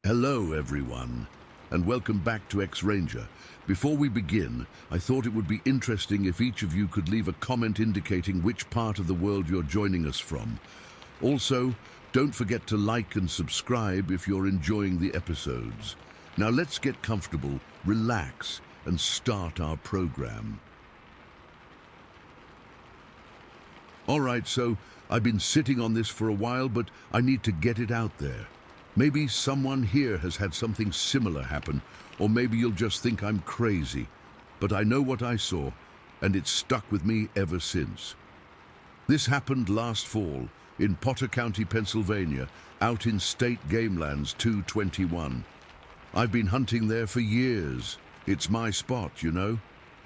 Hello, everyone, and welcome back to X-Ranger. Before we begin, I thought it would be interesting if each of you could leave a comment indicating which part of the world you're joining us from. Also, don't forget to like and subscribe if you're enjoying the episodes. Now let's get comfortable, relax, and start our program. Alright, so I've been sitting on this for a while, but I need to get it out there. Maybe someone here has had something similar happen, or maybe you'll just think I'm crazy. But I know what I saw, and it's stuck with me ever since. This happened last fall in Potter County, Pennsylvania, out in State Gamelands 221. I've been hunting there for years. It's my spot, you know.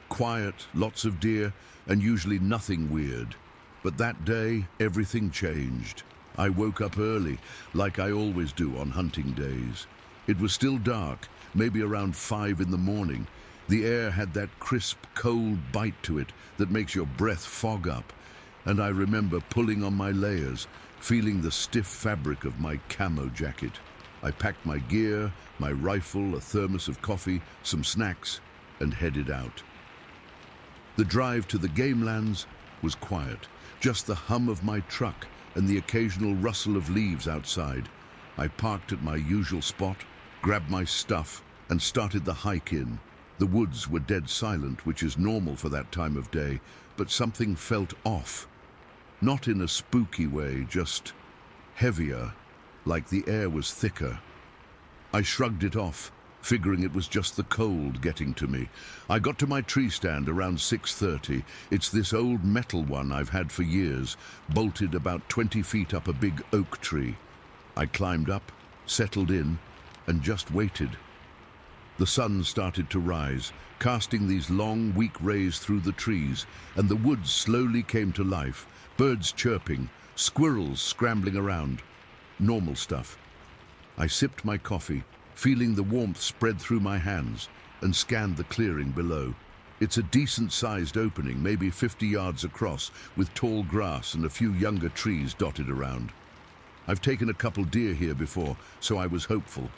Quiet, lots of deer, and usually nothing weird. But that day, everything changed. I woke up early, like I always do on hunting days. It was still dark, maybe around 5 in the morning. The air had that crisp, cold bite to it that makes your breath fog up. And I remember pulling on my layers, feeling the stiff fabric of my camo jacket. I packed my gear, my rifle, a thermos of coffee, some snacks, and headed out. The drive to the Gamelands was quiet, just the hum of my truck and the occasional rustle of leaves outside. I parked at my usual spot, grabbed my stuff, and started the hike in. The woods were dead silent, which is normal for that time of day, but something felt off. Not in a spooky way, just heavier, like the air was thicker. I shrugged it off, figuring it was just the cold getting to me. I got to my tree stand around 6:30. It's this old metal one I've had for years, bolted about 20 feet up a big oak tree. I climbed up, settled in, and just waited. The sun started to rise, casting these long, weak rays through the trees, and the woods slowly came to life, birds chirping, squirrels scrambling around. Normal stuff. I sipped my coffee, feeling the warmth spread through my hands, and scanned the clearing below. It's a decent-sized opening, maybe 50 yards across, with tall grass and a few younger trees dotted around. I've taken a couple deer here before, so I was hopeful.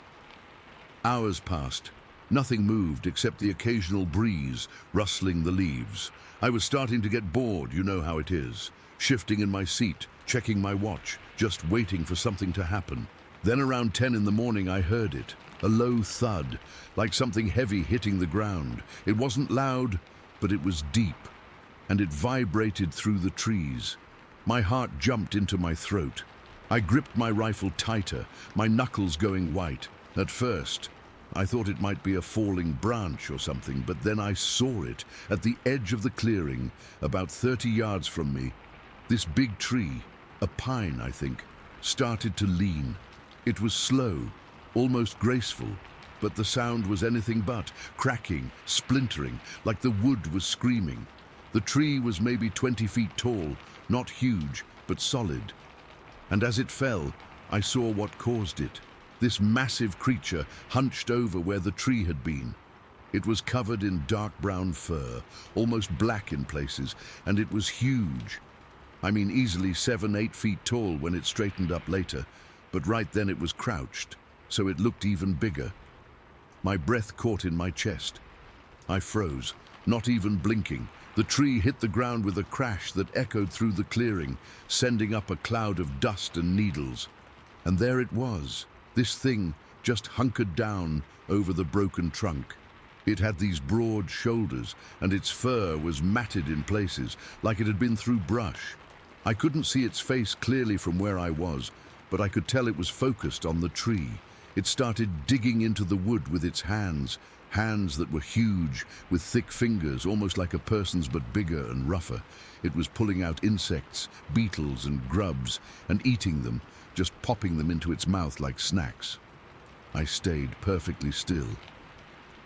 Hours passed. Nothing moved except the occasional breeze rustling the leaves. I was starting to get bored, you know how it is. Shifting in my seat, checking my watch, just waiting for something to happen. Then around 10 in the morning I heard it. A low thud, like something heavy hitting the ground. It wasn't loud, but it was deep, and it vibrated through the trees. My heart jumped into my throat. I gripped my rifle tighter, my knuckles going white. At first, I thought it might be a falling branch or something, but then I saw it at the edge of the clearing, about 30 yards from me. This big tree, a pine, I think, started to lean. It was slow, almost graceful, but the sound was anything but, cracking, splintering, like the wood was screaming. The tree was maybe 20 feet tall, not huge, but solid. And as it fell, I saw what caused it. This massive creature hunched over where the tree had been. It was covered in dark brown fur, almost black in places, and it was huge. I mean, easily 7-8 feet tall when it straightened up later, but right then it was crouched, so it looked even bigger. My breath caught in my chest. I froze, not even blinking. The tree hit the ground with a crash that echoed through the clearing, sending up a cloud of dust and needles. And there it was, this thing just hunkered down over the broken trunk. It had these broad shoulders, and its fur was matted in places, like it had been through brush. I couldn't see its face clearly from where I was, but I could tell it was focused on the tree. It started digging into the wood with its hands that were huge, with thick fingers, almost like a person's but bigger and rougher. It was pulling out insects, beetles and grubs, and eating them, just popping them into its mouth like snacks. I stayed perfectly still.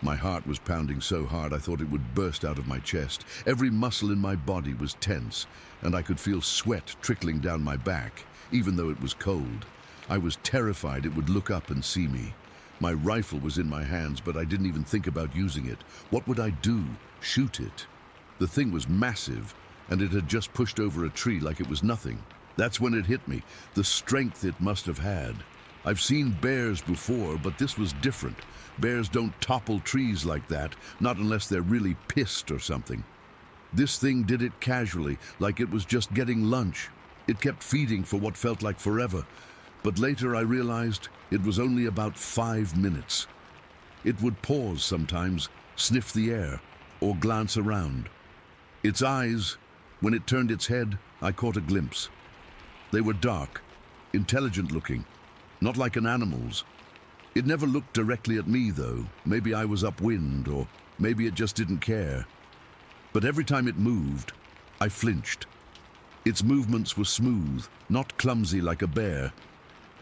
My heart was pounding so hard I thought it would burst out of my chest. Every muscle in my body was tense, and I could feel sweat trickling down my back, even though it was cold. I was terrified it would look up and see me. My rifle was in my hands, but I didn't even think about using it. What would I do? Shoot it? The thing was massive, and it had just pushed over a tree like it was nothing. That's when it hit me, the strength it must have had. I've seen bears before, but this was different. Bears don't topple trees like that, not unless they're really pissed or something. This thing did it casually, like it was just getting lunch. It kept feeding for what felt like forever, but later I realized it was only about 5 minutes. It would pause sometimes, sniff the air, or glance around. Its eyes, when it turned its head, I caught a glimpse. They were dark, intelligent looking, not like an animal's. It never looked directly at me, though. Maybe I was upwind, or maybe it just didn't care. But every time it moved, I flinched. Its movements were smooth, not clumsy like a bear.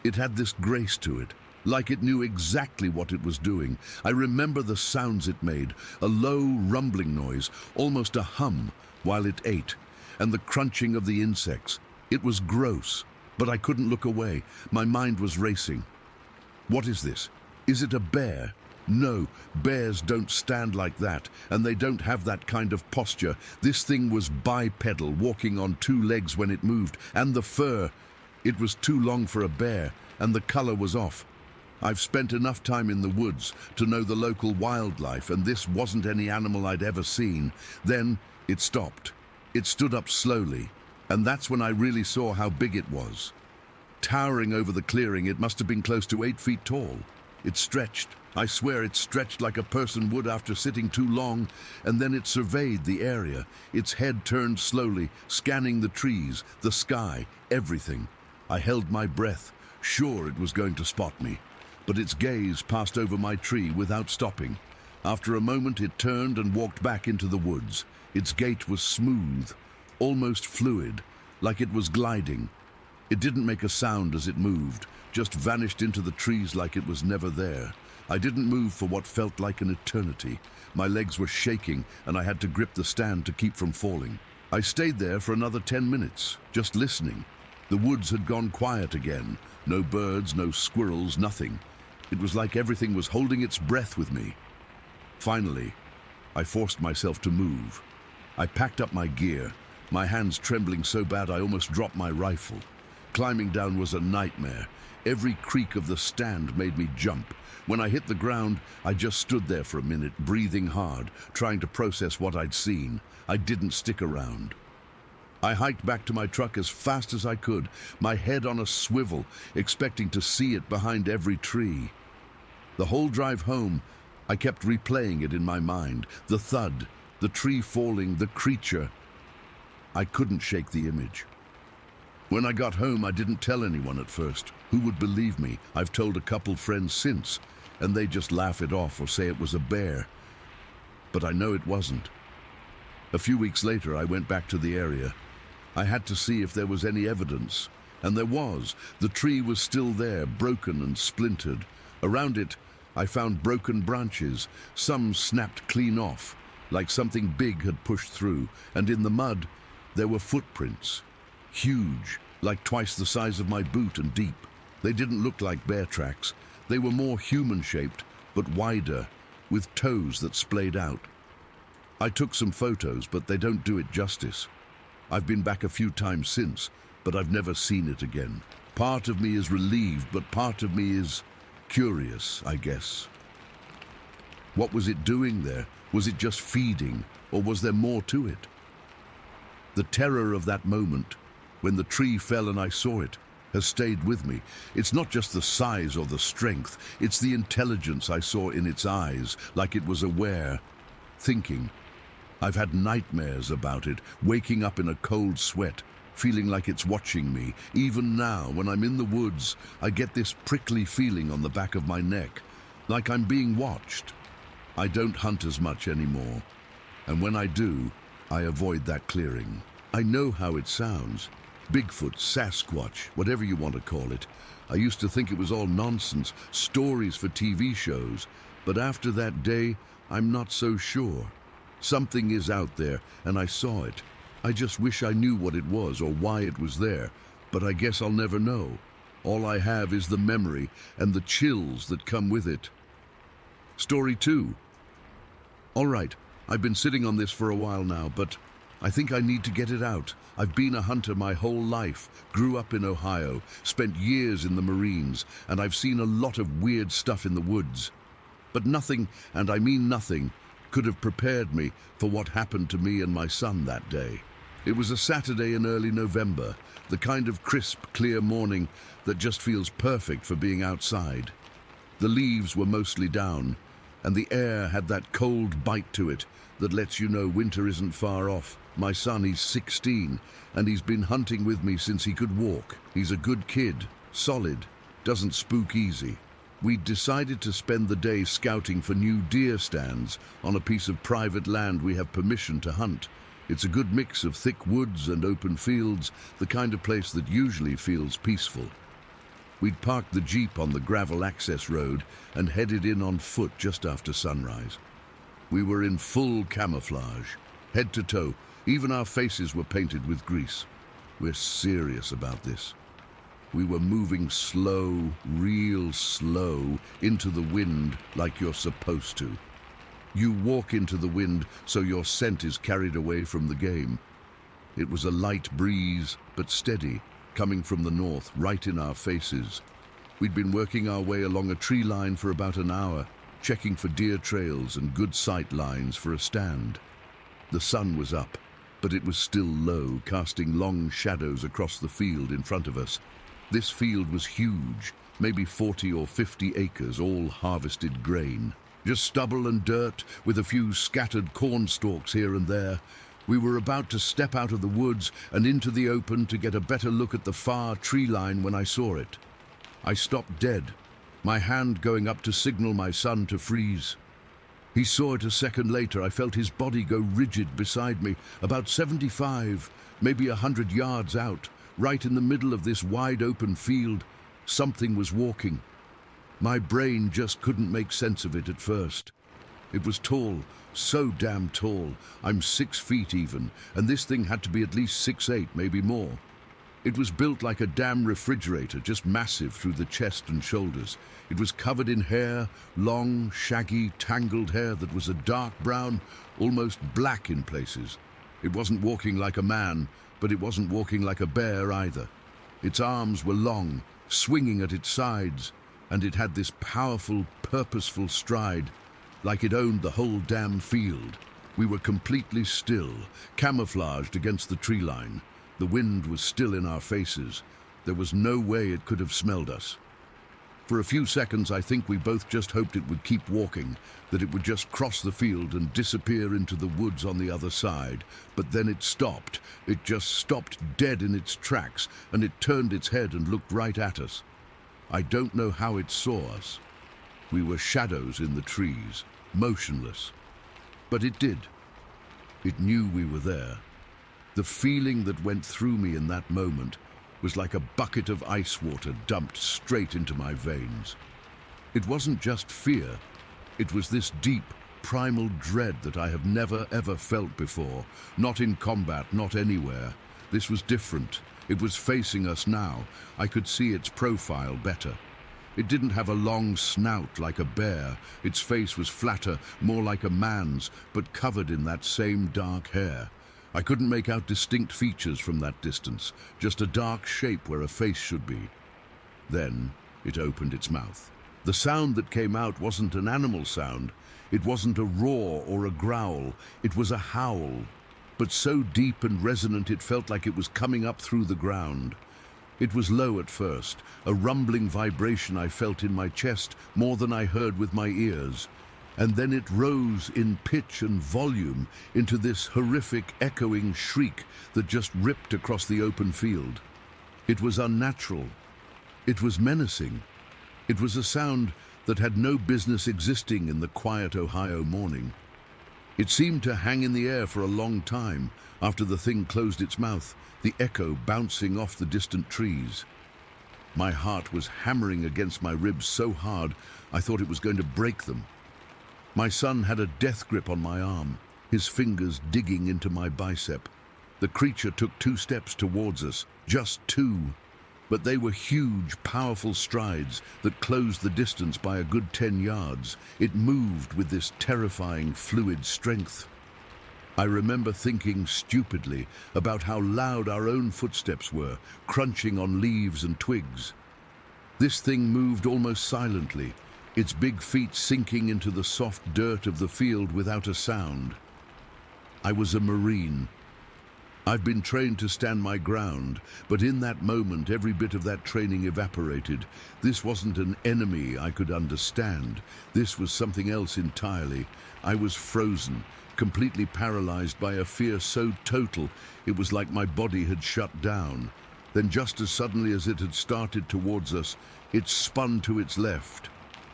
It had this grace to it, like it knew exactly what it was doing. I remember the sounds it made, a low rumbling noise, almost a hum, while it ate, and the crunching of the insects. It was gross, but I couldn't look away. My mind was racing. What is this? Is it a bear? No, bears don't stand like that, and they don't have that kind of posture. This thing was bipedal, walking on 2 legs when it moved, and the fur. It was too long for a bear, and the color was off. I've spent enough time in the woods to know the local wildlife, and this wasn't any animal I'd ever seen. Then it stopped. It stood up slowly, and that's when I really saw how big it was. Towering over the clearing, it must have been close to 8 feet tall. It stretched. I swear it stretched like a person would after sitting too long, and then it surveyed the area. Its head turned slowly, scanning the trees, the sky, everything. I held my breath, sure it was going to spot me, but its gaze passed over my tree without stopping. After a moment, it turned and walked back into the woods. Its gait was smooth, almost fluid, like it was gliding. It didn't make a sound as it moved, just vanished into the trees like it was never there. I didn't move for what felt like an eternity. My legs were shaking, and I had to grip the stand to keep from falling. I stayed there for another 10 minutes, just listening. The woods had gone quiet again. No birds, no squirrels, nothing. It was like everything was holding its breath with me. Finally, I forced myself to move. I packed up my gear, my hands trembling so bad I almost dropped my rifle. Climbing down was a nightmare. Every creak of the stand made me jump. When I hit the ground, I just stood there for a minute, breathing hard, trying to process what I'd seen. I didn't stick around. I hiked back to my truck as fast as I could, my head on a swivel, expecting to see it behind every tree. The whole drive home, I kept replaying it in my mind. The thud, the tree falling, the creature. I couldn't shake the image. When I got home, I didn't tell anyone at first. Who would believe me? I've told a couple friends since, and they just laugh it off or say it was a bear. But I know it wasn't. A few weeks later, I went back to the area. I had to see if there was any evidence, and there was. The tree was still there, broken and splintered. Around it, I found broken branches. Some snapped clean off, like something big had pushed through, and in the mud, there were footprints. Huge, like twice the size of my boot and deep. They didn't look like bear tracks. They were more human-shaped, but wider, with toes that splayed out. I took some photos, but they don't do it justice. I've been back a few times since, but I've never seen it again. Part of me is relieved, but part of me is curious, I guess. What was it doing there? Was it just feeding, or was there more to it? The terror of that moment, when the tree fell and I saw it, has stayed with me. It's not just the size or the strength, it's the intelligence I saw in its eyes, like it was aware, thinking. I've had nightmares about it, waking up in a cold sweat, feeling like it's watching me. Even now, when I'm in the woods, I get this prickly feeling on the back of my neck, like I'm being watched. I don't hunt as much anymore, and when I do, I avoid that clearing. I know how it sounds. Bigfoot, Sasquatch, whatever you want to call it. I used to think it was all nonsense, stories for TV shows, but after that day, I'm not so sure. Something is out there, and I saw it. I just wish I knew what it was or why it was there, but I guess I'll never know. All I have is the memory and the chills that come with it. Story 2. All right, I've been sitting on this for a while now, but I think I need to get it out. I've been a hunter my whole life, grew up in Ohio, spent years in the Marines, and I've seen a lot of weird stuff in the woods. But nothing, and I mean nothing, could have prepared me for what happened to me and my son that day. It was a Saturday in early November, the kind of crisp, clear morning that just feels perfect for being outside. The leaves were mostly down, and the air had that cold bite to it that lets you know winter isn't far off. My son, he's 16, and he's been hunting with me since he could walk. He's a good kid, solid, doesn't spook easy. We'd decided to spend the day scouting for new deer stands on a piece of private land we have permission to hunt. It's a good mix of thick woods and open fields, the kind of place that usually feels peaceful. We'd parked the Jeep on the gravel access road and headed in on foot just after sunrise. We were in full camouflage, head to toe. Even our faces were painted with grease. We're serious about this. We were moving slow, real slow, into the wind like you're supposed to. You walk into the wind so your scent is carried away from the game. It was a light breeze, but steady, coming from the north, right in our faces. We'd been working our way along a tree line for about an hour, checking for deer trails and good sight lines for a stand. The sun was up, but it was still low, casting long shadows across the field in front of us. This field was huge, maybe 40 or 50 acres, all harvested grain. Just stubble and dirt, with a few scattered corn stalks here and there. We were about to step out of the woods and into the open to get a better look at the far tree line when I saw it. I stopped dead, my hand going up to signal my son to freeze. He saw it a second later. I felt his body go rigid beside me, about 75, maybe 100 yards out, right in the middle of this wide open field. Something was walking. My brain just couldn't make sense of it at first. It was tall, so damn tall. I'm 6 feet even, and this thing had to be at least 6'8", maybe more. It was built like a damn refrigerator, just massive through the chest and shoulders. It was covered in hair, long, shaggy, tangled hair that was a dark brown, almost black in places. It wasn't walking like a man, but it wasn't walking like a bear either. Its arms were long, swinging at its sides, and it had this powerful, purposeful stride, like it owned the whole damn field. We were completely still, camouflaged against the tree line. The wind was still in our faces. There was no way it could have smelled us. For a few seconds, I think we both just hoped it would keep walking, that it would just cross the field and disappear into the woods on the other side. But then it stopped. It just stopped dead in its tracks, and it turned its head and looked right at us. I don't know how it saw us. We were shadows in the trees, motionless. But it did. It knew we were there. The feeling that went through me in that moment was like a bucket of ice water dumped straight into my veins. It wasn't just fear. It was this deep, primal dread that I have never ever felt before. Not in combat, not anywhere. This was different. It was facing us now. I could see its profile better. It didn't have a long snout like a bear. Its face was flatter, more like a man's, but covered in that same dark hair. I couldn't make out distinct features from that distance, just a dark shape where a face should be. Then it opened its mouth. The sound that came out wasn't an animal sound. It wasn't a roar or a growl. It was a howl, but so deep and resonant it felt like it was coming up through the ground. It was low at first, a rumbling vibration I felt in my chest more than I heard with my ears. And then it rose in pitch and volume into this horrific echoing shriek that just ripped across the open field. It was unnatural. It was menacing. It was a sound that had no business existing in the quiet Ohio morning. It seemed to hang in the air for a long time after the thing closed its mouth, the echo bouncing off the distant trees. My heart was hammering against my ribs so hard I thought it was going to break them. My son had a death grip on my arm, his fingers digging into my bicep. The creature took 2 steps towards us, just 2, but they were huge, powerful strides that closed the distance by a good 10 yards. It moved with this terrifying, fluid strength. I remember thinking stupidly about how loud our own footsteps were, crunching on leaves and twigs. This thing moved almost silently, its big feet sinking into the soft dirt of the field without a sound. I was a Marine. I've been trained to stand my ground, but in that moment every bit of that training evaporated. This wasn't an enemy I could understand. This was something else entirely. I was frozen, completely paralyzed by a fear so total it was like my body had shut down. Then just as suddenly as it had started towards us, it spun to its left.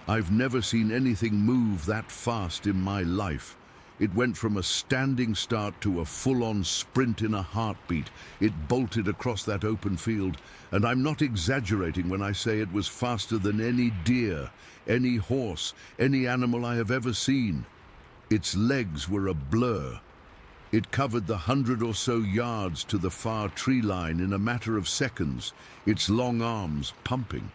I've never seen anything move that fast in my life. It went from a standing start to a full-on sprint in a heartbeat. It bolted across that open field, and I'm not exaggerating when I say it was faster than any deer, any horse, any animal I have ever seen. Its legs were a blur. It covered the 100 or so yards to the far tree line in a matter of seconds, its long arms pumping.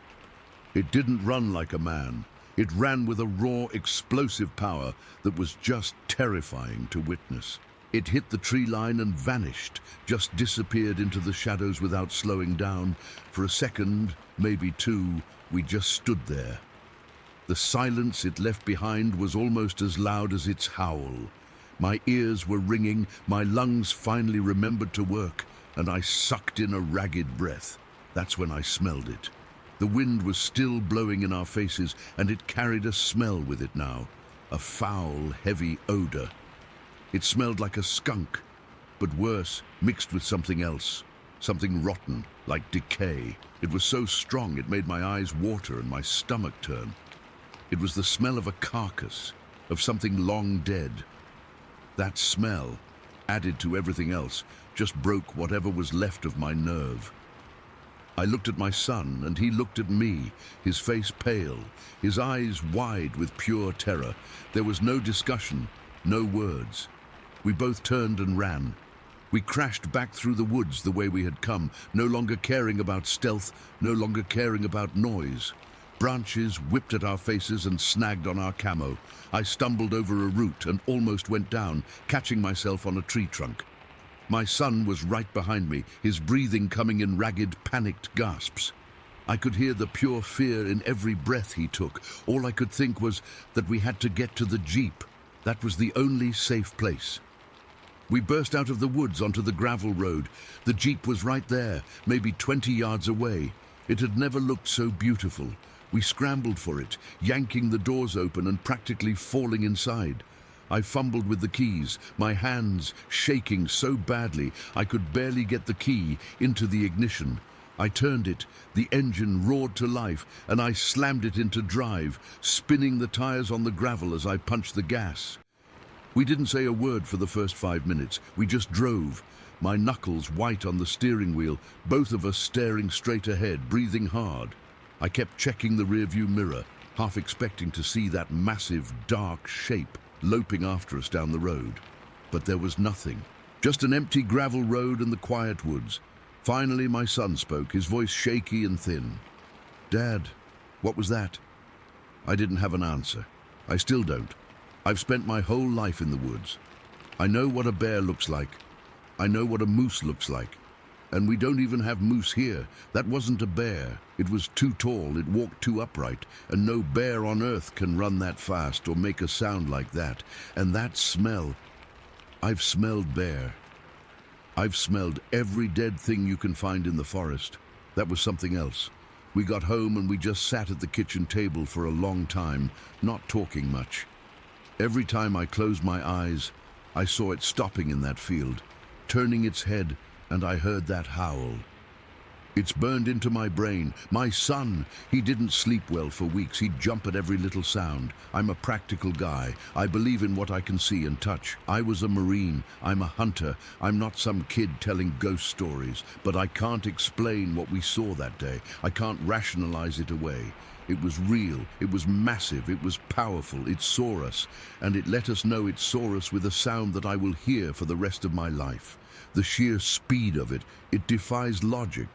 It didn't run like a man. It ran with a raw, explosive power that was just terrifying to witness. It hit the tree line and vanished, just disappeared into the shadows without slowing down. For a second, maybe two, we just stood there. The silence it left behind was almost as loud as its howl. My ears were ringing, my lungs finally remembered to work, and I sucked in a ragged breath. That's when I smelled it. The wind was still blowing in our faces, and it carried a smell with it now, a foul, heavy odor. It smelled like a skunk, but worse, mixed with something else, something rotten, like decay. It was so strong it made my eyes water and my stomach turn. It was the smell of a carcass, of something long dead. That smell, added to everything else, just broke whatever was left of my nerve. I looked at my son, and he looked at me, his face pale, his eyes wide with pure terror. There was no discussion, no words. We both turned and ran. We crashed back through the woods the way we had come, no longer caring about stealth, no longer caring about noise. Branches whipped at our faces and snagged on our camo. I stumbled over a root and almost went down, catching myself on a tree trunk. My son was right behind me, his breathing coming in ragged, panicked gasps. I could hear the pure fear in every breath he took. All I could think was that we had to get to the jeep. That was the only safe place. We burst out of the woods onto the gravel road. The jeep was right there, maybe 20 yards away. It had never looked so beautiful. We scrambled for it, yanking the doors open and practically falling inside. I fumbled with the keys, my hands shaking so badly I could barely get the key into the ignition. I turned it, the engine roared to life, and I slammed it into drive, spinning the tires on the gravel as I punched the gas. We didn't say a word for the first 5 minutes. We just drove, my knuckles white on the steering wheel, both of us staring straight ahead, breathing hard. I kept checking the rearview mirror, half expecting to see that massive, dark shape loping after us down the road. But there was nothing. Just an empty gravel road and the quiet woods. Finally, my son spoke, his voice shaky and thin. "Dad, what was that?" I didn't have an answer. I still don't. I've spent my whole life in the woods. I know what a bear looks like. I know what a moose looks like. And we don't even have moose here. That wasn't a bear. It was too tall, it walked too upright, and no bear on earth can run that fast or make a sound like that. And that smell, I've smelled bear. I've smelled every dead thing you can find in the forest. That was something else. We got home and we just sat at the kitchen table for a long time, not talking much. Every time I closed my eyes, I saw it stopping in that field, turning its head, and I heard that howl. It's burned into my brain. My son, he didn't sleep well for weeks. He'd jump at every little sound. I'm a practical guy. I believe in what I can see and touch. I was a Marine. I'm a hunter. I'm not some kid telling ghost stories. But I can't explain what we saw that day. I can't rationalize it away. It was real. It was massive. It was powerful. It saw us. And it let us know it saw us with a sound that I will hear for the rest of my life. The sheer speed of it, it defies logic.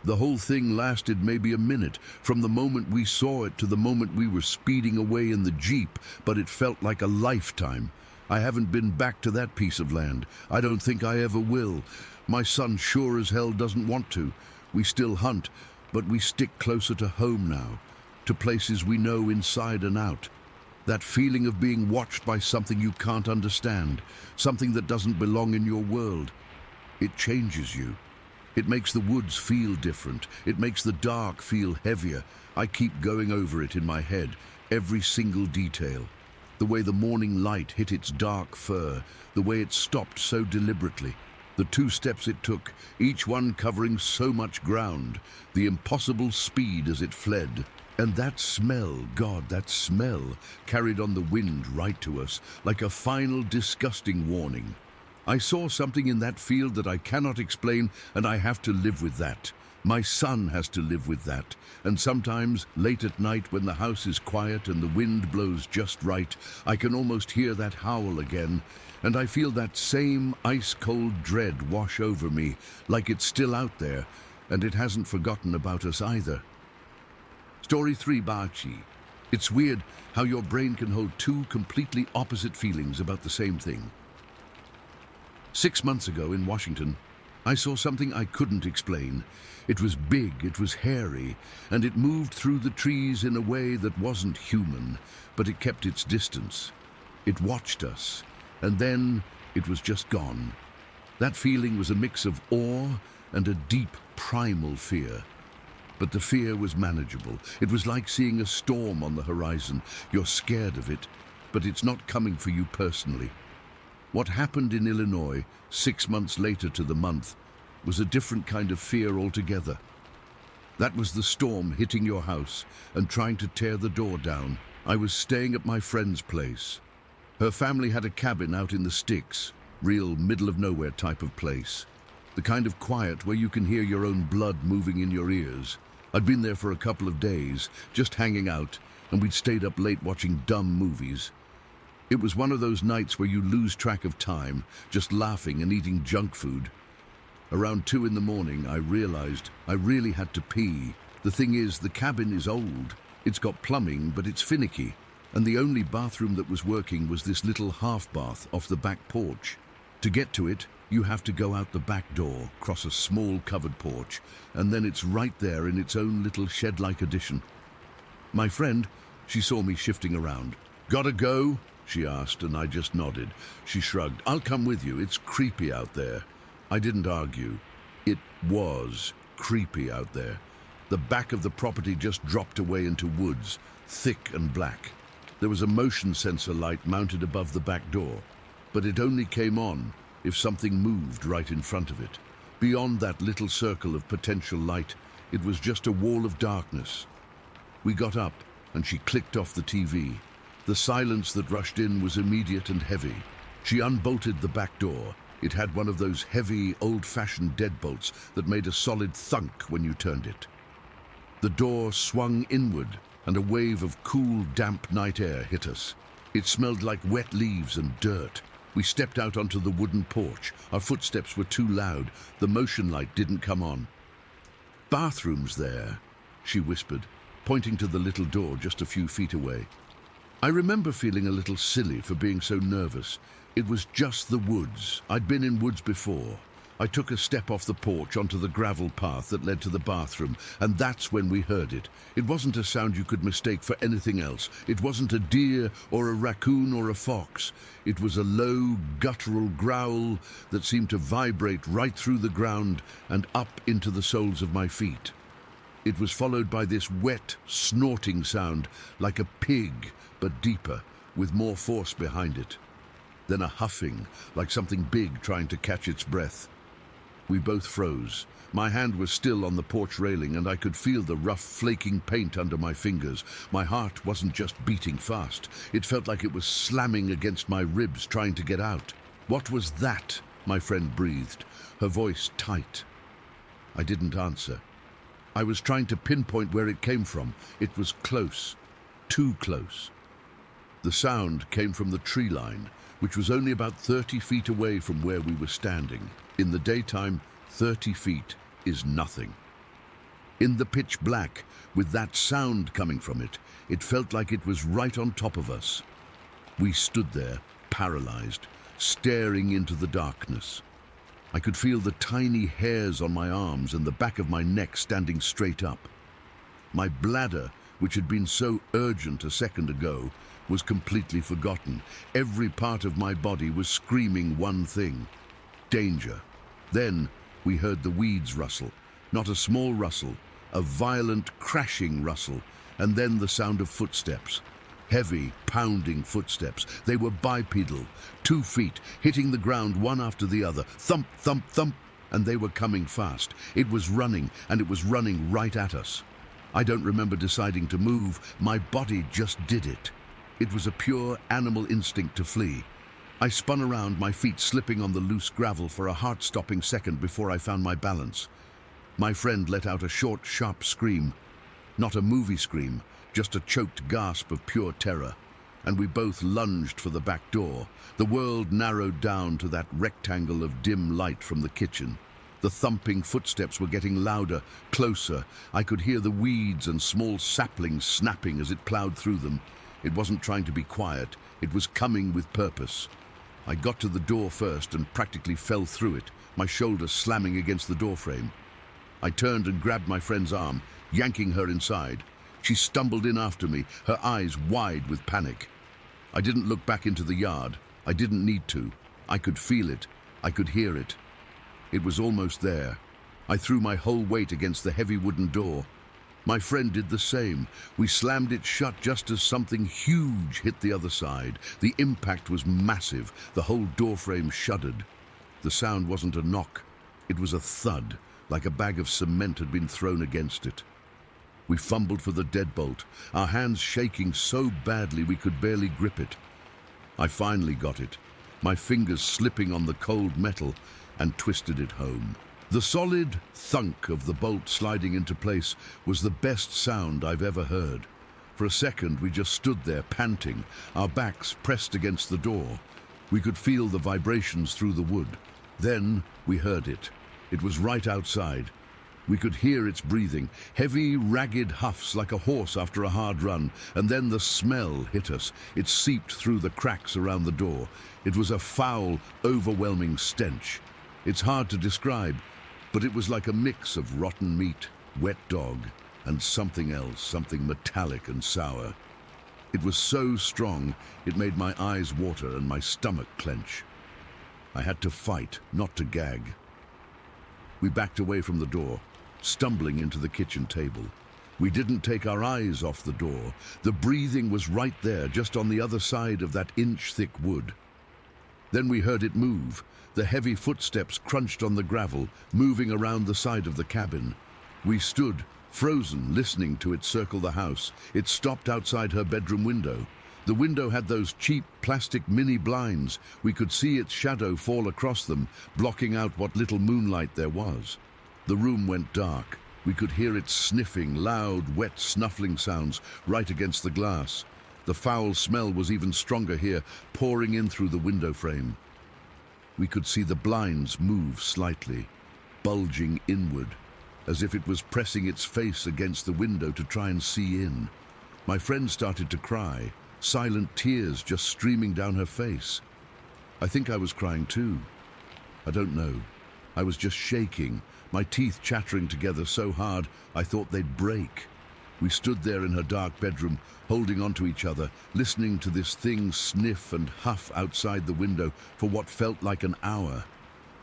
The whole thing lasted maybe a minute, from the moment we saw it to the moment we were speeding away in the Jeep, but it felt like a lifetime. I haven't been back to that piece of land. I don't think I ever will. My son sure as hell doesn't want to. We still hunt, but we stick closer to home now, to places we know inside and out. That feeling of being watched by something you can't understand, something that doesn't belong in your world. It changes you. It makes the woods feel different. It makes the dark feel heavier. I keep going over it in my head, every single detail. The way the morning light hit its dark fur, the way it stopped so deliberately. The 2 steps it took, each one covering so much ground, the impossible speed as it fled. And that smell, God, that smell, carried on the wind right to us, like a final disgusting warning. I saw something in that field that I cannot explain, and I have to live with that. My son has to live with that. And sometimes, late at night when the house is quiet and the wind blows just right, I can almost hear that howl again, and I feel that same ice-cold dread wash over me, like it's still out there, and it hasn't forgotten about us either. Story 3, Bachi. It's weird how your brain can hold 2 completely opposite feelings about the same thing. 6 months ago in Washington, I saw something I couldn't explain. It was big, it was hairy, and it moved through the trees in a way that wasn't human, but it kept its distance. It watched us, and then it was just gone. That feeling was a mix of awe and a deep, primal fear. But the fear was manageable. It was like seeing a storm on the horizon. You're scared of it, but it's not coming for you personally. What happened in Illinois 6 months later to the month was a different kind of fear altogether. That was the storm hitting your house and trying to tear the door down. I was staying at my friend's place. Her family had a cabin out in the sticks, real middle-of-nowhere type of place. The kind of quiet where you can hear your own blood moving in your ears. I'd been there for a couple of days, just hanging out, and we'd stayed up late watching dumb movies. It was one of those nights where you lose track of time, just laughing and eating junk food. Around 2 in the morning, I realized I really had to pee. The thing is, the cabin is old. It's got plumbing, but it's finicky. And the only bathroom that was working was this little half bath off the back porch. To get to it, you have to go out the back door, cross a small covered porch, and then it's right there in its own little shed-like addition. My friend, she saw me shifting around. "Gotta go?" she asked, and I just nodded. She shrugged. "I'll come with you. It's creepy out there." I didn't argue. It was creepy out there. The back of the property just dropped away into woods, thick and black. There was a motion sensor light mounted above the back door, but it only came on if something moved right in front of it. Beyond that little circle of potential light, it was just a wall of darkness. We got up, and she clicked off the TV. The silence that rushed in was immediate and heavy. She unbolted the back door. It had one of those heavy, old-fashioned deadbolts that made a solid thunk when you turned it. The door swung inward, and a wave of cool, damp night air hit us. It smelled like wet leaves and dirt. We stepped out onto the wooden porch. Our footsteps were too loud. The motion light didn't come on. "Bathroom's there," she whispered, pointing to the little door just a few feet away. I remember feeling a little silly for being so nervous. It was just the woods. I'd been in woods before. I took a step off the porch onto the gravel path that led to the bathroom, and that's when we heard it. It wasn't a sound you could mistake for anything else. It wasn't a deer or a raccoon or a fox. It was a low, guttural growl that seemed to vibrate right through the ground and up into the soles of my feet. It was followed by this wet, snorting sound, like a pig, but deeper, with more force behind it. Then a huffing, like something big trying to catch its breath. We both froze. My hand was still on the porch railing, and I could feel the rough, flaking paint under my fingers. My heart wasn't just beating fast. It felt like it was slamming against my ribs, trying to get out. "What was that?" my friend breathed, her voice tight. I didn't answer. I was trying to pinpoint where it came from. It was close, too close. The sound came from the tree line, which was only about 30 feet away from where we were standing. In the daytime, 30 feet is nothing. In the pitch black, with that sound coming from it, it felt like it was right on top of us. We stood there, paralyzed, staring into the darkness. I could feel the tiny hairs on my arms and the back of my neck standing straight up. My bladder, which had been so urgent a second ago, was completely forgotten. Every part of my body was screaming one thing: danger. Then we heard the weeds rustle, not a small rustle, a violent crashing rustle, and then the sound of footsteps. Heavy, pounding footsteps. They were bipedal, 2 feet, hitting the ground one after the other. Thump, thump, thump, and they were coming fast. It was running, and it was running right at us. I don't remember deciding to move. My body just did it. It was a pure animal instinct to flee. I spun around, my feet slipping on the loose gravel for a heart-stopping second before I found my balance. My friend let out a short, sharp scream. Not a movie scream, just a choked gasp of pure terror. And we both lunged for the back door. The world narrowed down to that rectangle of dim light from the kitchen. The thumping footsteps were getting louder, closer. I could hear the weeds and small saplings snapping as it plowed through them. It wasn't trying to be quiet. It was coming with purpose. I got to the door first and practically fell through it, my shoulder slamming against the doorframe. I turned and grabbed my friend's arm, yanking her inside. She stumbled in after me, her eyes wide with panic. I didn't look back into the yard. I didn't need to. I could feel it. I could hear it. It was almost there. I threw my whole weight against the heavy wooden door. My friend did the same. We slammed it shut just as something huge hit the other side. The impact was massive. The whole doorframe shuddered. The sound wasn't a knock. It was a thud, like a bag of cement had been thrown against it. We fumbled for the deadbolt, our hands shaking so badly we could barely grip it. I finally got it, my fingers slipping on the cold metal, and twisted it home. The solid thunk of the bolt sliding into place was the best sound I've ever heard. For a second, we just stood there, panting, our backs pressed against the door. We could feel the vibrations through the wood. Then we heard it. It was right outside. We could hear its breathing, heavy, ragged huffs like a horse after a hard run, and then the smell hit us. It seeped through the cracks around the door. It was a foul, overwhelming stench. It's hard to describe, but it was like a mix of rotten meat, wet dog, and something else, something metallic and sour. It was so strong, it made my eyes water and my stomach clench. I had to fight, not to gag. We backed away from the door, stumbling into the kitchen table. We didn't take our eyes off the door. The breathing was right there, just on the other side of that inch-thick wood. Then we heard it move. The heavy footsteps crunched on the gravel, moving around the side of the cabin. We stood, frozen, listening to it circle the house. It stopped outside her bedroom window. The window had those cheap plastic mini blinds. We could see its shadow fall across them, blocking out what little moonlight there was. The room went dark. We could hear it sniffing, loud, wet, snuffling sounds right against the glass. The foul smell was even stronger here, pouring in through the window frame. We could see the blinds move slightly, bulging inward, as if it was pressing its face against the window to try and see in. My friend started to cry, silent tears just streaming down her face. I think I was crying too. I don't know. I was just shaking, my teeth chattering together so hard I thought they'd break. We stood there in her dark bedroom, holding onto each other, listening to this thing sniff and huff outside the window for what felt like an hour.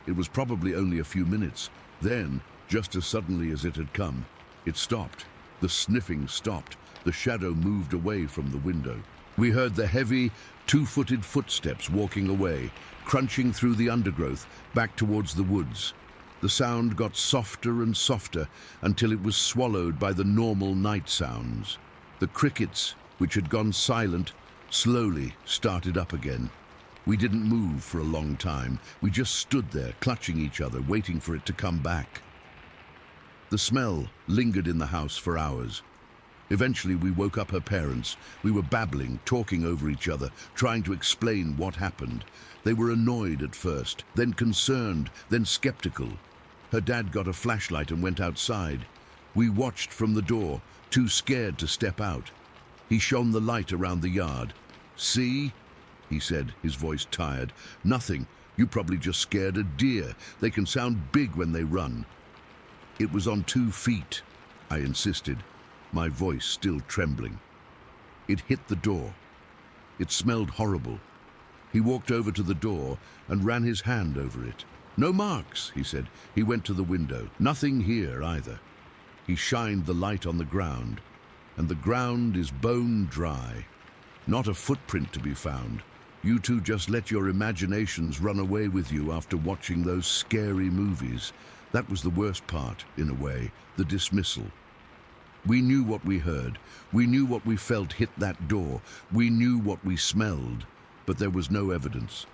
It was probably only a few minutes. Then, just as suddenly as it had come, it stopped. The sniffing stopped. The shadow moved away from the window. We heard the heavy, two-footed footsteps walking away, crunching through the undergrowth, back towards the woods. The sound got softer and softer until it was swallowed by the normal night sounds. The crickets, which had gone silent, slowly started up again. We didn't move for a long time. We just stood there, clutching each other, waiting for it to come back. The smell lingered in the house for hours. Eventually, we woke up her parents. We were babbling, talking over each other, trying to explain what happened. They were annoyed at first, then concerned, then skeptical. Her dad got a flashlight and went outside. We watched from the door, too scared to step out. He shone the light around the yard. "See?" he said, his voice tired. Nothing. You probably just scared a deer. They can sound big when they run. It was on 2 feet, I insisted, my voice still trembling. It hit the door. It smelled horrible. He walked over to the door and ran his hand over it. No marks, he said. He went to the window. Nothing here either. He shined the light on the ground, and the ground is bone dry. Not a footprint to be found. You two just let your imaginations run away with you after watching those scary movies. That was the worst part, in a way, the dismissal. We knew what we heard. We knew what we felt hit that door. We knew what we smelled, but there was no evidence.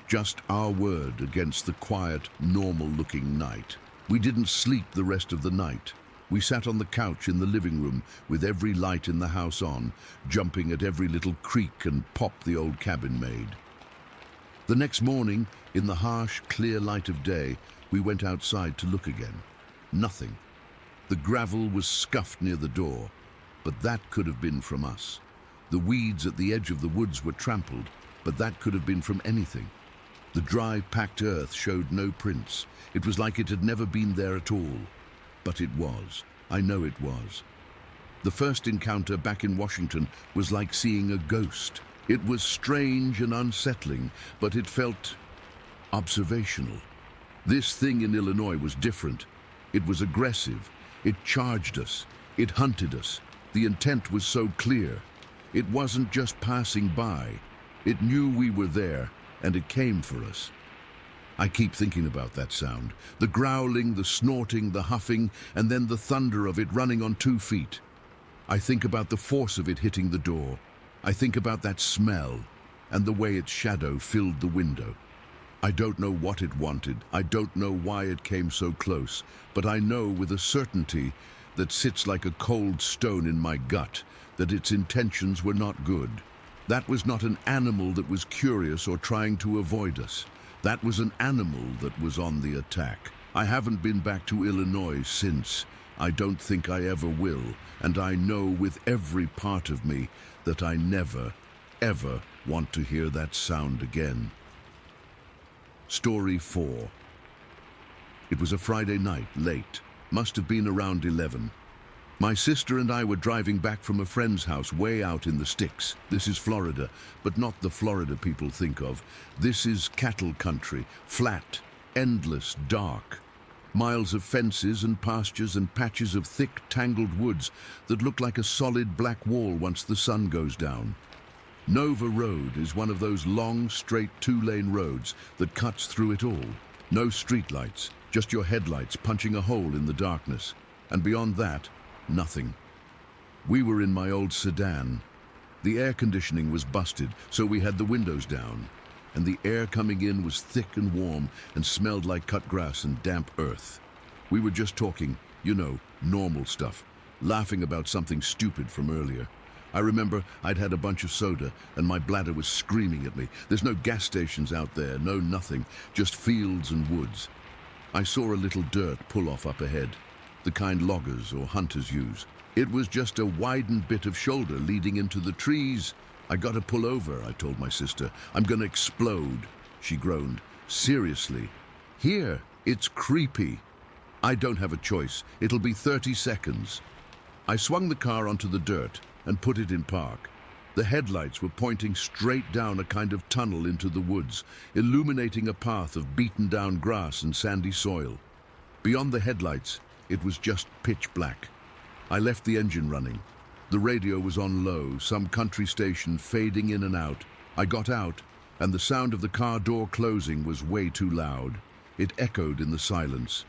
Just our word against the quiet, normal-looking night. We didn't sleep the rest of the night. We sat on the couch in the living room with every light in the house on, jumping at every little creak and pop the old cabin made. The next morning, in the harsh, clear light of day, we went outside to look again. Nothing. The gravel was scuffed near the door, but that could have been from us. The weeds at the edge of the woods were trampled, but that could have been from anything. The dry, packed earth showed no prints. It was like it had never been there at all. But it was. I know it was. The first encounter back in Washington was like seeing a ghost. It was strange and unsettling, but it felt observational. This thing in Illinois was different. It was aggressive. It charged us. It hunted us. The intent was so clear. It wasn't just passing by. It knew we were there, and it came for us. I keep thinking about that sound. The growling, the snorting, the huffing, and then the thunder of it running on 2 feet. I think about the force of it hitting the door. I think about that smell, and the way its shadow filled the window. I don't know what it wanted. I don't know why it came so close, but I know with a certainty that sits like a cold stone in my gut that its intentions were not good. That was not an animal that was curious or trying to avoid us. That was an animal that was on the attack. I haven't been back to Illinois since. I don't think I ever will, and I know with every part of me that I never, ever want to hear that sound again. Story 4. It was a Friday night, late. Must have been around 11. My sister and I were driving back from a friend's house way out in the sticks. This is Florida, but not the Florida people think of. This is cattle country, flat, endless, dark. Miles of fences and pastures and patches of thick, tangled woods that look like a solid black wall once the sun goes down. Nova Road is one of those long, straight 2-lane roads that cuts through it all. No streetlights, just your headlights punching a hole in the darkness. And beyond that, nothing. We were in my old sedan. The air conditioning was busted, so we had the windows down. And the air coming in was thick and warm and smelled like cut grass and damp earth. We were just talking, you know, normal stuff, laughing about something stupid from earlier. I remember I'd had a bunch of soda and my bladder was screaming at me. There's no gas stations out there, no nothing, just fields and woods. I saw a little dirt pull off up ahead, the kind loggers or hunters use. It was just a widened bit of shoulder leading into the trees. I gotta pull over, I told my sister. I'm gonna explode, she groaned. Seriously? Here, it's creepy. I don't have a choice. It'll be 30 seconds. I swung the car onto the dirt and put it in park. The headlights were pointing straight down a kind of tunnel into the woods, illuminating a path of beaten down grass and sandy soil. Beyond the headlights, it was just pitch black. I left the engine running. The radio was on low, some country station fading in and out. I got out, and the sound of the car door closing was way too loud. It echoed in the silence.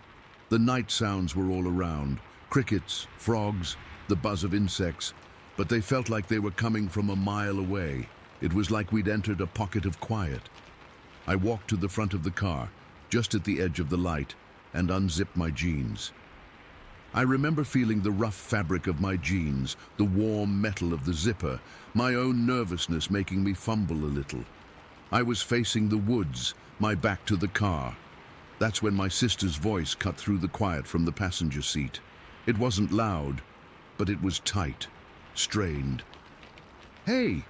The night sounds were all around, crickets, frogs, the buzz of insects, but they felt like they were coming from a mile away. It was like we'd entered a pocket of quiet. I walked to the front of the car, just at the edge of the light, and unzipped my jeans. I remember feeling the rough fabric of my jeans, the warm metal of the zipper, my own nervousness making me fumble a little. I was facing the woods, my back to the car. That's when my sister's voice cut through the quiet from the passenger seat. It wasn't loud, but it was tight, strained. Hey!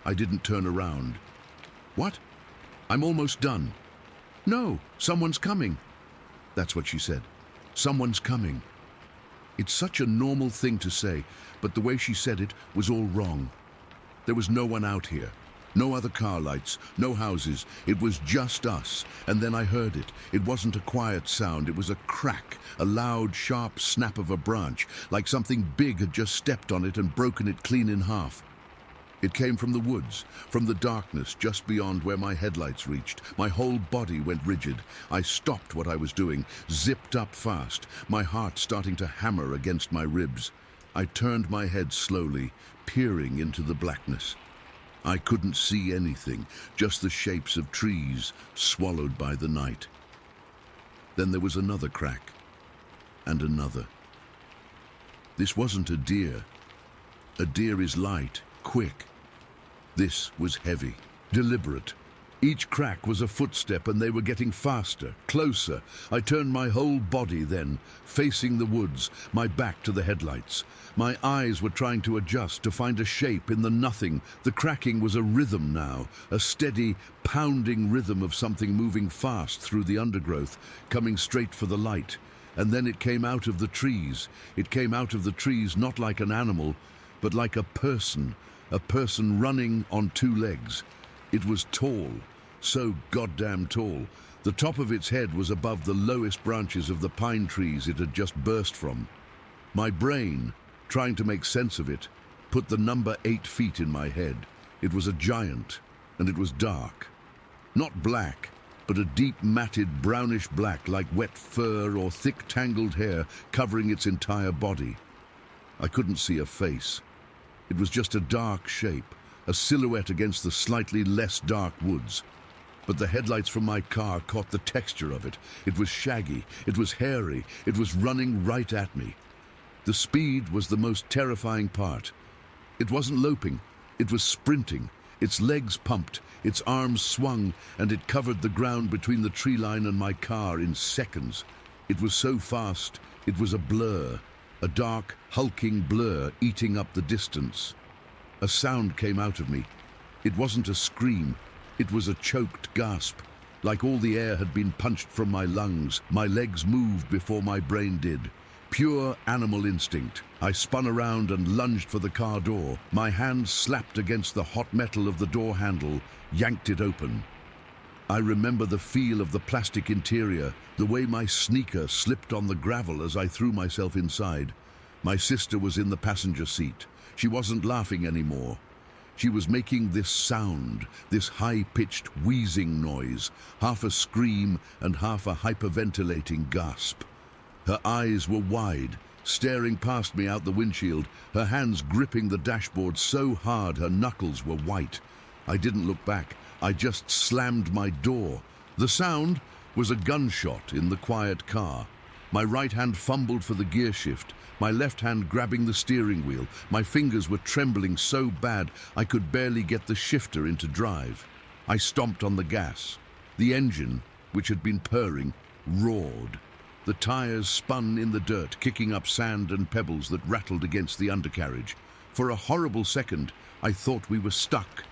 I didn't turn around. What? I'm almost done. No, someone's coming. That's what she said. Someone's coming. It's such a normal thing to say, but the way she said it was all wrong. There was no one out here. No other car lights, no houses. It was just us. And then I heard it. It wasn't a quiet sound. It was a crack, a loud, sharp snap of a branch, like something big had just stepped on it and broken it clean in half. It came from the woods, from the darkness just beyond where my headlights reached. My whole body went rigid. I stopped what I was doing, zipped up fast, my heart starting to hammer against my ribs. I turned my head slowly, peering into the blackness. I couldn't see anything, just the shapes of trees swallowed by the night. Then there was another crack, and another. This wasn't a deer. A deer is light, quick. This was heavy, deliberate. Each crack was a footstep, and they were getting faster, closer. I turned my whole body then, facing the woods, my back to the headlights. My eyes were trying to adjust, to find a shape in the nothing. The cracking was a rhythm now, a steady, pounding rhythm of something moving fast through the undergrowth, coming straight for the light. And then it came out of the trees. It came out of the trees not like an animal, but like a person running on two legs. It was tall, so goddamn tall. The top of its head was above the lowest branches of the pine trees it had just burst from. My brain, trying to make sense of it, put the number 8 feet in my head. It was a giant, and it was dark. Not black, but a deep matted brownish black like wet fur or thick tangled hair covering its entire body. I couldn't see a face. It was just a dark shape, a silhouette against the slightly less dark woods. But the headlights from my car caught the texture of it. It was shaggy, it was hairy, it was running right at me. The speed was the most terrifying part. It wasn't loping, it was sprinting. Its legs pumped, its arms swung, and it covered the ground between the tree line and my car in seconds. It was so fast, it was a blur, a dark, hulking blur eating up the distance. A sound came out of me. It wasn't a scream, it was a choked gasp. Like all the air had been punched from my lungs, my legs moved before my brain did. Pure animal instinct. I spun around and lunged for the car door. My hand slapped against the hot metal of the door handle, yanked it open. I remember the feel of the plastic interior, the way my sneaker slipped on the gravel as I threw myself inside. My sister was in the passenger seat. She wasn't laughing anymore. She was making this sound, this high-pitched wheezing noise, half a scream and half a hyperventilating gasp. Her eyes were wide, staring past me out the windshield, her hands gripping the dashboard so hard her knuckles were white. I didn't look back. I just slammed my door. The sound was a gunshot in the quiet car. My right hand fumbled for the gear shift, my left hand grabbing the steering wheel. My fingers were trembling so bad I could barely get the shifter into drive. I stomped on the gas. The engine, which had been purring, roared. The tires spun in the dirt, kicking up sand and pebbles that rattled against the undercarriage. For a horrible second, I thought we were stuck.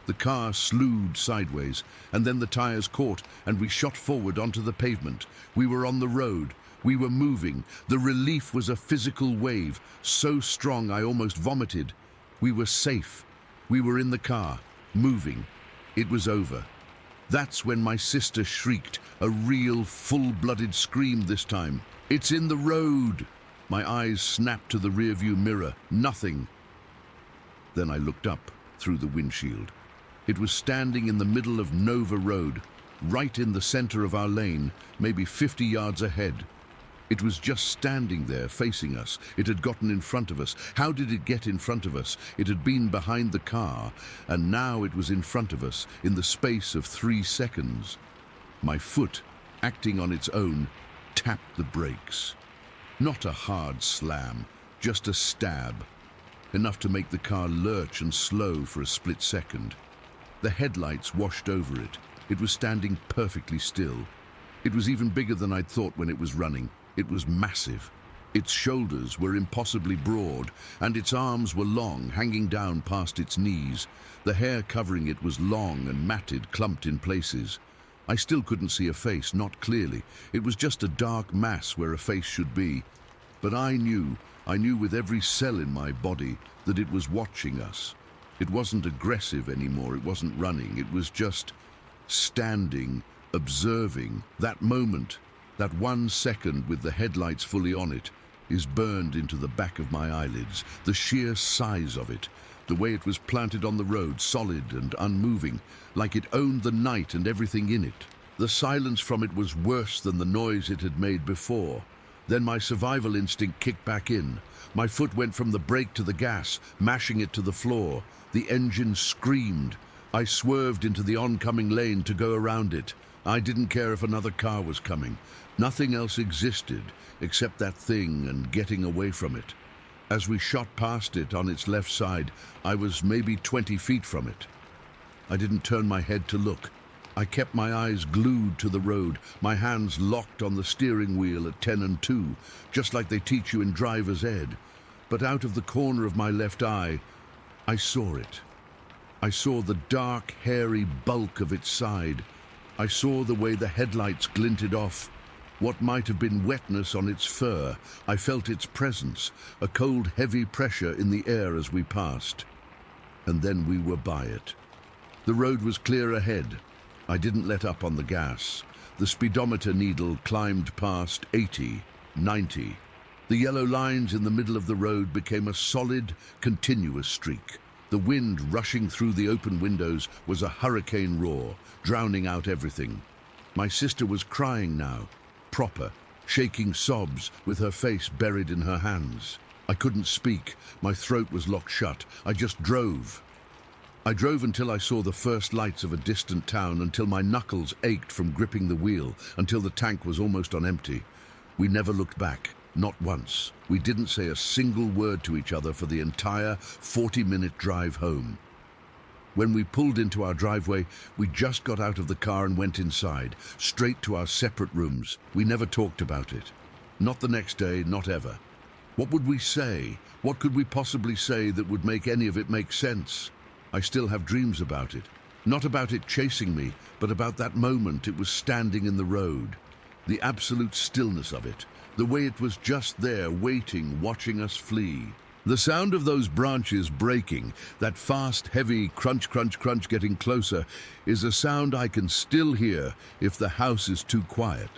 The car slewed sideways, and then the tires caught, and we shot forward onto the pavement. We were on the road. We were moving. The relief was a physical wave, so strong I almost vomited. We were safe. We were in the car, moving. It was over. That's when my sister shrieked, a real, full-blooded scream this time. "It's in the road!" My eyes snapped to the rearview mirror. Nothing. Then I looked up through the windshield. It was standing in the middle of Nova Road, right in the center of our lane, maybe 50 yards ahead. It was just standing there, facing us. It had gotten in front of us. How did it get in front of us? It had been behind the car, and now it was in front of us, in the space of 3 seconds. My foot, acting on its own, tapped the brakes. Not a hard slam, just a stab, enough to make the car lurch and slow for a split second. The headlights washed over it. It was standing perfectly still. It was even bigger than I'd thought when it was running. It was massive. Its shoulders were impossibly broad, and its arms were long, hanging down past its knees. The hair covering it was long and matted, clumped in places. I still couldn't see a face, not clearly. It was just a dark mass where a face should be. But I knew with every cell in my body that it was watching us. It wasn't aggressive anymore, it wasn't running, it was just standing, observing. That moment, that 1 second with the headlights fully on it, is burned into the back of my eyelids. The sheer size of it, the way it was planted on the road, solid and unmoving, like it owned the night and everything in it. The silence from it was worse than the noise it had made before. Then my survival instinct kicked back in. My foot went from the brake to the gas, mashing it to the floor. The engine screamed. I swerved into the oncoming lane to go around it. I didn't care if another car was coming. Nothing else existed except that thing and getting away from it. As we shot past it on its left side, I was maybe 20 feet from it. I didn't turn my head to look. I kept my eyes glued to the road, my hands locked on the steering wheel at 10 and 2, just like they teach you in driver's ed. But out of the corner of my left eye, I saw it. I saw the dark, hairy bulk of its side. I saw the way the headlights glinted off, what might have been wetness on its fur. I felt its presence, a cold, heavy pressure in the air as we passed. And then we were by it. The road was clear ahead. I didn't let up on the gas. The speedometer needle climbed past 80, 90. The yellow lines in the middle of the road became a solid, continuous streak. The wind rushing through the open windows was a hurricane roar, drowning out everything. My sister was crying now, proper, shaking sobs with her face buried in her hands. I couldn't speak. My throat was locked shut. I just drove. I drove until I saw the first lights of a distant town, until my knuckles ached from gripping the wheel, until the tank was almost on empty. We never looked back, not once. We didn't say a single word to each other for the entire 40-minute drive home. When we pulled into our driveway, we just got out of the car and went inside, straight to our separate rooms. We never talked about it. Not the next day, not ever. What would we say? What could we possibly say that would make any of it make sense? I still have dreams about it. Not about it chasing me, but about that moment it was standing in the road. The absolute stillness of it. The way it was just there, waiting, watching us flee. The sound of those branches breaking, that fast, heavy crunch, crunch, crunch getting closer, is a sound I can still hear if the house is too quiet.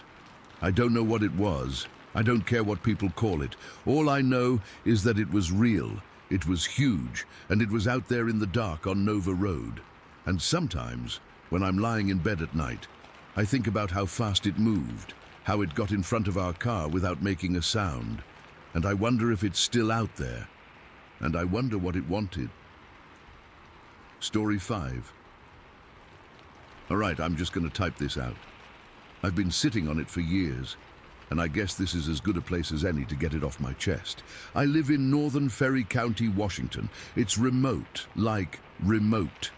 I don't know what it was. I don't care what people call it. All I know is that it was real. It was huge, and it was out there in the dark on Nova Road. And sometimes, when I'm lying in bed at night, I think about how fast it moved, how it got in front of our car without making a sound. And I wonder if it's still out there. And I wonder what it wanted. Story 5. All right, I'm just going to type this out. I've been sitting on it for years, and I guess this is as good a place as any to get it off my chest. I live in northern Ferry County, Washington. It's remote, like remote.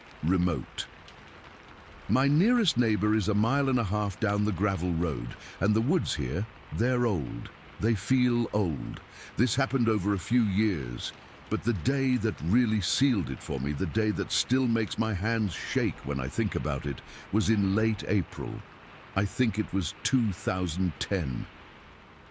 My nearest neighbor is 1.5 miles down the gravel road, and the woods here, they're old. They feel old. This happened over a few years, but the day that really sealed it for me, the day that still makes my hands shake when I think about it, was in late April. I think it was 2010.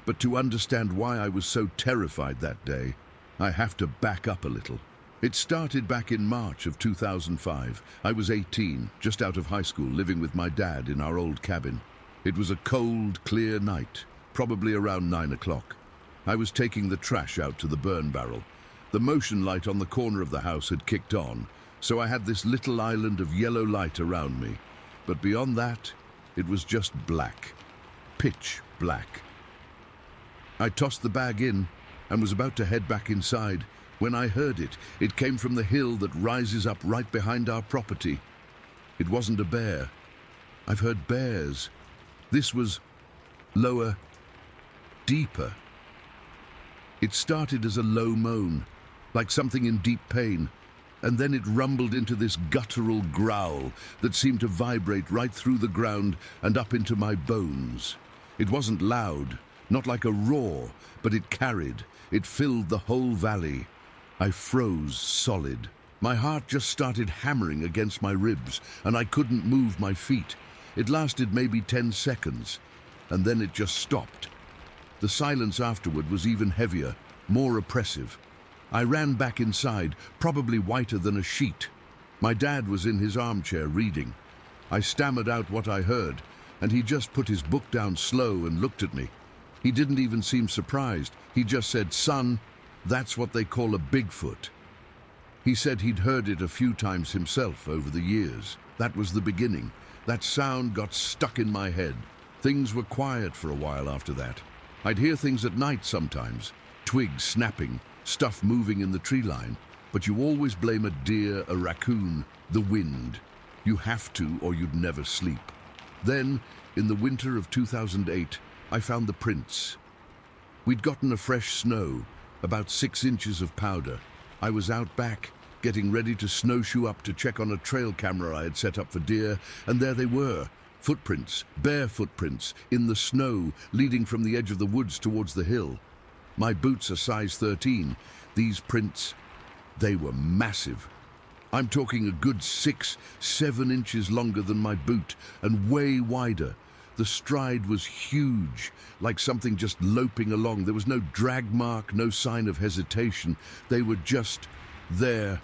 But to understand why I was so terrified that day, I have to back up a little. It started back in March of 2005. I was 18, just out of high school, living with my dad in our old cabin. It was a cold, clear night, probably around 9 o'clock. I was taking the trash out to the burn barrel. The motion light on the corner of the house had kicked on, so I had this little island of yellow light around me. But beyond that, it was just black. Pitch black. I tossed the bag in and was about to head back inside when I heard it. It came from the hill that rises up right behind our property. It wasn't a bear. I've heard bears. This was lower, deeper. It started as a low moan, like something in deep pain, and then it rumbled into this guttural growl that seemed to vibrate right through the ground and up into my bones. It wasn't loud, Not like a roar, but it carried. It filled the whole valley. I froze solid. My heart just started hammering against my ribs, and I couldn't move my feet. It lasted maybe 10 seconds, and then it just stopped. The silence afterward was even heavier, more oppressive. I ran back inside, probably whiter than a sheet. My dad was in his armchair reading. I stammered out what I heard, and he just put his book down slow and looked at me. He didn't even seem surprised. He just said, "Son, that's what they call a Bigfoot." He said he'd heard it a few times himself over the years. That was the beginning. That sound got stuck in my head. Things were quiet for a while after that. I'd hear things at night sometimes, twigs snapping, stuff moving in the tree line, but you always blame a deer, a raccoon, the wind. You have to, or you'd never sleep. Then, in the winter of 2008, I found the prints. We'd gotten a fresh snow, about 6 inches of powder. I was out back, getting ready to snowshoe up to check on a trail camera I had set up for deer, and there they were. Footprints, bare footprints, in the snow, leading from the edge of the woods towards the hill. My boots are size 13. These prints, they were massive. I'm talking a good 6, 7 inches longer than my boot, and way wider. The stride was huge, like something just loping along. There was no drag mark, no sign of hesitation. They were just there.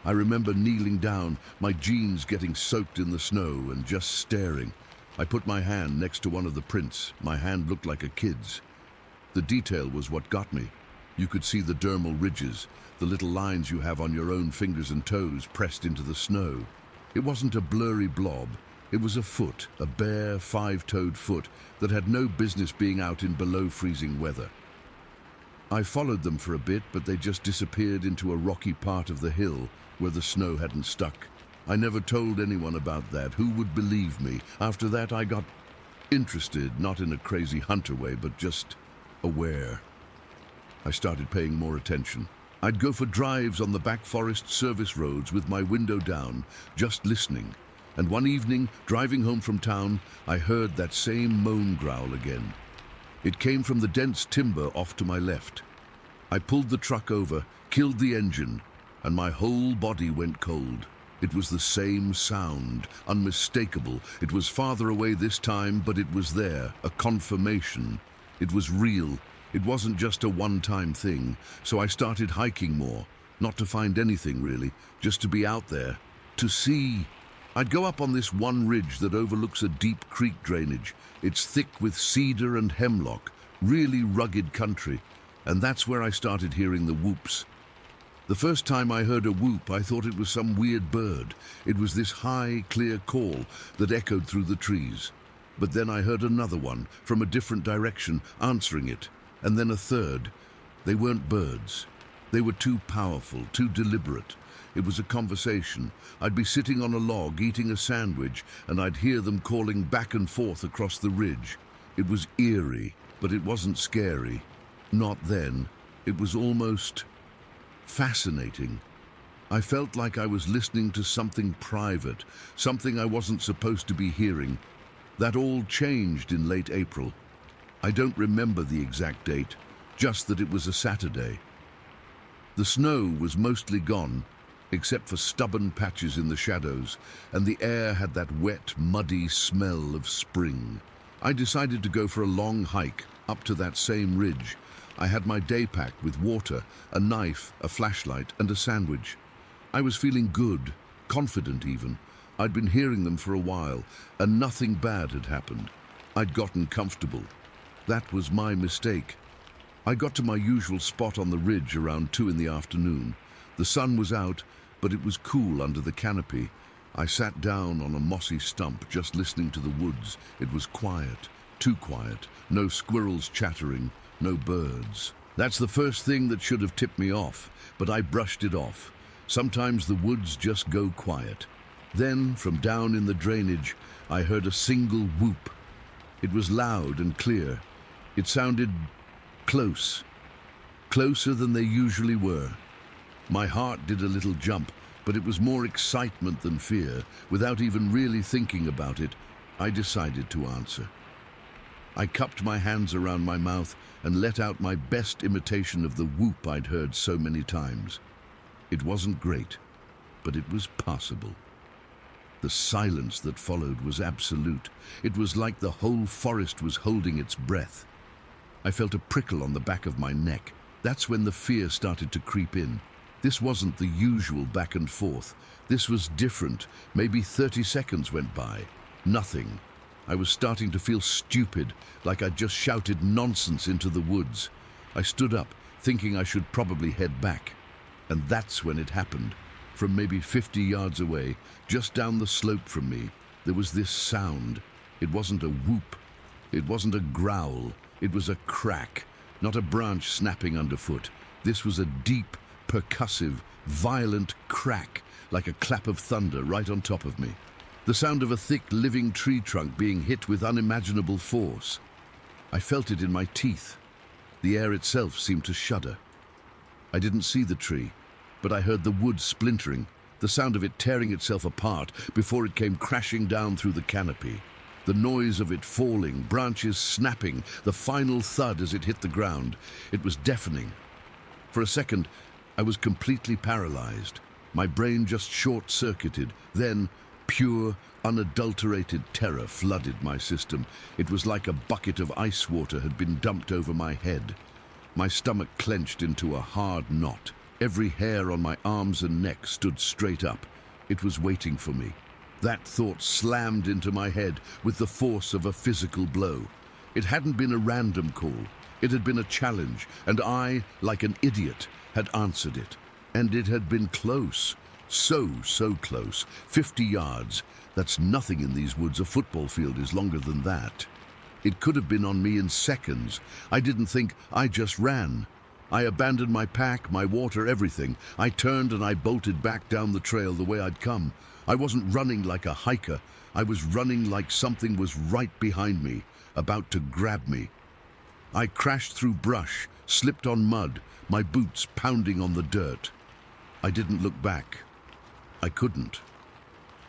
I remember kneeling down, my jeans getting soaked in the snow, and just staring. I put my hand next to one of the prints. My hand looked like a kid's. The detail was what got me. You could see the dermal ridges, the little lines you have on your own fingers and toes pressed into the snow. It wasn't a blurry blob. It was a foot, a bare, 5-toed foot that had no business being out in below freezing weather. I followed them for a bit, but they just disappeared into a rocky part of the hill where the snow hadn't stuck. I never told anyone about that. Who would believe me? After that, I got interested, not in a crazy hunter way, but just aware. I started paying more attention. I'd go for drives on the back forest service roads with my window down, just listening. And one evening, driving home from town, I heard that same moan growl again. It came from the dense timber off to my left. I pulled the truck over, killed the engine, and my whole body went cold. It was the same sound, unmistakable. It was farther away this time, but it was there, a confirmation. It was real. It wasn't just a one-time thing. So I started hiking more, not to find anything really, just to be out there, to see. I'd go up on this one ridge that overlooks a deep creek drainage. It's thick with cedar and hemlock, really rugged country, and that's where I started hearing the whoops. The first time I heard a whoop, I thought it was some weird bird. It was this high, clear call that echoed through the trees. But then I heard another one from a different direction answering it, and then a third. They weren't birds. They were too powerful, too deliberate. It was a conversation. I'd be sitting on a log eating a sandwich, and I'd hear them calling back and forth across the ridge. It was eerie, but it wasn't scary. Not then. It was almost fascinating. I felt like I was listening to something private, something I wasn't supposed to be hearing. That all changed in late April. I don't remember the exact date, just that it was a Saturday. The snow was mostly gone, except for stubborn patches in the shadows, and the air had that wet, muddy smell of spring. I decided to go for a long hike up to that same ridge. I had my day pack with water, a knife, a flashlight, and a sandwich. I was feeling good, confident even. I'd been hearing them for a while, and nothing bad had happened. I'd gotten comfortable. That was my mistake. I got to my usual spot on the ridge around 2 in the afternoon. The sun was out, but it was cool under the canopy. I sat down on a mossy stump, just listening to the woods. It was quiet, too quiet. No squirrels chattering, no birds. That's the first thing that should have tipped me off, but I brushed it off. Sometimes the woods just go quiet. Then, from down in the drainage, I heard a single whoop. It was loud and clear. It sounded close, closer than they usually were. My heart did a little jump, but it was more excitement than fear. Without even really thinking about it, I decided to answer. I cupped my hands around my mouth and let out my best imitation of the whoop I'd heard so many times. It wasn't great, but it was passable. The silence that followed was absolute. It was like the whole forest was holding its breath. I felt a prickle on the back of my neck. That's when the fear started to creep in. This wasn't the usual back and forth. This was different. Maybe 30 seconds went by. Nothing. I was starting to feel stupid, like I'd just shouted nonsense into the woods. I stood up, thinking I should probably head back. And that's when it happened. From maybe 50 yards away, just down the slope from me, there was this sound. It wasn't a whoop. It wasn't a growl. It was a crack, not a branch snapping underfoot. This was a deep, percussive, violent crack, like a clap of thunder right on top of me. The sound of a thick, living tree trunk being hit with unimaginable force. I felt it in my teeth. The air itself seemed to shudder. I didn't see the tree, but I heard the wood splintering, the sound of it tearing itself apart before it came crashing down through the canopy. The noise of it falling, branches snapping, the final thud as it hit the ground. It was deafening. For a second, I was completely paralyzed. My brain just short-circuited. Then, pure, unadulterated terror flooded my system. It was like a bucket of ice water had been dumped over my head. My stomach clenched into a hard knot. Every hair on my arms and neck stood straight up. It was waiting for me. That thought slammed into my head with the force of a physical blow. It hadn't been a random call. It had been a challenge, and I, like an idiot, had answered it. And it had been close. So close. 50 yards. That's nothing in these woods. A football field is longer than that. It could have been on me in seconds. I didn't think, I just ran. I abandoned my pack, my water, everything. I turned and I bolted back down the trail the way I'd come. I wasn't running like a hiker. I was running like something was right behind me, about to grab me. I crashed through brush, slipped on mud, my boots pounding on the dirt. I didn't look back. I couldn't.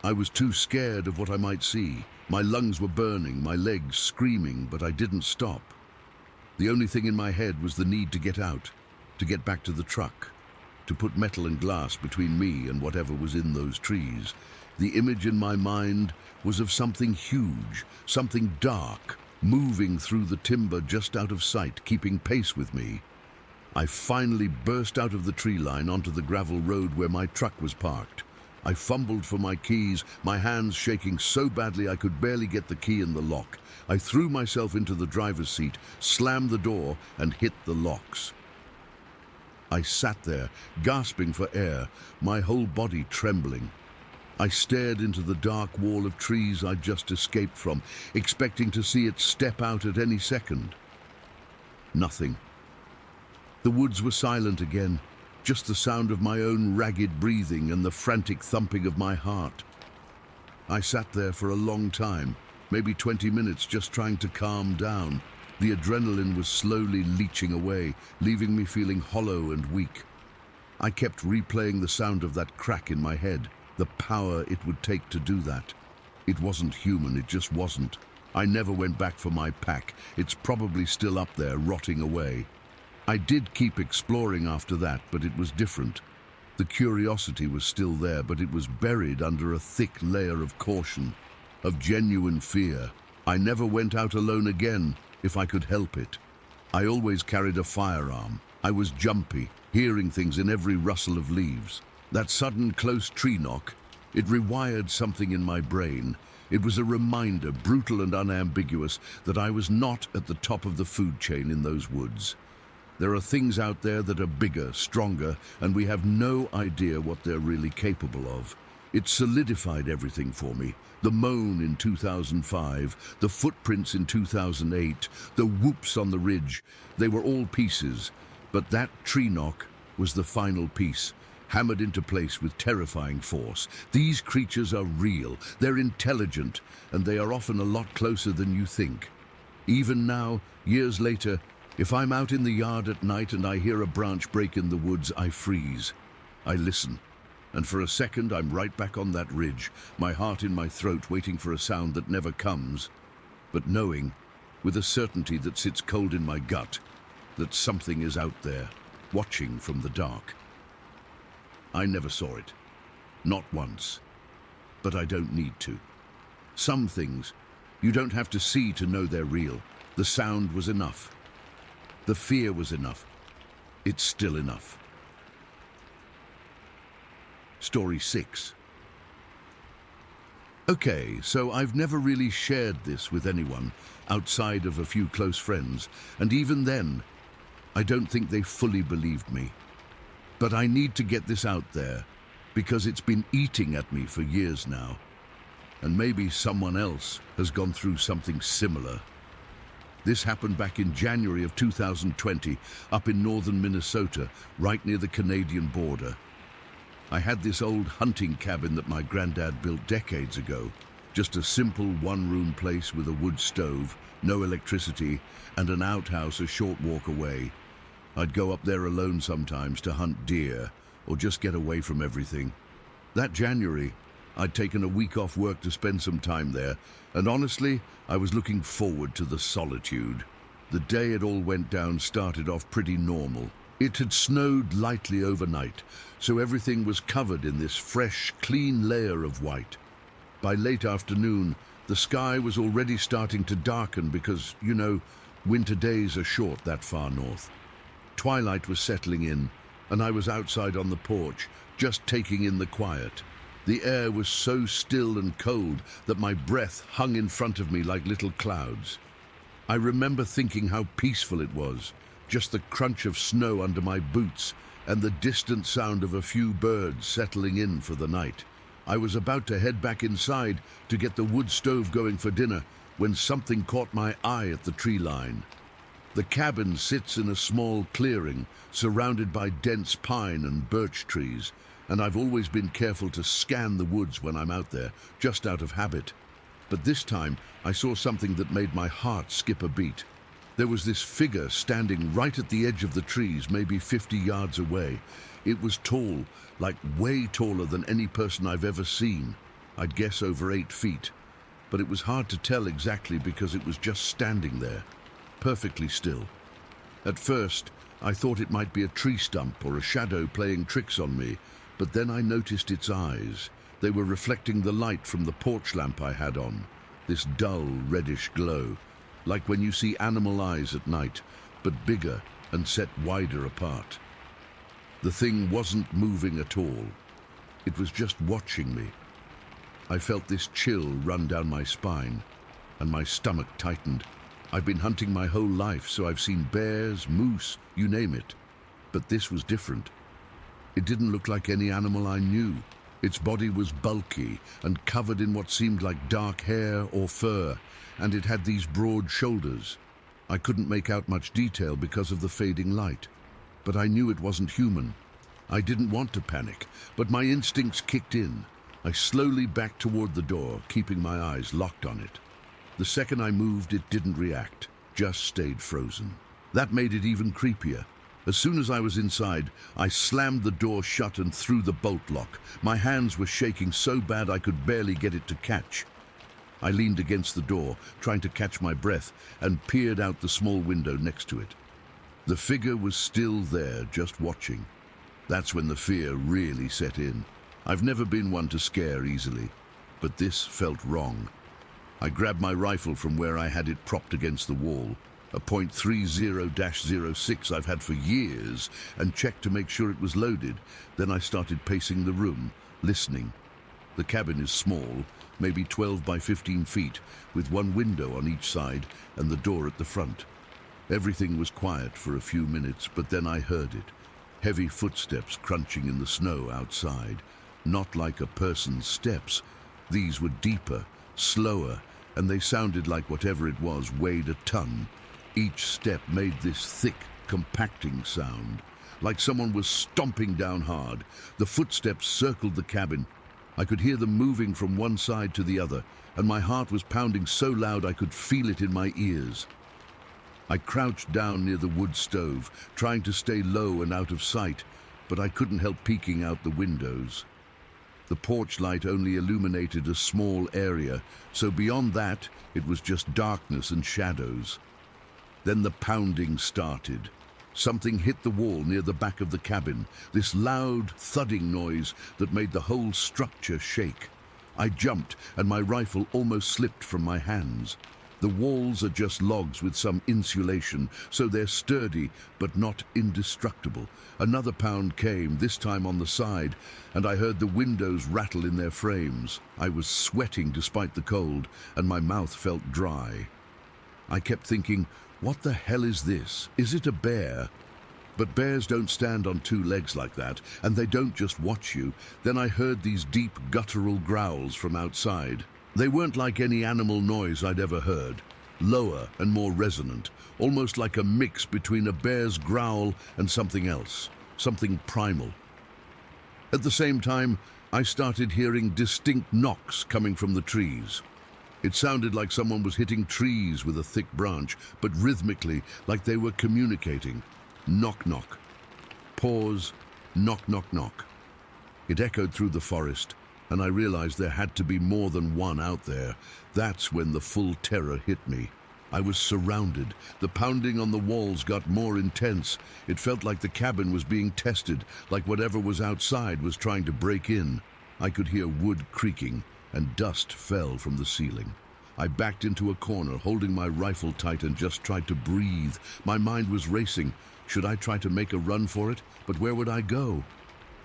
I was too scared of what I might see. My lungs were burning, my legs screaming, but I didn't stop. The only thing in my head was the need to get out, to get back to the truck, to put metal and glass between me and whatever was in those trees. The image in my mind was of something huge, something dark, moving through the timber just out of sight, keeping pace with me. I finally burst out of the tree line onto the gravel road where my truck was parked. I fumbled for my keys, my hands shaking so badly I could barely get the key in the lock. I threw myself into the driver's seat, slammed the door, and hit the locks. I sat there, gasping for air, my whole body trembling. I stared into the dark wall of trees I'd just escaped from, expecting to see it step out at any second. Nothing. The woods were silent again, just the sound of my own ragged breathing and the frantic thumping of my heart. I sat there for a long time, maybe 20 minutes, just trying to calm down. The adrenaline was slowly leaching away, leaving me feeling hollow and weak. I kept replaying the sound of that crack in my head, the power it would take to do that. It wasn't human, it just wasn't. I never went back for my pack. It's probably still up there, rotting away. I did keep exploring after that, but it was different. The curiosity was still there, but it was buried under a thick layer of caution, of genuine fear. I never went out alone again, if I could help it. I always carried a firearm. I was jumpy, hearing things in every rustle of leaves. That sudden close tree knock, it rewired something in my brain. It was a reminder, brutal and unambiguous, that I was not at the top of the food chain in those woods. There are things out there that are bigger, stronger, and we have no idea what they're really capable of. It solidified everything for me. The moan in 2005, the footprints in 2008, the whoops on the ridge, they were all pieces. But that tree knock was the final piece, hammered into place with terrifying force. These creatures are real, they're intelligent, and they are often a lot closer than you think. Even now, years later, if I'm out in the yard at night and I hear a branch break in the woods, I freeze. I listen. And for a second, I'm right back on that ridge, my heart in my throat, waiting for a sound that never comes, but knowing with a certainty that sits cold in my gut, that something is out there, watching from the dark. I never saw it. Not once. But I don't need to. Some things, you don't have to see to know they're real. The sound was enough. The fear was enough. It's still enough. Story 6. Okay, so I've never really shared this with anyone outside of a few close friends, and even then, I don't think they fully believed me. But I need to get this out there, because it's been eating at me for years now. And maybe someone else has gone through something similar. This happened back in January of 2020, up in northern Minnesota, right near the Canadian border. I had this old hunting cabin that my granddad built decades ago. Just a simple one-room place with a wood stove, no electricity, and an outhouse a short walk away. I'd go up there alone sometimes to hunt deer, or just get away from everything. That January, I'd taken a week off work to spend some time there, and honestly, I was looking forward to the solitude. The day it all went down started off pretty normal. It had snowed lightly overnight, so everything was covered in this fresh, clean layer of white. By late afternoon, the sky was already starting to darken because, you know, winter days are short that far north. Twilight was settling in, and I was outside on the porch, just taking in the quiet. The air was so still and cold that my breath hung in front of me like little clouds. I remember thinking how peaceful it was, just the crunch of snow under my boots and the distant sound of a few birds settling in for the night. I was about to head back inside to get the wood stove going for dinner when something caught my eye at the tree line. The cabin sits in a small clearing surrounded by dense pine and birch trees, and I've always been careful to scan the woods when I'm out there, just out of habit. But this time, I saw something that made my heart skip a beat. There was this figure standing right at the edge of the trees, maybe 50 yards away. It was tall, like way taller than any person I've ever seen. I'd guess over 8 feet. But it was hard to tell exactly because it was just standing there, perfectly still. At first, I thought it might be a tree stump or a shadow playing tricks on me, but then I noticed its eyes. They were reflecting the light from the porch lamp I had on, this dull reddish glow, like when you see animal eyes at night, but bigger and set wider apart. The thing wasn't moving at all. It was just watching me. I felt this chill run down my spine, and my stomach tightened. I've been hunting my whole life, so I've seen bears, moose, you name it. But this was different. It didn't look like any animal I knew. Its body was bulky and covered in what seemed like dark hair or fur, and it had these broad shoulders. I couldn't make out much detail because of the fading light, but I knew it wasn't human. I didn't want to panic, but my instincts kicked in. I slowly backed toward the door, keeping my eyes locked on it. The second I moved, it didn't react, just stayed frozen. That made it even creepier. As soon as I was inside, I slammed the door shut and threw the bolt lock. My hands were shaking so bad I could barely get it to catch. I leaned against the door, trying to catch my breath, and peered out the small window next to it. The figure was still there, just watching. That's when the fear really set in. I've never been one to scare easily, but this felt wrong. I grabbed my rifle from where I had it propped against the wall, a .30-06 I've had for years, and checked to make sure it was loaded. Then I started pacing the room, listening. The cabin is small, maybe 12 by 15 feet, with one window on each side and the door at the front. Everything was quiet for a few minutes, but then I heard it. Heavy footsteps crunching in the snow outside. Not like a person's steps. These were deeper, slower, and they sounded like whatever it was weighed a ton. Each step made this thick, compacting sound, like someone was stomping down hard. The footsteps circled the cabin. I could hear them moving from one side to the other, and my heart was pounding so loud I could feel it in my ears. I crouched down near the wood stove, trying to stay low and out of sight, but I couldn't help peeking out the windows. The porch light only illuminated a small area, so beyond that, it was just darkness and shadows. Then the pounding started. Something hit the wall near the back of the cabin, this loud, thudding noise that made the whole structure shake. I jumped, and my rifle almost slipped from my hands. The walls are just logs with some insulation, so they're sturdy but not indestructible. Another pound came, this time on the side, and I heard the windows rattle in their frames. I was sweating despite the cold, and my mouth felt dry. I kept thinking, what the hell is this? Is it a bear? But bears don't stand on two legs like that, and they don't just watch you. Then I heard these deep guttural growls from outside. They weren't like any animal noise I'd ever heard. Lower and more resonant, almost like a mix between a bear's growl and something else, something primal. At the same time, I started hearing distinct knocks coming from the trees. It sounded like someone was hitting trees with a thick branch, but rhythmically, like they were communicating. Knock, knock. Pause. Knock, knock, knock. It echoed through the forest, and I realized there had to be more than one out there. That's when the full terror hit me. I was surrounded. The pounding on the walls got more intense. It felt like the cabin was being tested, like whatever was outside was trying to break in. I could hear wood creaking, and dust fell from the ceiling. I backed into a corner, holding my rifle tight, and just tried to breathe. My mind was racing. Should I try to make a run for it? But where would I go?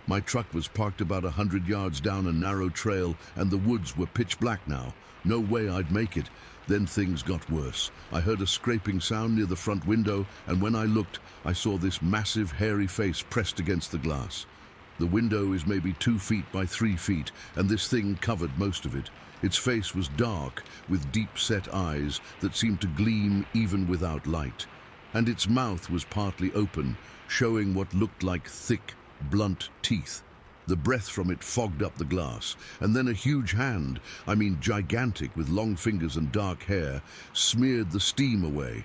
My truck was parked about 100 yards down a narrow trail, and the woods were pitch black now. No way I'd make it. Then things got worse. I heard a scraping sound near the front window, and when I looked, I saw this massive, hairy face pressed against the glass. The window is maybe 2 feet by 3 feet, and this thing covered most of it. Its face was dark, with deep-set eyes that seemed to gleam even without light. And its mouth was partly open, showing what looked like thick, blunt teeth. The breath from it fogged up the glass, and then a huge hand, I mean gigantic with long fingers and dark hair, smeared the steam away.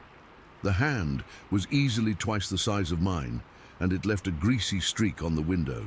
The hand was easily twice the size of mine, and it left a greasy streak on the window.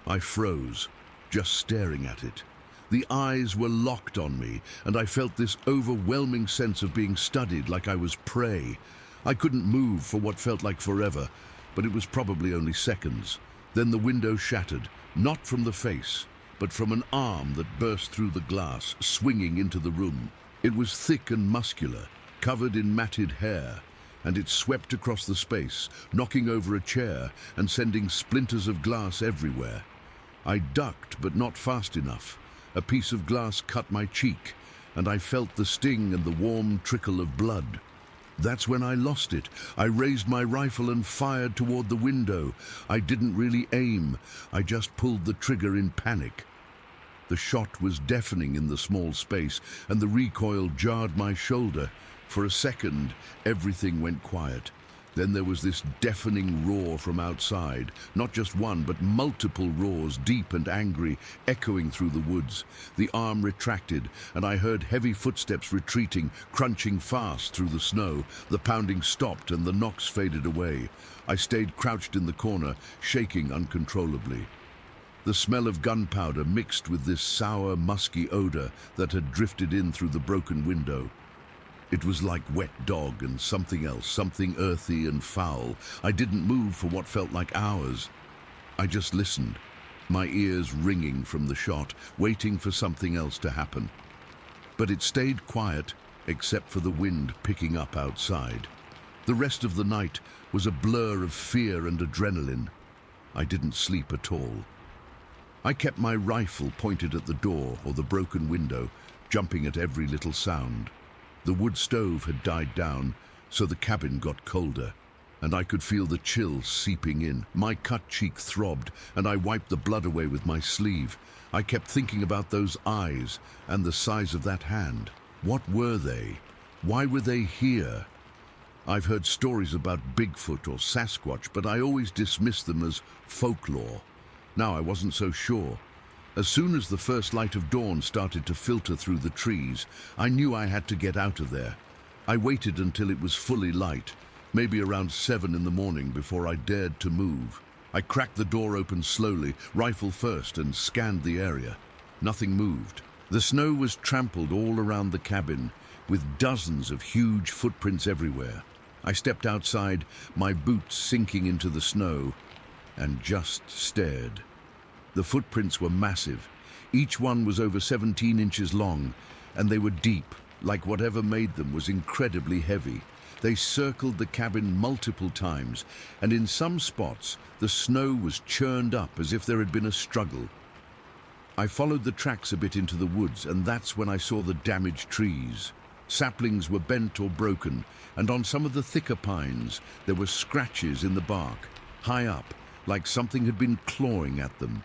I froze, just staring at it. The eyes were locked on me, and I felt this overwhelming sense of being studied like I was prey. I couldn't move for what felt like forever, but it was probably only seconds. Then the window shattered, not from the face, but from an arm that burst through the glass, swinging into the room. It was thick and muscular, covered in matted hair, and it swept across the space, knocking over a chair and sending splinters of glass everywhere. I ducked, but not fast enough. A piece of glass cut my cheek, and I felt the sting and the warm trickle of blood. That's when I lost it. I raised my rifle and fired toward the window. I didn't really aim. I just pulled the trigger in panic. The shot was deafening in the small space, and the recoil jarred my shoulder. For a second, everything went quiet. Then there was this deafening roar from outside, not just one, but multiple roars, deep and angry, echoing through the woods. The arm retracted, and I heard heavy footsteps retreating, crunching fast through the snow. The pounding stopped, and the knocks faded away. I stayed crouched in the corner, shaking uncontrollably. The smell of gunpowder mixed with this sour, musky odor that had drifted in through the broken window. It was like wet dog and something else, something earthy and foul. I didn't move for what felt like hours. I just listened, my ears ringing from the shot, waiting for something else to happen. But it stayed quiet, except for the wind picking up outside. The rest of the night was a blur of fear and adrenaline. I didn't sleep at all. I kept my rifle pointed at the door or the broken window, jumping at every little sound. The wood stove had died down, so the cabin got colder, and I could feel the chill seeping in. My cut cheek throbbed, and I wiped the blood away with my sleeve. I kept thinking about those eyes and the size of that hand. What were they? Why were they here? I've heard stories about Bigfoot or Sasquatch, but I always dismissed them as folklore. Now I wasn't so sure. As soon as the first light of dawn started to filter through the trees, I knew I had to get out of there. I waited until it was fully light, maybe around 7 in the morning, before I dared to move. I cracked the door open slowly, rifle first, and scanned the area. Nothing moved. The snow was trampled all around the cabin, with dozens of huge footprints everywhere. I stepped outside, my boots sinking into the snow, and just stared. The footprints were massive. Each one was over 17 inches long, and they were deep, like whatever made them was incredibly heavy. They circled the cabin multiple times, and in some spots, the snow was churned up as if there had been a struggle. I followed the tracks a bit into the woods, and that's when I saw the damaged trees. Saplings were bent or broken, and on some of the thicker pines, there were scratches in the bark, high up, like something had been clawing at them.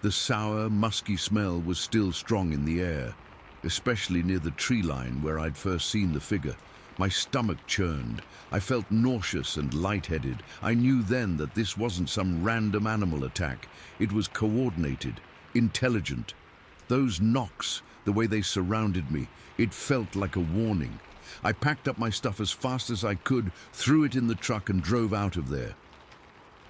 The sour, musky smell was still strong in the air, especially near the tree line where I'd first seen the figure. My stomach churned. I felt nauseous and lightheaded. I knew then that this wasn't some random animal attack. It was coordinated, intelligent. Those knocks, the way they surrounded me, it felt like a warning. I packed up my stuff as fast as I could, threw it in the truck and drove out of there.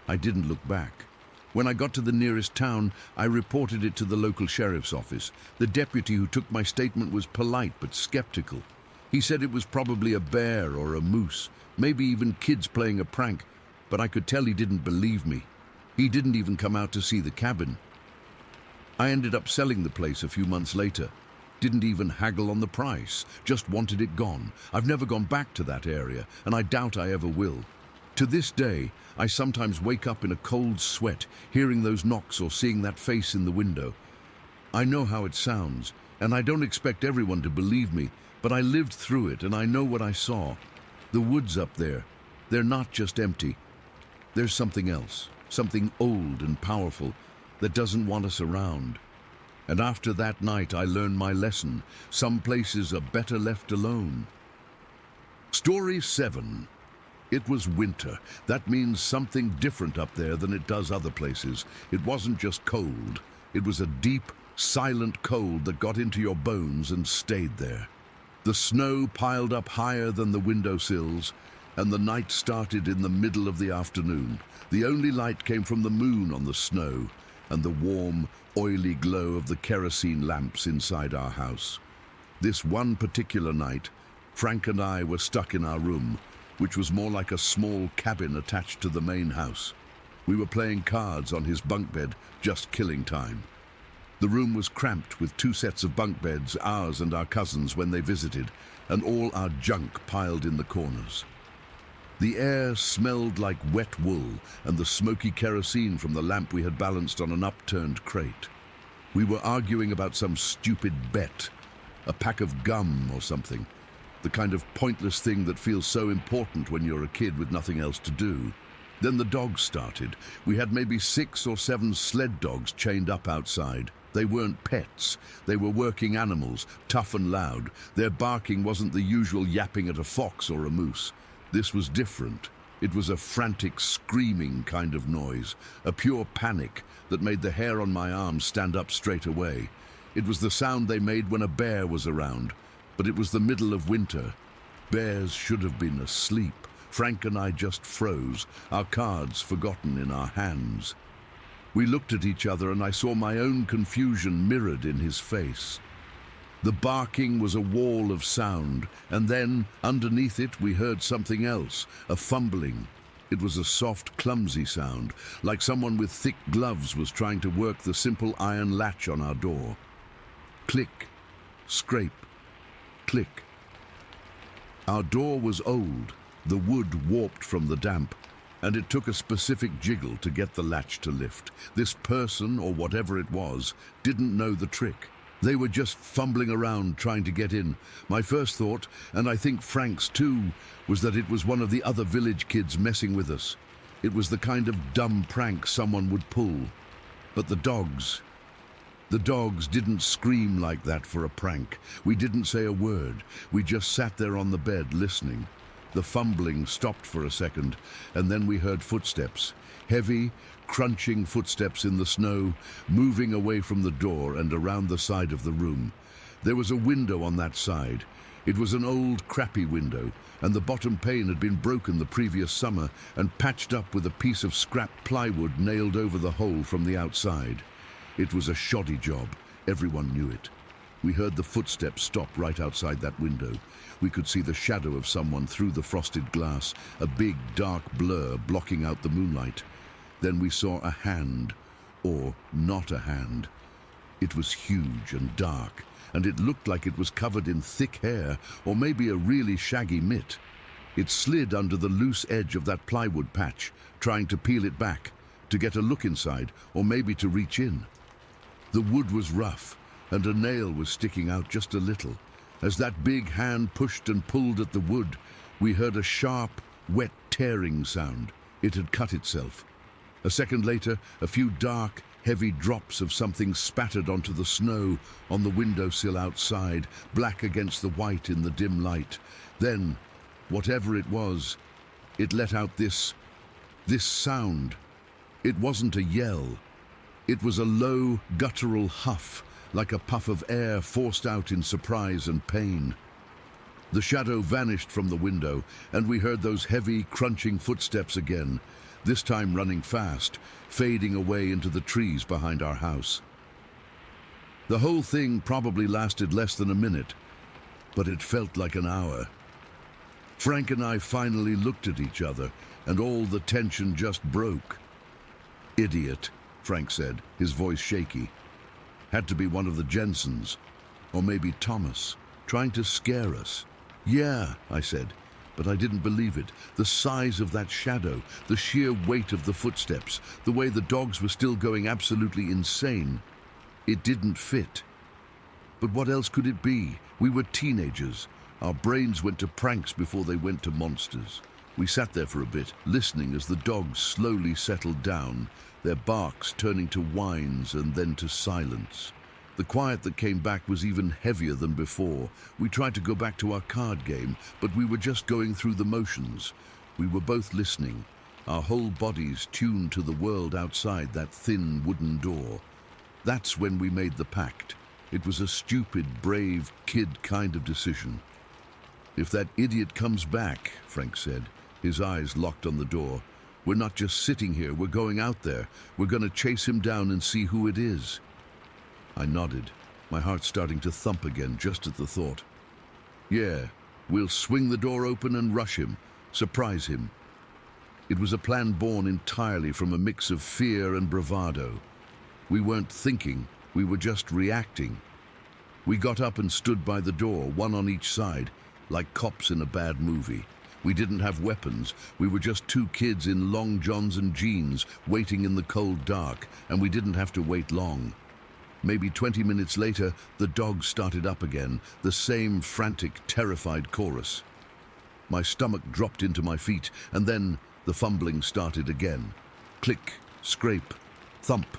I didn't look back. When I got to the nearest town, I reported it to the local sheriff's office. The deputy who took my statement was polite but skeptical. He said it was probably a bear or a moose, maybe even kids playing a prank, but I could tell he didn't believe me. He didn't even come out to see the cabin. I ended up selling the place a few months later. Didn't even haggle on the price, just wanted it gone. I've never gone back to that area, and I doubt I ever will. To this day, I sometimes wake up in a cold sweat, hearing those knocks or seeing that face in the window. I know how it sounds, and I don't expect everyone to believe me, but I lived through it and I know what I saw. The woods up there, they're not just empty. There's something else, something old and powerful that doesn't want us around. And after that night, I learned my lesson. Some places are better left alone. Story 7. It was winter. That means something different up there than it does other places. It wasn't just cold. It was a deep, silent cold that got into your bones and stayed there. The snow piled up higher than the windowsills, and the night started in the middle of the afternoon. The only light came from the moon on the snow and the warm, oily glow of the kerosene lamps inside our house. This one particular night, Frank and I were stuck in our room, which was more like a small cabin attached to the main house. We were playing cards on his bunk bed, just killing time. The room was cramped with 2 sets of bunk beds, ours and our cousins when they visited, and all our junk piled in the corners. The air smelled like wet wool and the smoky kerosene from the lamp we had balanced on an upturned crate. We were arguing about some stupid bet, a pack of gum or something, the kind of pointless thing that feels so important when you're a kid with nothing else to do. Then the dogs started. We had maybe 6 or 7 sled dogs chained up outside. They weren't pets. They were working animals, tough and loud. Their barking wasn't the usual yapping at a fox or a moose. This was different. It was a frantic, screaming kind of noise, a pure panic that made the hair on my arm stand up straight away. It was the sound they made when a bear was around, but it was the middle of winter. Bears should have been asleep. Frank and I just froze, our cards forgotten in our hands. We looked at each other and I saw my own confusion mirrored in his face. The barking was a wall of sound, and then, underneath it, we heard something else, a fumbling. It was a soft, clumsy sound, like someone with thick gloves was trying to work the simple iron latch on our door. Click, scrape, click. Our door was old, the wood warped from the damp, and it took a specific jiggle to get the latch to lift. This person, or whatever it was, didn't know the trick. They were just fumbling around trying to get in. My first thought, and I think Frank's too, was that it was one of the other village kids messing with us. It was the kind of dumb prank someone would pull. But the dogs didn't scream like that for a prank. We didn't say a word. We just sat there on the bed listening. The fumbling stopped for a second, and then we heard footsteps. Heavy, crunching footsteps in the snow, moving away from the door and around the side of the room. There was a window on that side, It was an old, crappy window, and the bottom pane had been broken the previous summer and patched up with a piece of scrap plywood nailed over the hole from the outside. It was a shoddy job. Everyone knew it. We heard the footsteps stop right outside that window. We could see the shadow of someone through the frosted glass, a big, dark blur blocking out the moonlight. Then we saw a hand, or not a hand. It was huge and dark, and it looked like it was covered in thick hair, or maybe a really shaggy mitt. It slid under the loose edge of that plywood patch, trying to peel it back, to get a look inside, or maybe to reach in. The wood was rough, and a nail was sticking out just a little. As that big hand pushed and pulled at the wood, we heard a sharp, wet tearing sound. It had cut itself. A second later, a few dark, heavy drops of something spattered onto the snow on the windowsill outside, black against the white in the dim light. Then, whatever it was, it let out this sound. It wasn't a yell. It was a low, guttural huff, like a puff of air forced out in surprise and pain. The shadow vanished from the window, and we heard those heavy, crunching footsteps again, this time running fast, fading away into the trees behind our house. The whole thing probably lasted less than a minute, but it felt like an hour. Frank and I finally looked at each other, and all the tension just broke. "Idiot," Frank said, his voice shaky. "Had to be one of the Jensens, or maybe Thomas, trying to scare us." "Yeah," I said, but I didn't believe it. The size of that shadow, the sheer weight of the footsteps, the way the dogs were still going absolutely insane. It didn't fit. But what else could it be? We were teenagers. Our brains went to pranks before they went to monsters. We sat there for a bit, listening as the dogs slowly settled down, their barks turning to whines and then to silence. The quiet that came back was even heavier than before. We tried to go back to our card game, but we were just going through the motions. We were both listening, our whole bodies tuned to the world outside that thin wooden door. That's when we made the pact. It was a stupid, brave, kid kind of decision. "If that idiot comes back," Frank said, his eyes locked on the door, "we're not just sitting here, we're going out there. We're going to chase him down and see who it is." I nodded, my heart starting to thump again just at the thought. "Yeah, we'll swing the door open and rush him, surprise him." It was a plan born entirely from a mix of fear and bravado. We weren't thinking, we were just reacting. We got up and stood by the door, one on each side, like cops in a bad movie. We didn't have weapons. We were just two kids in long johns and jeans, waiting in the cold dark, and we didn't have to wait long. Maybe 20 minutes later, the dogs started up again, the same frantic, terrified chorus. My stomach dropped into my feet, and then the fumbling started again. Click, scrape, thump.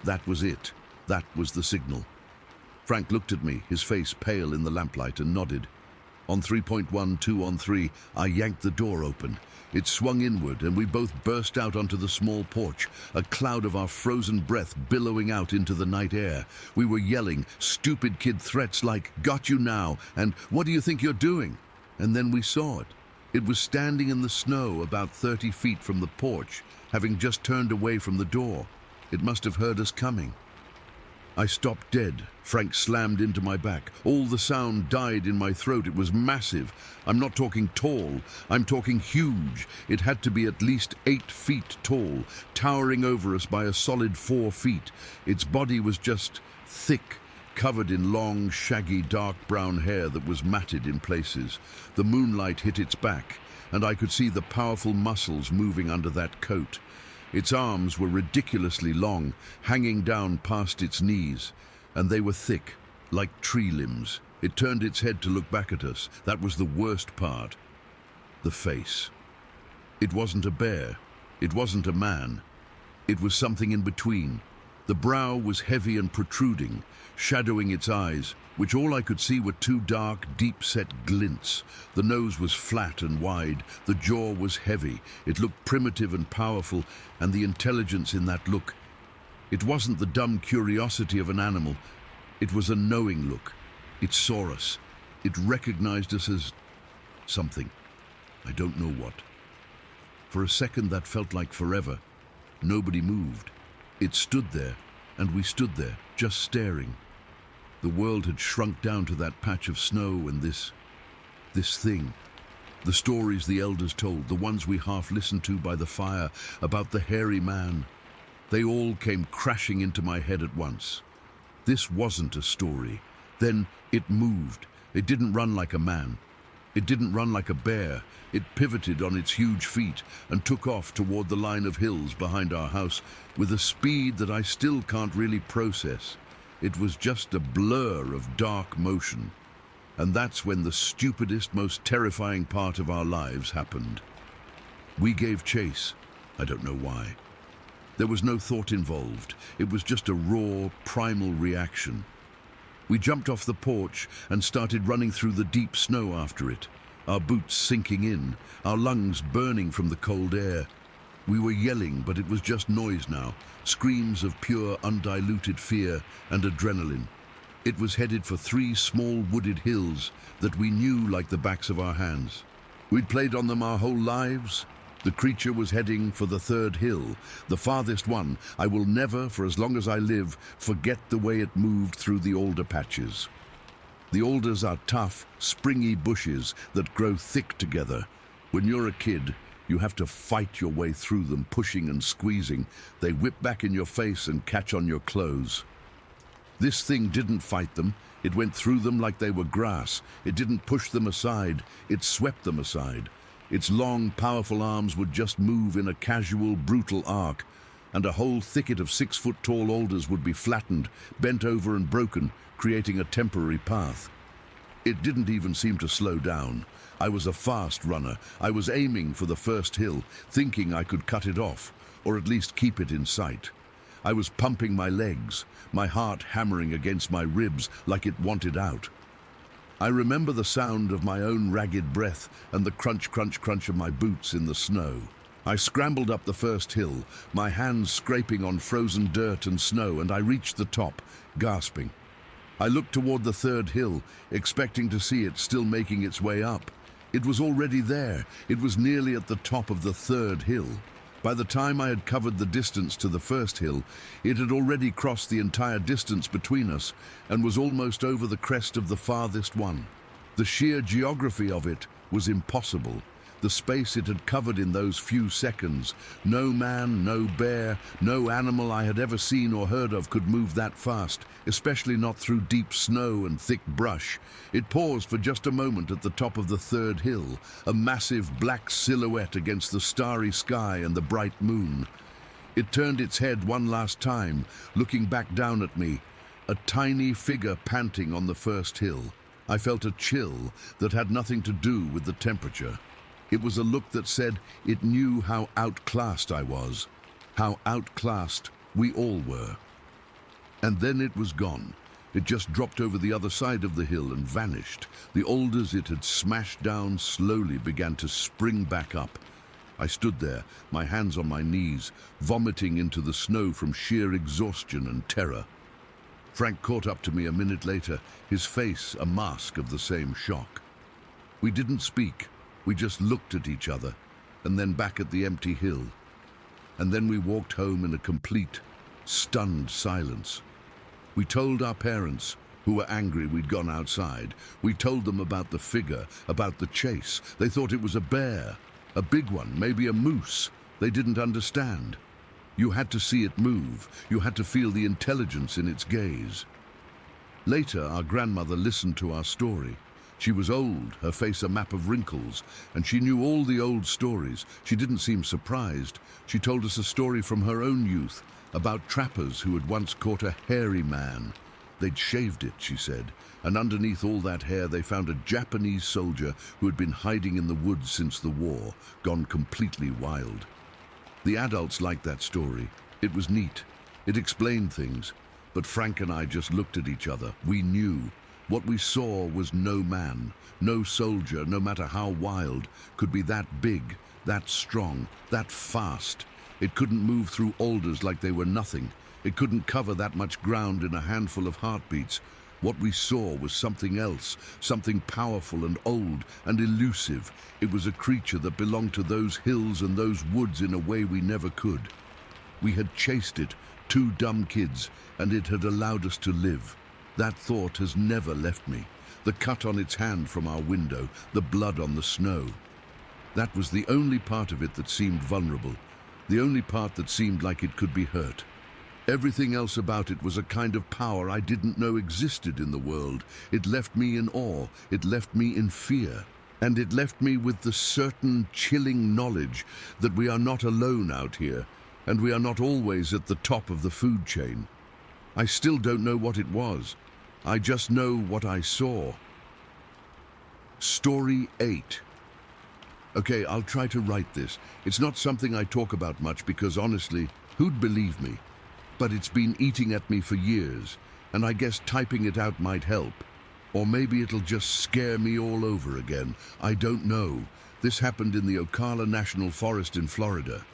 That was it. That was the signal. Frank looked at me, his face pale in the lamplight, and nodded. On 3.1, 2 on 3, I yanked the door open. It swung inward, and we both burst out onto the small porch, a cloud of our frozen breath billowing out into the night air. We were yelling stupid kid threats like, "Got you now," and "What do you think you're doing?" And then we saw it. It was standing in the snow about 30 feet from the porch, having just turned away from the door. It must have heard us coming. I stopped dead. Frank slammed into my back. All the sound died in my throat. It was massive. I'm not talking tall. I'm talking huge. It had to be at least 8 feet tall, towering over us by a solid 4 feet. Its body was just thick, covered in long, shaggy, dark brown hair that was matted in places. The moonlight hit its back, and I could see the powerful muscles moving under that coat. Its arms were ridiculously long, hanging down past its knees, and they were thick, like tree limbs. It turned its head to look back at us. That was the worst part. The face. It wasn't a bear. It wasn't a man. It was something in between. The brow was heavy and protruding, shadowing its eyes, which all I could see were 2 dark, deep-set glints. The nose was flat and wide, the jaw was heavy. It looked primitive and powerful, and the intelligence in that look. It wasn't the dumb curiosity of an animal. It was a knowing look. It saw us. It recognized us as something. I don't know what. For a second that felt like forever. Nobody moved. It stood there, and we stood there, just staring. The world had shrunk down to that patch of snow and this thing. The stories the elders told, the ones we half listened to by the fire, about the hairy man. They all came crashing into my head at once. This wasn't a story. Then it moved. It didn't run like a man. It didn't run like a bear. It pivoted on its huge feet and took off toward the line of hills behind our house with a speed that I still can't really process. It was just a blur of dark motion. And that's when the stupidest, most terrifying part of our lives happened. We gave chase. I don't know why. There was no thought involved. It was just a raw, primal reaction. We jumped off the porch and started running through the deep snow after it, our boots sinking in, our lungs burning from the cold air. We were yelling, but it was just noise now, screams of pure, undiluted fear and adrenaline. It was headed for 3 small wooded hills that we knew like the backs of our hands. We'd played on them our whole lives. The creature was heading for the 3rd hill, the farthest one. I will never, for as long as I live, forget the way it moved through the alder patches. The alders are tough, springy bushes that grow thick together. When you're a kid, you have to fight your way through them, pushing and squeezing. They whip back in your face and catch on your clothes. This thing didn't fight them. It went through them like they were grass. It didn't push them aside. It swept them aside. Its long, powerful arms would just move in a casual, brutal arc, and a whole thicket of 6-foot-tall alders would be flattened, bent over and broken, creating a temporary path. It didn't even seem to slow down. I was a fast runner. I was aiming for the first hill, thinking I could cut it off, or at least keep it in sight. I was pumping my legs, my heart hammering against my ribs like it wanted out. I remember the sound of my own ragged breath and the crunch, crunch, crunch of my boots in the snow. I scrambled up the first hill, my hands scraping on frozen dirt and snow, and I reached the top, gasping. I looked toward the 3rd hill, expecting to see it still making its way up. It was already there. It was nearly at the top of the 3rd hill. By the time I had covered the distance to the 1st hill, it had already crossed the entire distance between us and was almost over the crest of the farthest one. The sheer geography of it was impossible. The space it had covered in those few seconds. No man, no bear, no animal I had ever seen or heard of could move that fast, especially not through deep snow and thick brush. It paused for just a moment at the top of the 3rd hill, a massive black silhouette against the starry sky and the bright moon. It turned its head one last time, looking back down at me, a tiny figure panting on the 1st hill. I felt a chill that had nothing to do with the temperature. It was a look that said it knew how outclassed I was, how outclassed we all were. And then it was gone. It just dropped over the other side of the hill and vanished. The alders it had smashed down slowly began to spring back up. I stood there, my hands on my knees, vomiting into the snow from sheer exhaustion and terror. Frank caught up to me a minute later, his face a mask of the same shock. We didn't speak. We just looked at each other, and then back at the empty hill. And then we walked home in a complete, stunned silence. We told our parents, who were angry we'd gone outside. We told them about the figure, about the chase. They thought it was a bear, a big one, maybe a moose. They didn't understand. You had to see it move. You had to feel the intelligence in its gaze. Later, our grandmother listened to our story. She was old, her face a map of wrinkles, and she knew all the old stories. She didn't seem surprised. She told us a story from her own youth about trappers who had once caught a hairy man. They'd shaved it, she said, and underneath all that hair they found a Japanese soldier who had been hiding in the woods since the war, gone completely wild. The adults liked that story. It was neat. It explained things. But Frank and I just looked at each other. We knew. What we saw was no man, no soldier, no matter how wild, could be that big, that strong, that fast. It couldn't move through alders like they were nothing. It couldn't cover that much ground in a handful of heartbeats. What we saw was something else, something powerful and old and elusive. It was a creature that belonged to those hills and those woods in a way we never could. We had chased it, two dumb kids, and it had allowed us to live. That thought has never left me. The cut on its hand from our window, the blood on the snow. That was the only part of it that seemed vulnerable, the only part that seemed like it could be hurt. Everything else about it was a kind of power I didn't know existed in the world. It left me in awe, it left me in fear, and it left me with the certain chilling knowledge that we are not alone out here, and we are not always at the top of the food chain. I still don't know what it was. I just know what I saw. Story 8. Okay, I'll try to write this. It's not something I talk about much because honestly, who'd believe me? But it's been eating at me for years, and I guess typing it out might help. Or maybe it'll just scare me all over again. I don't know. This happened in the Ocala National Forest in Florida.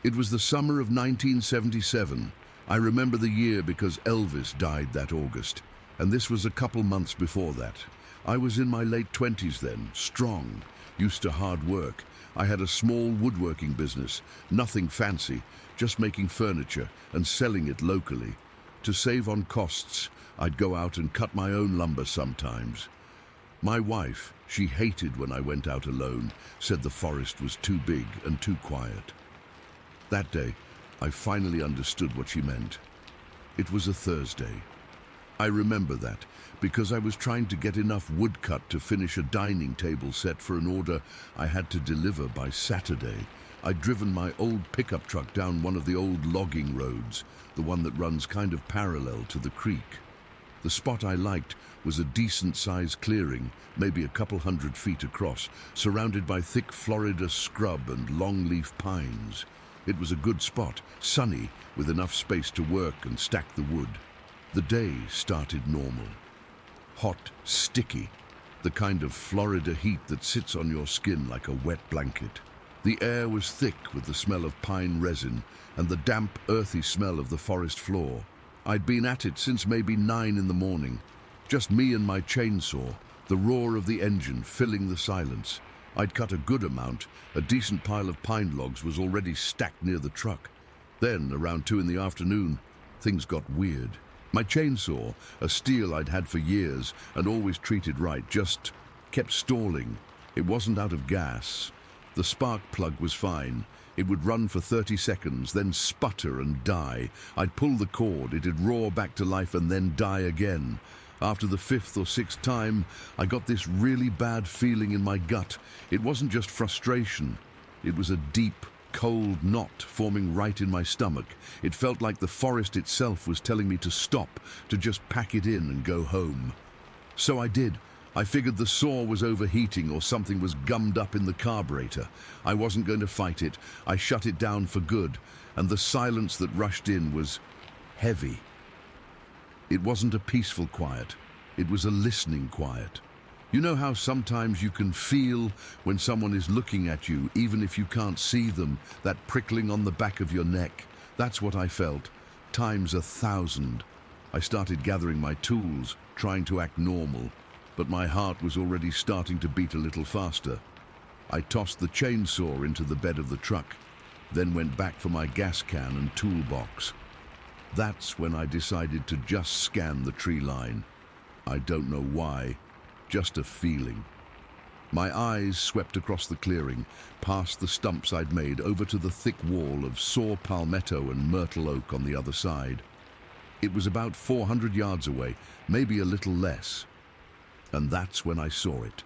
It was the summer of 1977. I remember the year because Elvis died that August, and this was a couple months before that. I was in my late 20s then, strong, used to hard work. I had a small woodworking business, nothing fancy, just making furniture and selling it locally. To save on costs, I'd go out and cut my own lumber sometimes. My wife, she hated when I went out alone, said the forest was too big and too quiet. That day, I finally understood what she meant. It was a Thursday. I remember that because I was trying to get enough wood cut to finish a dining table set for an order I had to deliver by Saturday. I'd driven my old pickup truck down one of the old logging roads, the one that runs kind of parallel to the creek. The spot I liked was a decent-sized clearing, maybe a couple 100 feet across, surrounded by thick Florida scrub and longleaf pines. It was a good spot, sunny, with enough space to work and stack the wood. The day started normal. Hot, sticky, the kind of Florida heat that sits on your skin like a wet blanket. The air was thick with the smell of pine resin and the damp, earthy smell of the forest floor. I'd been at it since maybe 9 in the morning. Just me and my chainsaw, the roar of the engine filling the silence. I'd cut a good amount. A decent pile of pine logs was already stacked near the truck. Then, around 2 in the afternoon, things got weird. My chainsaw, a steel I'd had for years and always treated right, just kept stalling. It wasn't out of gas. The spark plug was fine. It would run for 30 seconds, then sputter and die. I'd pull the cord, it'd roar back to life and then die again. After the 5th or 6th time, I got this really bad feeling in my gut. It wasn't just frustration. It was a deep, cold knot forming right in my stomach. It felt like the forest itself was telling me to stop, to just pack it in and go home. So I did. I figured the saw was overheating or something was gummed up in the carburetor. I wasn't going to fight it. I shut it down for good, and the silence that rushed in was heavy. It wasn't a peaceful quiet. It was a listening quiet. You know how sometimes you can feel when someone is looking at you, even if you can't see them, that prickling on the back of your neck? That's what I felt, times 1,000. I started gathering my tools, trying to act normal, but my heart was already starting to beat a little faster. I tossed the chainsaw into the bed of the truck, then went back for my gas can and toolbox. That's when I decided to just scan the tree line. I don't know why, just a feeling. My eyes swept across the clearing, past the stumps I'd made, over to the thick wall of saw palmetto and myrtle oak on the other side. It was about 400 yards away, maybe a little less. And that's when I saw it.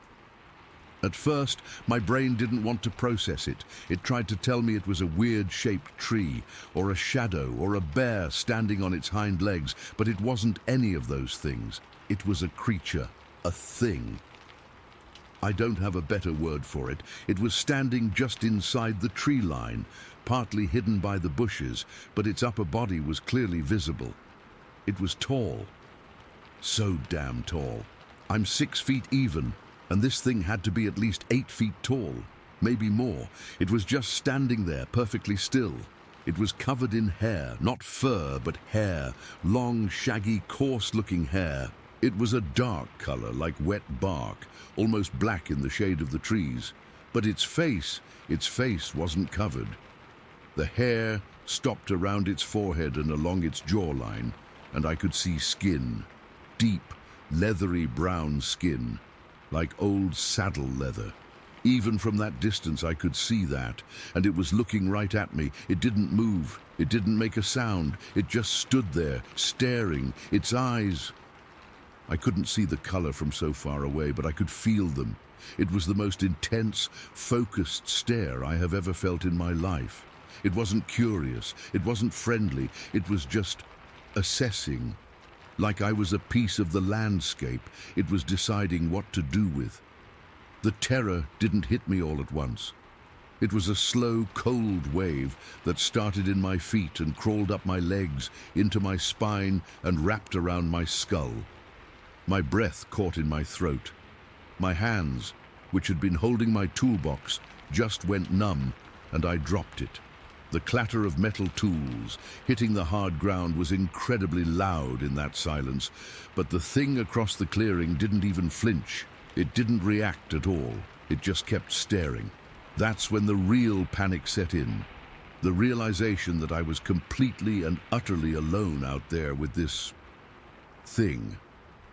At first, my brain didn't want to process it. It tried to tell me it was a weird-shaped tree, or a shadow, or a bear standing on its hind legs, but it wasn't any of those things. It was a creature, a thing. I don't have a better word for it. It was standing just inside the tree line, partly hidden by the bushes, but its upper body was clearly visible. It was tall. So damn tall. I'm 6 feet even, and this thing had to be at least 8 feet tall, maybe more. It was just standing there, perfectly still. It was covered in hair, not fur, but hair, long, shaggy, coarse-looking hair. It was a dark color, like wet bark, almost black in the shade of the trees. But its face wasn't covered. The hair stopped around its forehead and along its jawline, and I could see skin, deep, leathery brown skin, like old saddle leather. Even from that distance I could see that, and it was looking right at me. It didn't move, it didn't make a sound, it just stood there, staring, its eyes. I couldn't see the color from so far away, but I could feel them. It was the most intense, focused stare I have ever felt in my life. It wasn't curious, it wasn't friendly, it was just assessing. Like I was a piece of the landscape, it was deciding what to do with. The terror didn't hit me all at once. It was a slow, cold wave that started in my feet and crawled up my legs, into my spine and wrapped around my skull. My breath caught in my throat. My hands, which had been holding my toolbox, just went numb, and I dropped it. The clatter of metal tools hitting the hard ground was incredibly loud in that silence, but the thing across the clearing didn't even flinch. It didn't react at all. It just kept staring. That's when the real panic set in. The realization that I was completely and utterly alone out there with this thing.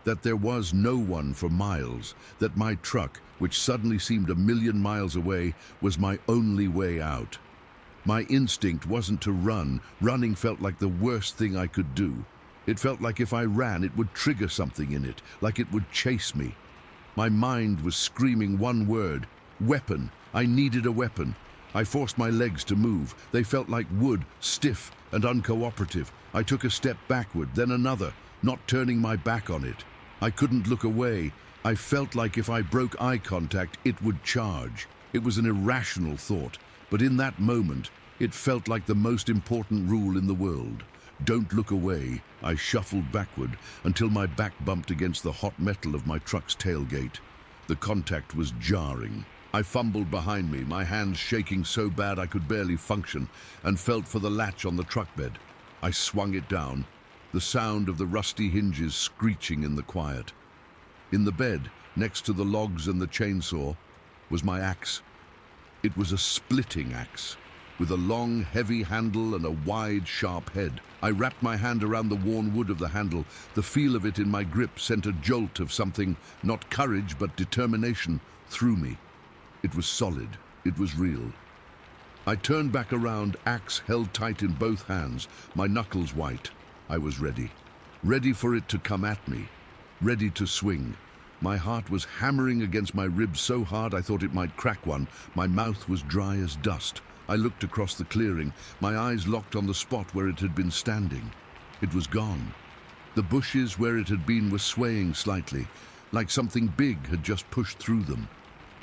That there was no one for miles. That my truck, which suddenly seemed 1,000,000 miles away, was my only way out. My instinct wasn't to run. Running felt like the worst thing I could do. It felt like if I ran, it would trigger something in it, like it would chase me. My mind was screaming one word: weapon. I needed a weapon. I forced my legs to move. They felt like wood, stiff and uncooperative. I took a step backward, then another, not turning my back on it. I couldn't look away. I felt like if I broke eye contact, it would charge. It was an irrational thought, but in that moment, it felt like the most important rule in the world. Don't look away. I shuffled backward until my back bumped against the hot metal of my truck's tailgate. The contact was jarring. I fumbled behind me, my hands shaking so bad I could barely function, and felt for the latch on the truck bed. I swung it down, the sound of the rusty hinges screeching in the quiet. In the bed, next to the logs and the chainsaw, was my axe. It was a splitting axe, with a long, heavy handle and a wide, sharp head. I wrapped my hand around the worn wood of the handle. The feel of it in my grip sent a jolt of something, not courage but determination, through me. It was solid. It was real. I turned back around, axe held tight in both hands, my knuckles white. I was ready. Ready for it to come at me. Ready to swing. My heart was hammering against my ribs so hard I thought it might crack one. My mouth was dry as dust. I looked across the clearing, my eyes locked on the spot where it had been standing. It was gone. The bushes where it had been were swaying slightly, like something big had just pushed through them.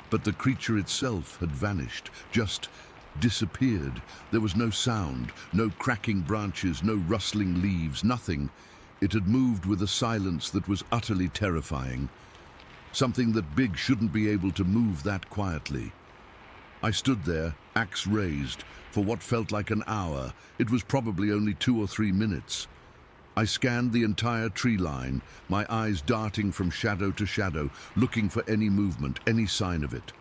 But the creature itself had vanished, just disappeared. There was no sound, no cracking branches, no rustling leaves, nothing. It had moved with a silence that was utterly terrifying. Something that big shouldn't be able to move that quietly. I stood there, axe raised, for what felt like an hour. It was probably only 2 or 3 minutes. I scanned the entire tree line, my eyes darting from shadow to shadow, looking for any movement, any sign of it.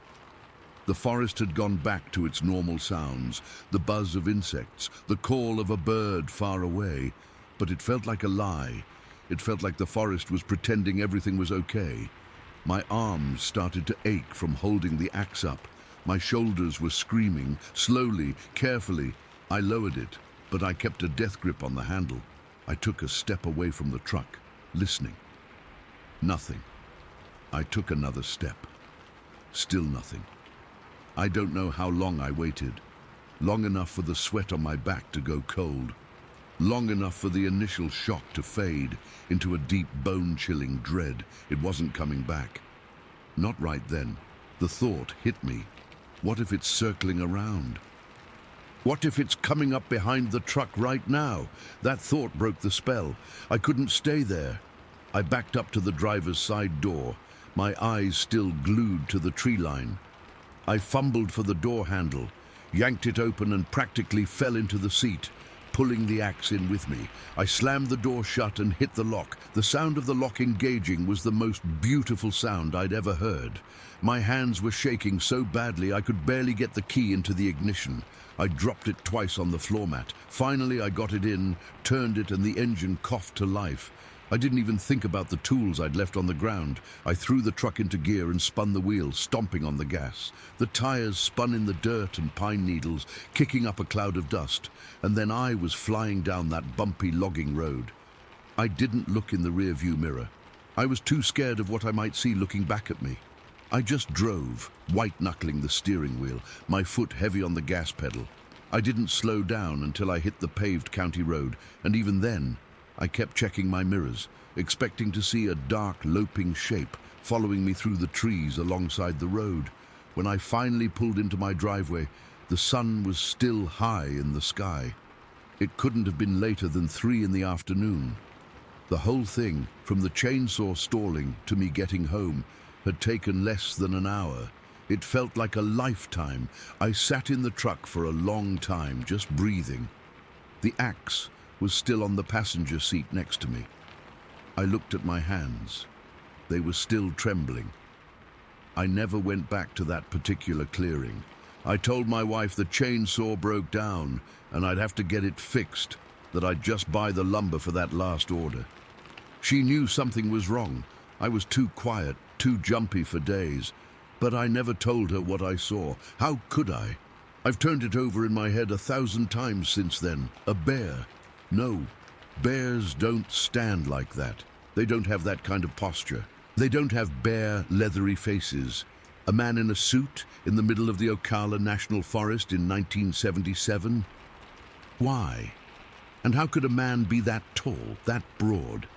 The forest had gone back to its normal sounds, the buzz of insects, the call of a bird far away. But it felt like a lie. It felt like the forest was pretending everything was okay. My arms started to ache from holding the axe up. My shoulders were screaming. Slowly, carefully, I lowered it, but I kept a death grip on the handle. I took a step away from the truck, listening. Nothing. I took another step. Still nothing. I don't know how long I waited. Long enough for the sweat on my back to go cold. Long enough for the initial shock to fade into a deep, bone-chilling dread. It wasn't coming back. Not right then. The thought hit me. What if it's circling around? What if it's coming up behind the truck right now? That thought broke the spell. I couldn't stay there. I backed up to the driver's side door, my eyes still glued to the tree line. I fumbled for the door handle. yanked it open and practically fell into the seat, pulling the axe in with me. I slammed the door shut and hit the lock. The sound of the lock engaging was the most beautiful sound I'd ever heard. My hands were shaking so badly I could barely get the key into the ignition. I dropped it twice on the floor mat. Finally, I got it in, turned it, and the engine coughed to life. I didn't even think about the tools I'd left on the ground. I threw the truck into gear and spun the wheel, stomping on the gas. The tires spun in the dirt and pine needles, kicking up a cloud of dust. And then I was flying down that bumpy logging road. I didn't look in the rearview mirror. I was too scared of what I might see looking back at me. I just drove, white-knuckling the steering wheel, my foot heavy on the gas pedal. I didn't slow down until I hit the paved county road, and even then, I kept checking my mirrors, expecting to see a dark, loping shape following me through the trees alongside the road. When I finally pulled into my driveway, the sun was still high in the sky. It couldn't have been later than 3 in the afternoon. The whole thing, from the chainsaw stalling to me getting home, had taken less than an hour. It felt like a lifetime. I sat in the truck for a long time, just breathing. The axe was still on the passenger seat next to me. I looked at my hands. They were still trembling. I never went back to that particular clearing. I told my wife the chainsaw broke down and I'd have to get it fixed, that I'd just buy the lumber for that last order. She knew something was wrong. I was too quiet, too jumpy for days, but I never told her what I saw. How could I? I've turned it over in my head 1,000 times since then. A bear. No, bears don't stand like that. They don't have that kind of posture. They don't have bare, leathery faces. A man in a suit in the middle of the Ocala National Forest in 1977? Why? And how could a man be that tall, that broad?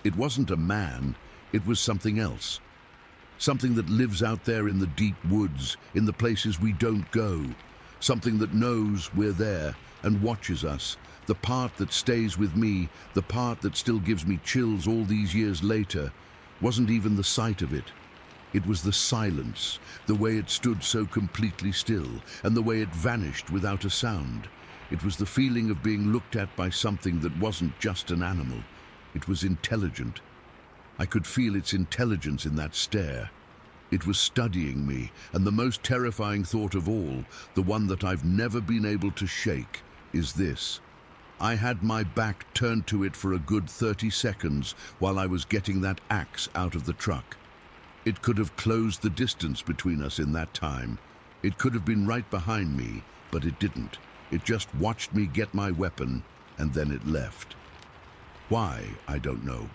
It wasn't a man, it was something else. Something that lives out there in the deep woods, in the places we don't go. Something that knows we're there and watches us. The part that stays with me, the part that still gives me chills all these years later, wasn't even the sight of it. It was the silence, the way it stood so completely still, and the way it vanished without a sound. It was the feeling of being looked at by something that wasn't just an animal. It was intelligent. I could feel its intelligence in that stare. It was studying me, and the most terrifying thought of all, the one that I've never been able to shake, is this. I had my back turned to it for a good 30 seconds while I was getting that axe out of the truck. It could have closed the distance between us in that time. It could have been right behind me, but it didn't. It just watched me get my weapon, and then it left. Why, I don't know.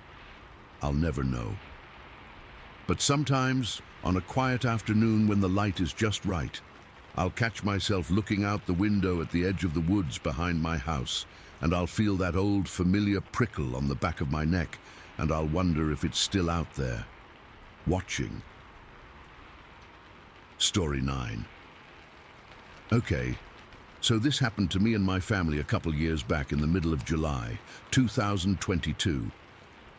I'll never know. But sometimes, on a quiet afternoon when the light is just right, I'll catch myself looking out the window at the edge of the woods behind my house, and I'll feel that old familiar prickle on the back of my neck, and I'll wonder if it's still out there, watching. Story 9. Okay, so this happened to me and my family a couple years back in the middle of July, 2022.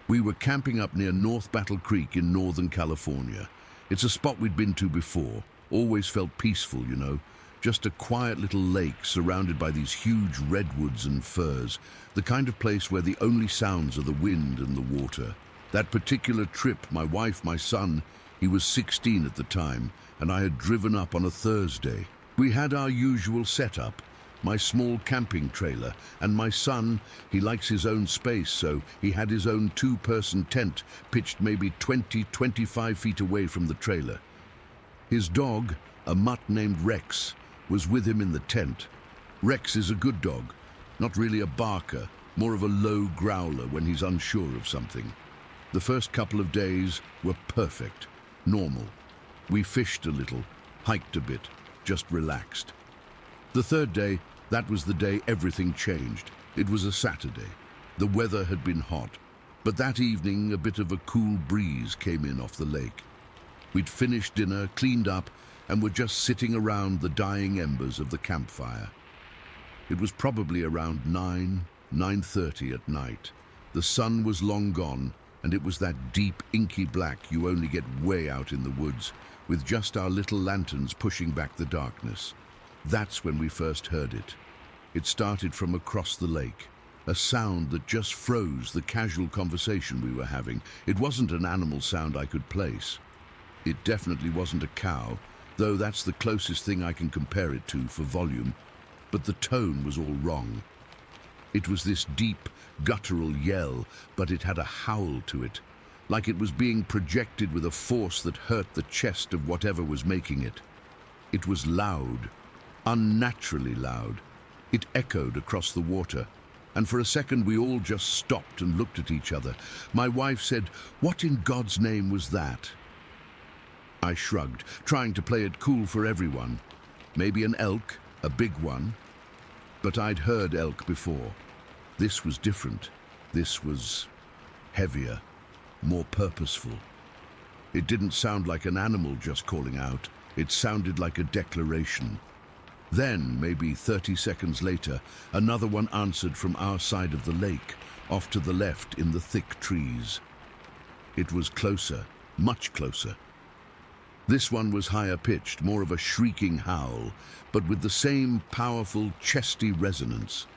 We were camping up near North Battle Creek in Northern California. It's a spot we'd been to before, always felt peaceful, you know. Just a quiet little lake surrounded by these huge redwoods and firs, the kind of place where the only sounds are the wind and the water. That particular trip, my wife, my son, he was 16 at the time, and I had driven up on a Thursday. We had our usual setup, my small camping trailer, and my son, he likes his own space, so he had his own 2-person tent pitched maybe 20-25 feet away from the trailer. His dog, a mutt named Rex, was with him in the tent. Rex is a good dog, not really a barker, more of a low growler when he's unsure of something. The first couple of days were perfect, normal. We fished a little, hiked a bit, just relaxed. The third day, that was the day everything changed. It was a Saturday. The weather had been hot, but that evening a bit of a cool breeze came in off the lake. We'd finished dinner, cleaned up, and were just sitting around the dying embers of the campfire. It was probably around 9:30 at night. The sun was long gone, and it was that deep, inky black you only get way out in the woods, with just our little lanterns pushing back the darkness. That's when we first heard it. It started from across the lake, a sound that just froze the casual conversation we were having. It wasn't an animal sound I could place. It definitely wasn't a cow, though that's the closest thing I can compare it to for volume, but the tone was all wrong. It was this deep, guttural yell, but it had a howl to it, like it was being projected with a force that hurt the chest of whatever was making it. It was loud, unnaturally loud. It echoed across the water, and for a second we all just stopped and looked at each other. My wife said, "What in God's name was that?" I shrugged, trying to play it cool for everyone. Maybe an elk, a big one. But I'd heard elk before. This was different. This was heavier, more purposeful. It didn't sound like an animal just calling out. It sounded like a declaration. Then, maybe 30 seconds later, another one answered from our side of the lake, off to the left in the thick trees. It was closer, much closer. This one was higher pitched, more of a shrieking howl, but with the same powerful, chesty resonance.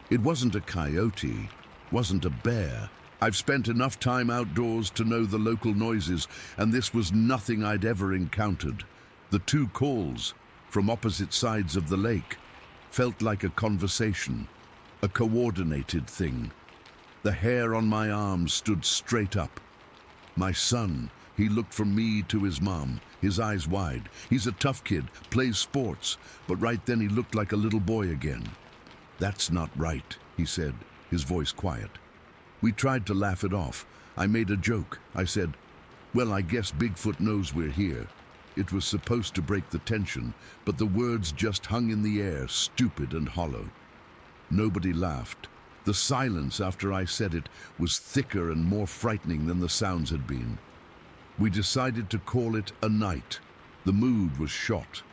It wasn't a coyote, wasn't a bear. I've spent enough time outdoors to know the local noises, and this was nothing I'd ever encountered. The two calls, from opposite sides of the lake, felt like a conversation, a coordinated thing. The hair on my arms stood straight up. My son, he looked from me to his mom, his eyes wide. He's a tough kid, plays sports, but right then he looked like a little boy again. "That's not right," he said, his voice quiet. We tried to laugh it off. I made a joke. I said, "Well, I guess Bigfoot knows we're here." It was supposed to break the tension, but the words just hung in the air, stupid and hollow. Nobody laughed. The silence after I said it was thicker and more frightening than the sounds had been. We decided to call it a night. The mood was shot.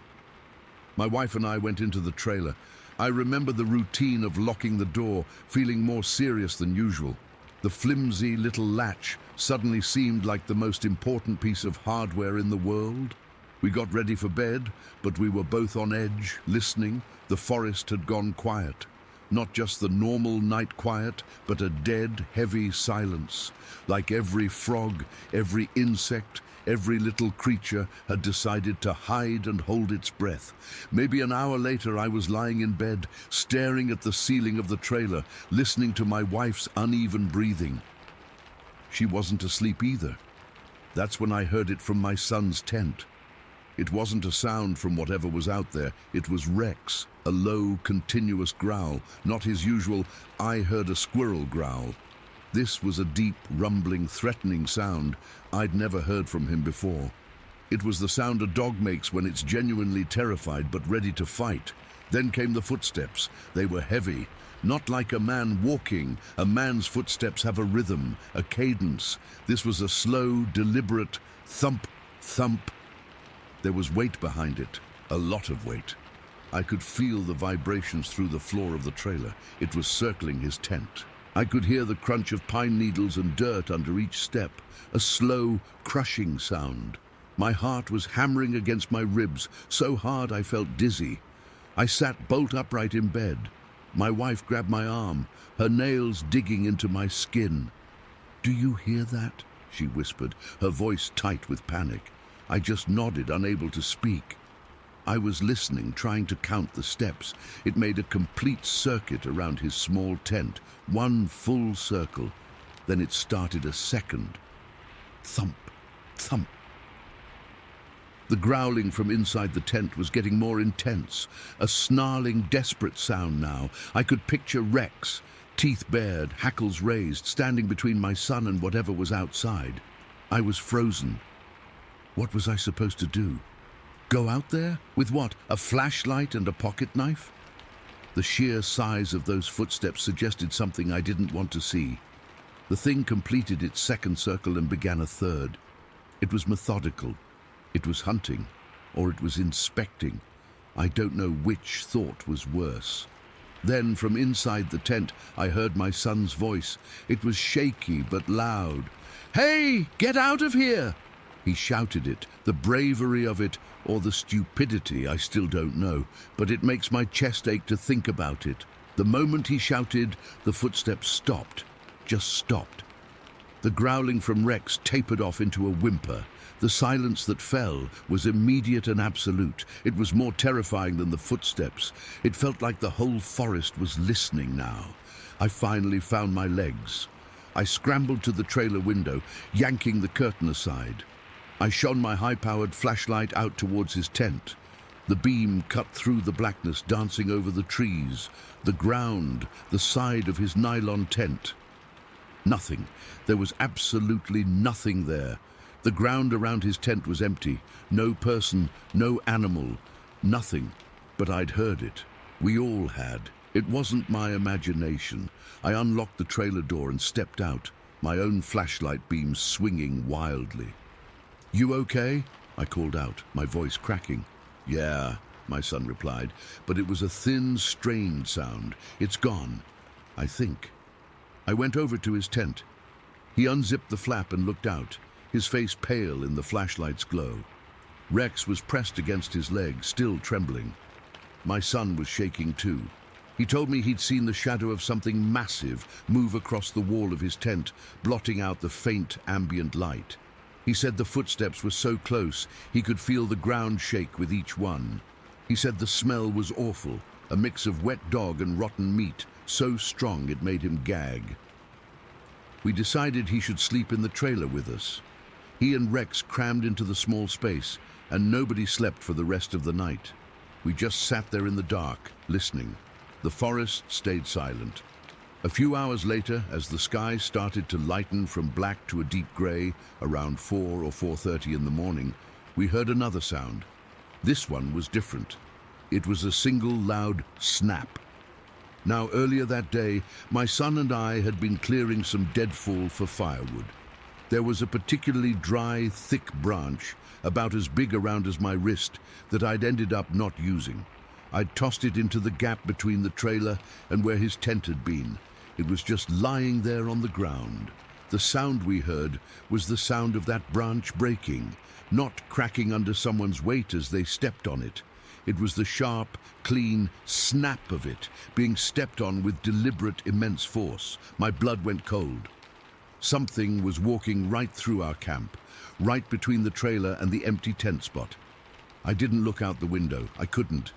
My wife and I went into the trailer. I remember the routine of locking the door, feeling more serious than usual. The flimsy little latch suddenly seemed like the most important piece of hardware in the world. We got ready for bed, but we were both on edge, listening. The forest had gone quiet. Not just the normal night quiet, but a dead, heavy silence. Like every frog, every insect, every little creature had decided to hide and hold its breath. Maybe an hour later, I was lying in bed, staring at the ceiling of the trailer, listening to my wife's uneven breathing. She wasn't asleep either. That's when I heard it from my son's tent. It wasn't a sound from whatever was out there. It was Rex, a low, continuous growl, not his usual, "I heard a squirrel" growl. This was a deep, rumbling, threatening sound I'd never heard from him before. It was the sound a dog makes when it's genuinely terrified but ready to fight. Then came the footsteps. They were heavy, not like a man walking. A man's footsteps have a rhythm, a cadence. This was a slow, deliberate thump, thump. There was weight behind it, a lot of weight. I could feel the vibrations through the floor of the trailer. It was circling his tent. I could hear the crunch of pine needles and dirt under each step, a slow, crushing sound. My heart was hammering against my ribs, so hard I felt dizzy. I sat bolt upright in bed. My wife grabbed my arm, her nails digging into my skin. "Do you hear that?" she whispered, her voice tight with panic. I just nodded, unable to speak. I was listening, trying to count the steps. It made a complete circuit around his small tent, one full circle. Then it started a second. Thump, thump. The growling from inside the tent was getting more intense, a snarling, desperate sound now. I could picture Rex, teeth bared, hackles raised, standing between my son and whatever was outside. I was frozen. What was I supposed to do? Go out there? With what? A flashlight and a pocket knife? The sheer size of those footsteps suggested something I didn't want to see. The thing completed its second circle and began a third. It was methodical. It was hunting, or it was inspecting. I don't know which thought was worse. Then, from inside the tent, I heard my son's voice. It was shaky but loud. "Hey, get out of here!" He shouted it, the bravery of it, or the stupidity, I still don't know, but it makes my chest ache to think about it. The moment he shouted, the footsteps stopped, just stopped. The growling from Rex tapered off into a whimper. The silence that fell was immediate and absolute. It was more terrifying than the footsteps. It felt like the whole forest was listening now. I finally found my legs. I scrambled to the trailer window, yanking the curtain aside. I shone my high-powered flashlight out towards his tent. The beam cut through the blackness, dancing over the trees, the ground, the side of his nylon tent. Nothing. There was absolutely nothing there. The ground around his tent was empty. No person, no animal, nothing. But I'd heard it. We all had. It wasn't my imagination. I unlocked the trailer door and stepped out, my own flashlight beam swinging wildly. "You okay?" I called out, my voice cracking. "Yeah," my son replied, but it was a thin, strained sound. "It's gone, I think." I went over to his tent. He unzipped the flap and looked out, his face pale in the flashlight's glow. Rex was pressed against his leg, still trembling. My son was shaking too. He told me he'd seen the shadow of something massive move across the wall of his tent, blotting out the faint ambient light. He said the footsteps were so close he could feel the ground shake with each one. He said the smell was awful, a mix of wet dog and rotten meat, so strong it made him gag. We decided he should sleep in the trailer with us. He and Rex crammed into the small space, and nobody slept for the rest of the night. We just sat there in the dark, listening. The forest stayed silent. A few hours later, as the sky started to lighten from black to a deep gray, around 4 or 4:30 in the morning, we heard another sound. This one was different. It was a single loud snap. Now, earlier that day, my son and I had been clearing some deadfall for firewood. There was a particularly dry, thick branch, about as big around as my wrist, that I'd ended up not using. I'd tossed it into the gap between the trailer and where his tent had been. It was just lying there on the ground. The sound we heard was the sound of that branch breaking, not cracking under someone's weight as they stepped on it. It was the sharp, clean snap of it, being stepped on with deliberate, immense force. My blood went cold. Something was walking right through our camp, right between the trailer and the empty tent spot. I didn't look out the window. I couldn't.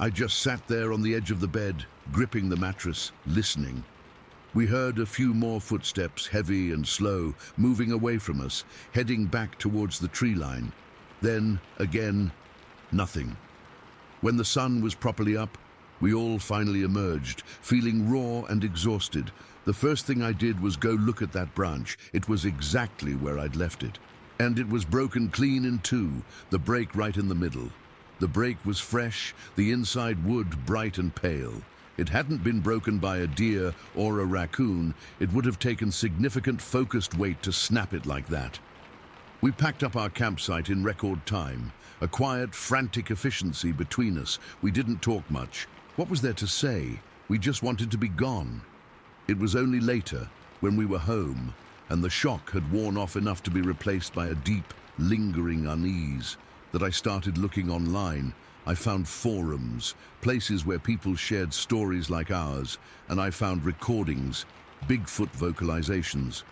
I just sat there on the edge of the bed, gripping the mattress, listening. We heard a few more footsteps, heavy and slow, moving away from us, heading back towards the tree line. Then, again, nothing. When the sun was properly up, we all finally emerged, feeling raw and exhausted. The first thing I did was go look at that branch. It was exactly where I'd left it. And it was broken clean in two, the break right in the middle. The break was fresh, the inside wood bright and pale. It hadn't been broken by a deer or a raccoon. It would have taken significant focused weight to snap it like that. We packed up our campsite in record time. A quiet, frantic efficiency between us. We didn't talk much. What was there to say? We just wanted to be gone. It was only later, when we were home, and the shock had worn off enough to be replaced by a deep, lingering unease, that I started looking online. I found forums, places where people shared stories like ours, and I found recordings, Bigfoot vocalizations.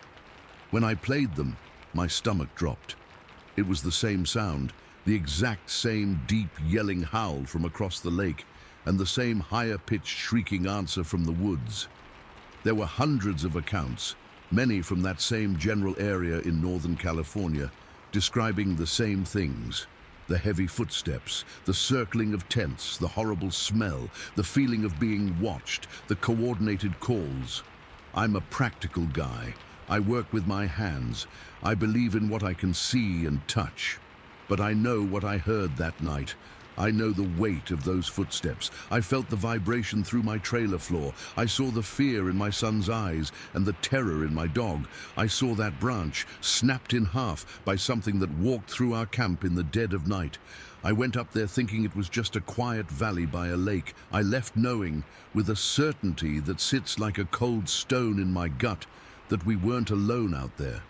When I played them, my stomach dropped. It was the same sound, the exact same deep yelling howl from across the lake, and the same higher-pitched shrieking answer from the woods. There were hundreds of accounts, many from that same general area in Northern California, describing the same things. The heavy footsteps, the circling of tents, the horrible smell, the feeling of being watched, the coordinated calls. I'm a practical guy. I work with my hands. I believe in what I can see and touch. But I know what I heard that night. I know the weight of those footsteps. I felt the vibration through my trailer floor. I saw the fear in my son's eyes and the terror in my dog. I saw that branch snapped in half by something that walked through our camp in the dead of night. I went up there thinking it was just a quiet valley by a lake. I left knowing, with a certainty that sits like a cold stone in my gut, that we weren't alone out there.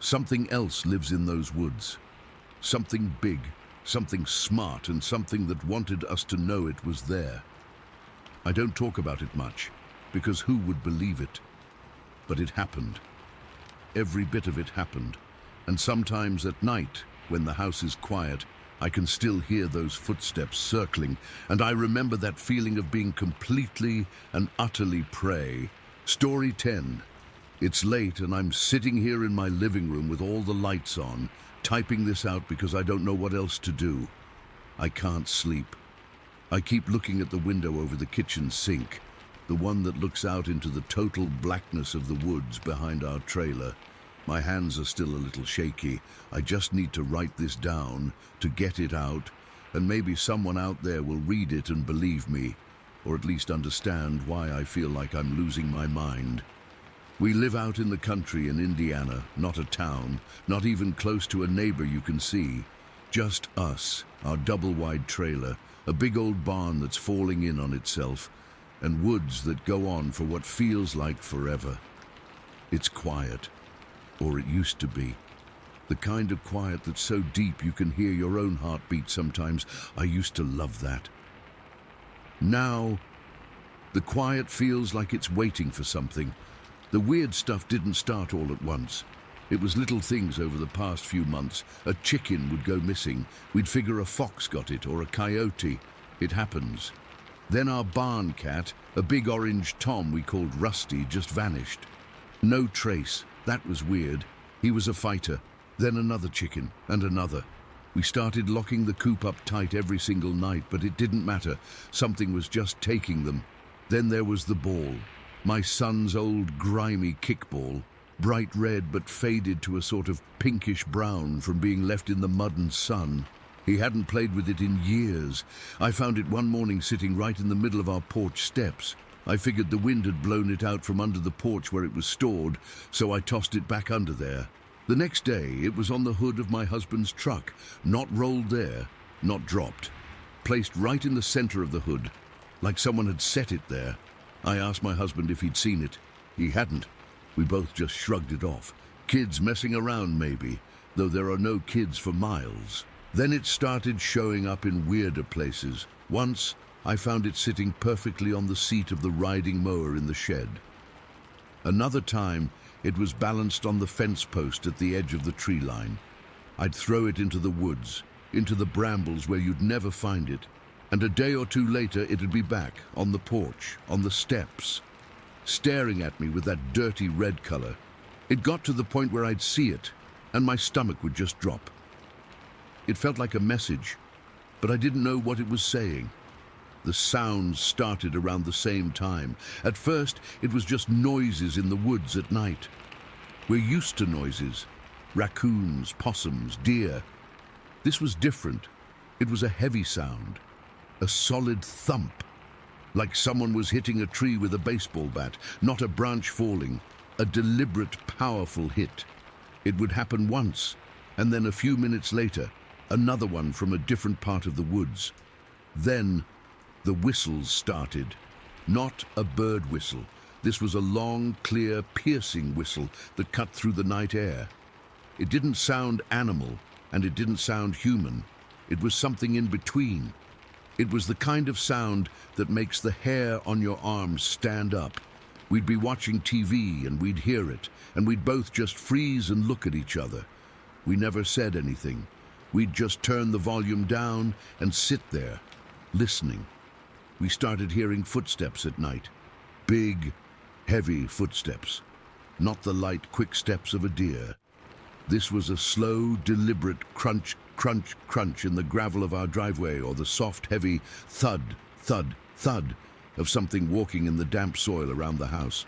Something else lives in those woods. Something big, something smart, and something that wanted us to know it was there. I don't talk about it much, because who would believe it? But it happened. Every bit of it happened. And sometimes at night, when the house is quiet, I can still hear those footsteps circling, and I remember that feeling of being completely and utterly prey. Story 10. It's late and I'm sitting here in my living room with all the lights on, typing this out because I don't know what else to do. I can't sleep. I keep looking at the window over the kitchen sink, the one that looks out into the total blackness of the woods behind our trailer. My hands are still a little shaky. I just need to write this down, to get it out, and maybe someone out there will read it and believe me, or at least understand why I feel like I'm losing my mind. We live out in the country in Indiana, not a town, not even close to a neighbor you can see. Just us, our double-wide trailer, a big old barn that's falling in on itself, and woods that go on for what feels like forever. It's quiet, or it used to be. The kind of quiet that's so deep you can hear your own heartbeat sometimes. I used to love that. Now, the quiet feels like it's waiting for something. The weird stuff didn't start all at once. It was little things over the past few months. A chicken would go missing. We'd figure a fox got it, or a coyote. It happens. Then our barn cat, a big orange Tom we called Rusty, just vanished. No trace. That was weird. He was a fighter. Then another chicken, and another. We started locking the coop up tight every single night, but it didn't matter. Something was just taking them. Then there was the ball. My son's old grimy kickball, bright red but faded to a sort of pinkish brown from being left in the mud and sun. He hadn't played with it in years. I found it one morning sitting right in the middle of our porch steps. I figured the wind had blown it out from under the porch where it was stored, so I tossed it back under there. The next day, it was on the hood of my husband's truck, not rolled there, not dropped. Placed right in the center of the hood, like someone had set it there. I asked my husband if he'd seen it. He hadn't. We both just shrugged it off. Kids messing around, maybe, though there are no kids for miles. Then it started showing up in weirder places. Once, I found it sitting perfectly on the seat of the riding mower in the shed. Another time, it was balanced on the fence post at the edge of the tree line. I'd throw it into the woods, into the brambles where you'd never find it. And a day or two later, it'd be back, on the porch, on the steps, staring at me with that dirty red color. It got to the point where I'd see it, and my stomach would just drop. It felt like a message, but I didn't know what it was saying. The sounds started around the same time. At first, it was just noises in the woods at night. We're used to noises. Raccoons, possums, deer. This was different. It was a heavy sound. A solid thump, like someone was hitting a tree with a baseball bat, not a branch falling, a deliberate, powerful hit. It would happen once, and then a few minutes later, another one from a different part of the woods. Then, the whistles started. Not a bird whistle. This was a long, clear, piercing whistle that cut through the night air. It didn't sound animal, and it didn't sound human. It was something in between. It was the kind of sound that makes the hair on your arms stand up. We'd be watching TV and we'd hear it, and we'd both just freeze and look at each other. We never said anything. We'd just turn the volume down and sit there, listening. We started hearing footsteps at night. Big, heavy footsteps. Not the light, quick steps of a deer. This was a slow, deliberate crunch, crunch, crunch in the gravel of our driveway, or the soft, heavy thud, thud, thud of something walking in the damp soil around the house.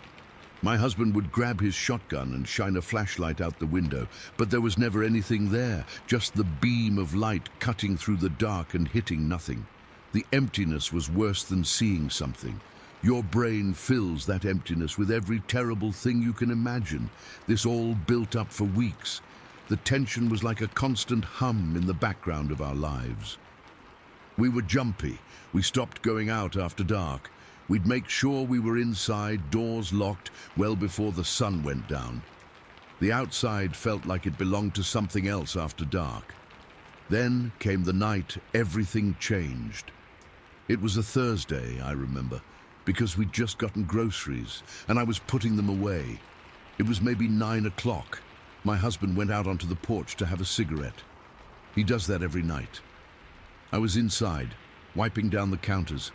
My husband would grab his shotgun and shine a flashlight out the window, but there was never anything there, just the beam of light cutting through the dark and hitting nothing. The emptiness was worse than seeing something. Your brain fills that emptiness with every terrible thing you can imagine. This all built up for weeks. The tension was like a constant hum in the background of our lives. We were jumpy. We stopped going out after dark. We'd make sure we were inside, doors locked, well before the sun went down. The outside felt like it belonged to something else after dark. Then came the night everything changed. It was a Thursday, I remember, because we'd just gotten groceries and I was putting them away. It was maybe 9 o'clock. My husband went out onto the porch to have a cigarette. He does that every night. I was inside, wiping down the counters.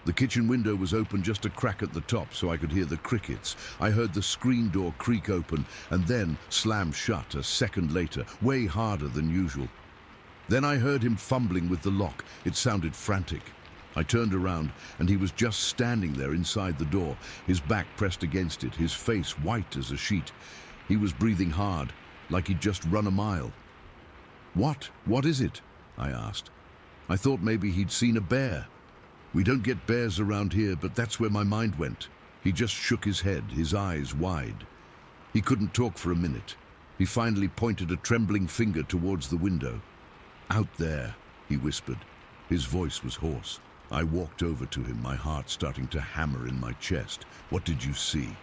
The kitchen window was open just a crack at the top so I could hear the crickets. I heard the screen door creak open and then slam shut a second later, way harder than usual. Then I heard him fumbling with the lock. It sounded frantic. I turned around and he was just standing there inside the door, his back pressed against it, his face white as a sheet. He was breathing hard, like he'd just run a mile. What is it?" I asked. I thought maybe he'd seen a bear. We don't get bears around here, but that's where my mind went. He just shook his head, his eyes wide. He couldn't talk for a minute. He finally pointed a trembling finger towards the window. "Out there," he whispered. His voice was hoarse. I walked over to him, my heart starting to hammer in my chest. "What did you see?"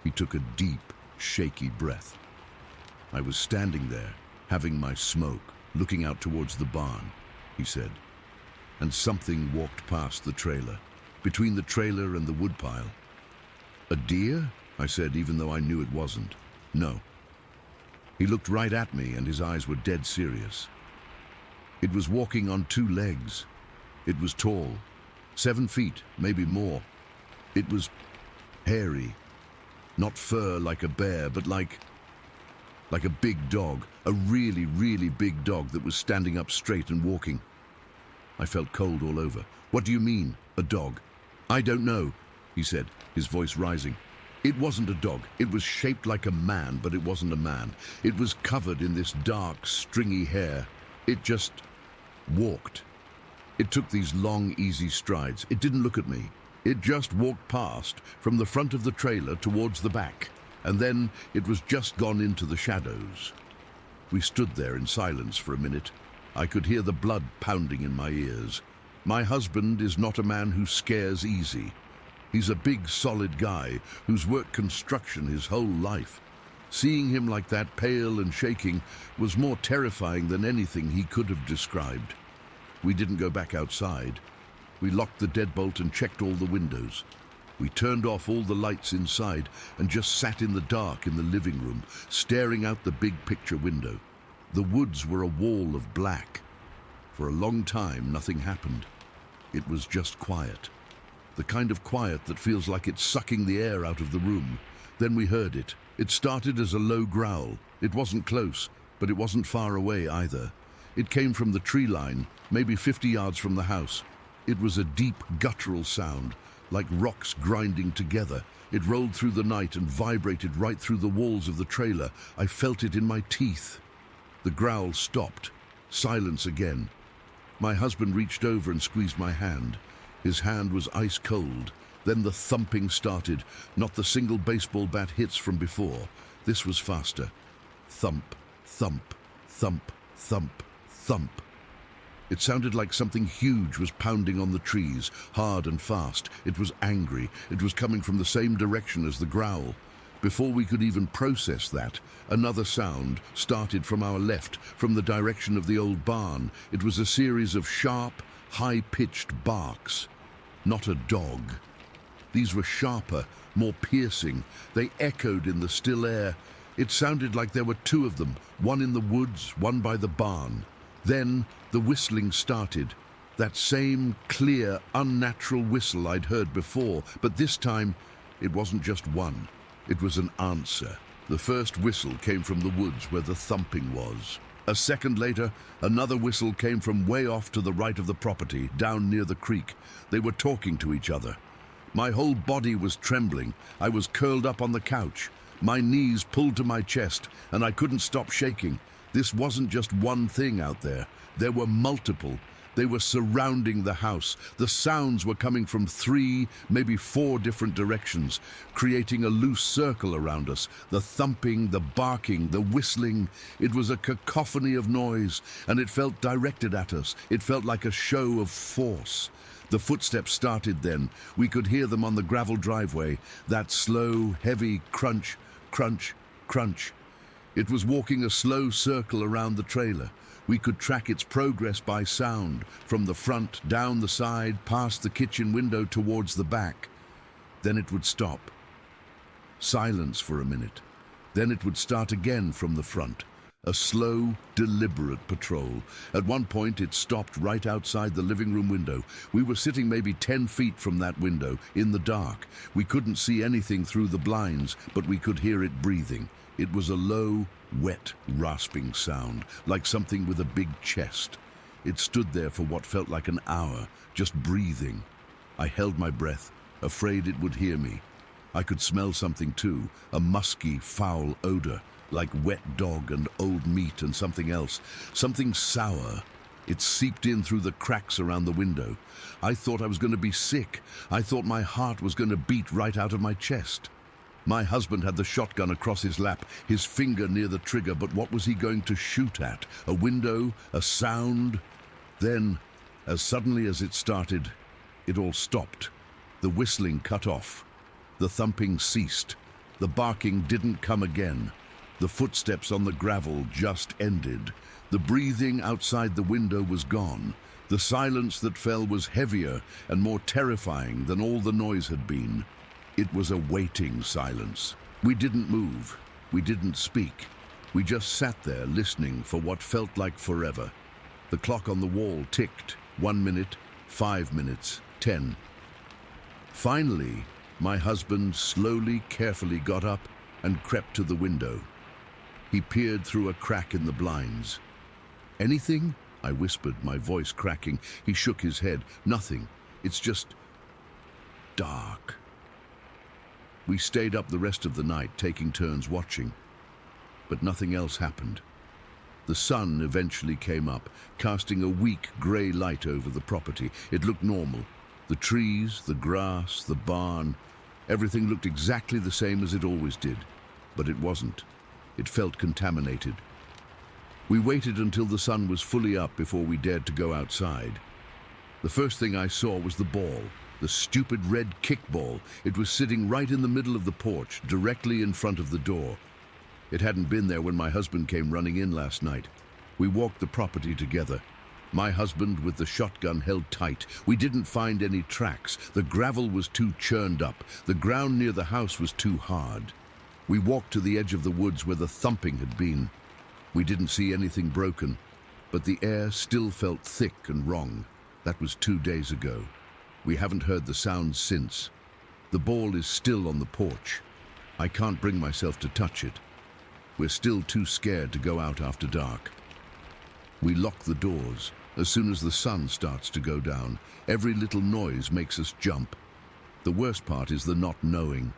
He took a deep, shaky breath. "I was standing there, having my smoke, looking out towards the barn," he said. "And something walked past the trailer, between the trailer and the woodpile." "A deer?" I said, even though I knew it wasn't. "No." He looked right at me and his eyes were dead serious. "It was walking on 2 legs. It was tall, 7 feet, maybe more. It was hairy, not fur like a bear, but like a big dog, a really, really big dog that was standing up straight and walking." I felt cold all over. "What do you mean, a dog?" "I don't know," he said, his voice rising. "It wasn't a dog. It was shaped like a man, but it wasn't a man. It was covered in this dark, stringy hair. It just walked. It took these long, easy strides. It didn't look at me. It just walked past from the front of the trailer towards the back, and then it was just gone into the shadows." We stood there in silence for a minute. I could hear the blood pounding in my ears. My husband is not a man who scares easy. He's a big, solid guy who's worked construction his whole life. Seeing him like that, pale and shaking, was more terrifying than anything he could have described. We didn't go back outside. We locked the deadbolt and checked all the windows. We turned off all the lights inside and just sat in the dark in the living room, staring out the big picture window. The woods were a wall of black. For a long time, nothing happened. It was just quiet. The kind of quiet that feels like it's sucking the air out of the room. Then we heard it. It started as a low growl. It wasn't close, but it wasn't far away either. It came from the tree line, maybe 50 yards from the house. It was a deep, guttural sound, like rocks grinding together. It rolled through the night and vibrated right through the walls of the trailer. I felt it in my teeth. The growl stopped. Silence again. My husband reached over and squeezed my hand. His hand was ice cold. Then the thumping started, not the single baseball bat hits from before. This was faster. Thump, thump, thump, thump, thump. It sounded like something huge was pounding on the trees, hard and fast. It was angry. It was coming from the same direction as the growl. Before we could even process that, another sound started from our left, from the direction of the old barn. It was a series of sharp, high-pitched barks. Not a dog. These were sharper, more piercing. They echoed in the still air. It sounded like there were 2 of them, one in the woods, one by the barn. Then the whistling started. That same clear, unnatural whistle I'd heard before, but this time it wasn't just one. It was an answer. The first whistle came from the woods where the thumping was. A second later, another whistle came from way off to the right of the property, down near the creek. They were talking to each other. My whole body was trembling. I was curled up on the couch. My knees pulled to my chest, and I couldn't stop shaking. This wasn't just one thing out there. There were multiple. They were surrounding the house. The sounds were coming from 3, maybe 4 different directions, creating a loose circle around us. The thumping, the barking, the whistling. It was a cacophony of noise, and it felt directed at us. It felt like a show of force. The footsteps started then. We could hear them on the gravel driveway. That slow, heavy crunch, crunch, crunch. It was walking a slow circle around the trailer. We could track its progress by sound, from the front, down the side, past the kitchen window towards the back. Then it would stop. Silence for a minute. Then it would start again from the front. A slow, deliberate patrol. At one point, it stopped right outside the living room window. We were sitting maybe 10 feet from that window, in the dark. We couldn't see anything through the blinds, but we could hear it breathing. It was a low, wet, rasping sound, like something with a big chest. It stood there for what felt like an hour, just breathing. I held my breath, afraid it would hear me. I could smell something too, a musky, foul odor, like wet dog and old meat and something else, something sour. It seeped in through the cracks around the window. I thought I was going to be sick. I thought my heart was going to beat right out of my chest. My husband had the shotgun across his lap, his finger near the trigger, but what was he going to shoot at? A window? A sound? Then, as suddenly as it started, it all stopped. The whistling cut off. The thumping ceased. The barking didn't come again. The footsteps on the gravel just ended. The breathing outside the window was gone. The silence that fell was heavier and more terrifying than all the noise had been. It was a waiting silence. We didn't move. We didn't speak. We just sat there listening for what felt like forever. The clock on the wall ticked. 1 minute, 5 minutes, 10. Finally, my husband slowly, carefully got up and crept to the window. He peered through a crack in the blinds. "Anything?" I whispered, my voice cracking. He shook his head. "Nothing. It's just dark." We stayed up the rest of the night, taking turns watching. But nothing else happened. The sun eventually came up, casting a weak grey light over the property. It looked normal. The trees, the grass, the barn, everything looked exactly the same as it always did. But it wasn't. It felt contaminated. We waited until the sun was fully up before we dared to go outside. The first thing I saw was the ball. The stupid red kickball. It was sitting right in the middle of the porch, directly in front of the door. It hadn't been there when my husband came running in last night. We walked the property together. My husband with the shotgun held tight. We didn't find any tracks. The gravel was too churned up. The ground near the house was too hard. We walked to the edge of the woods where the thumping had been. We didn't see anything broken, but the air still felt thick and wrong. That was 2 days ago. We haven't heard the sound since. The ball is still on the porch. I can't bring myself to touch it. We're still too scared to go out after dark. We lock the doors. As soon as the sun starts to go down, every little noise makes us jump. The worst part is the not knowing.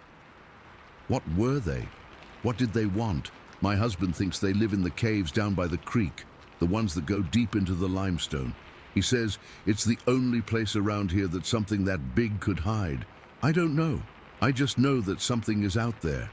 What were they? What did they want? My husband thinks they live in the caves down by the creek, the ones that go deep into the limestone. He says it's the only place around here that something that big could hide. I don't know. I just know that something is out there.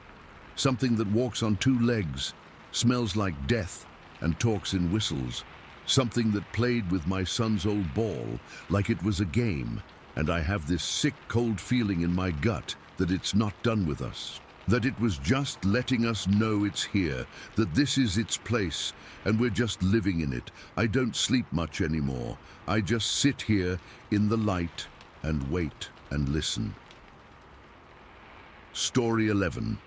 Something that walks on 2 legs, smells like death, and talks in whistles. Something that played with my son's old ball like it was a game, and I have this sick, cold feeling in my gut that it's not done with us. That it was just letting us know it's here, that this is its place, and we're just living in it. I don't sleep much anymore. I just sit here in the light and wait and listen. Story 11.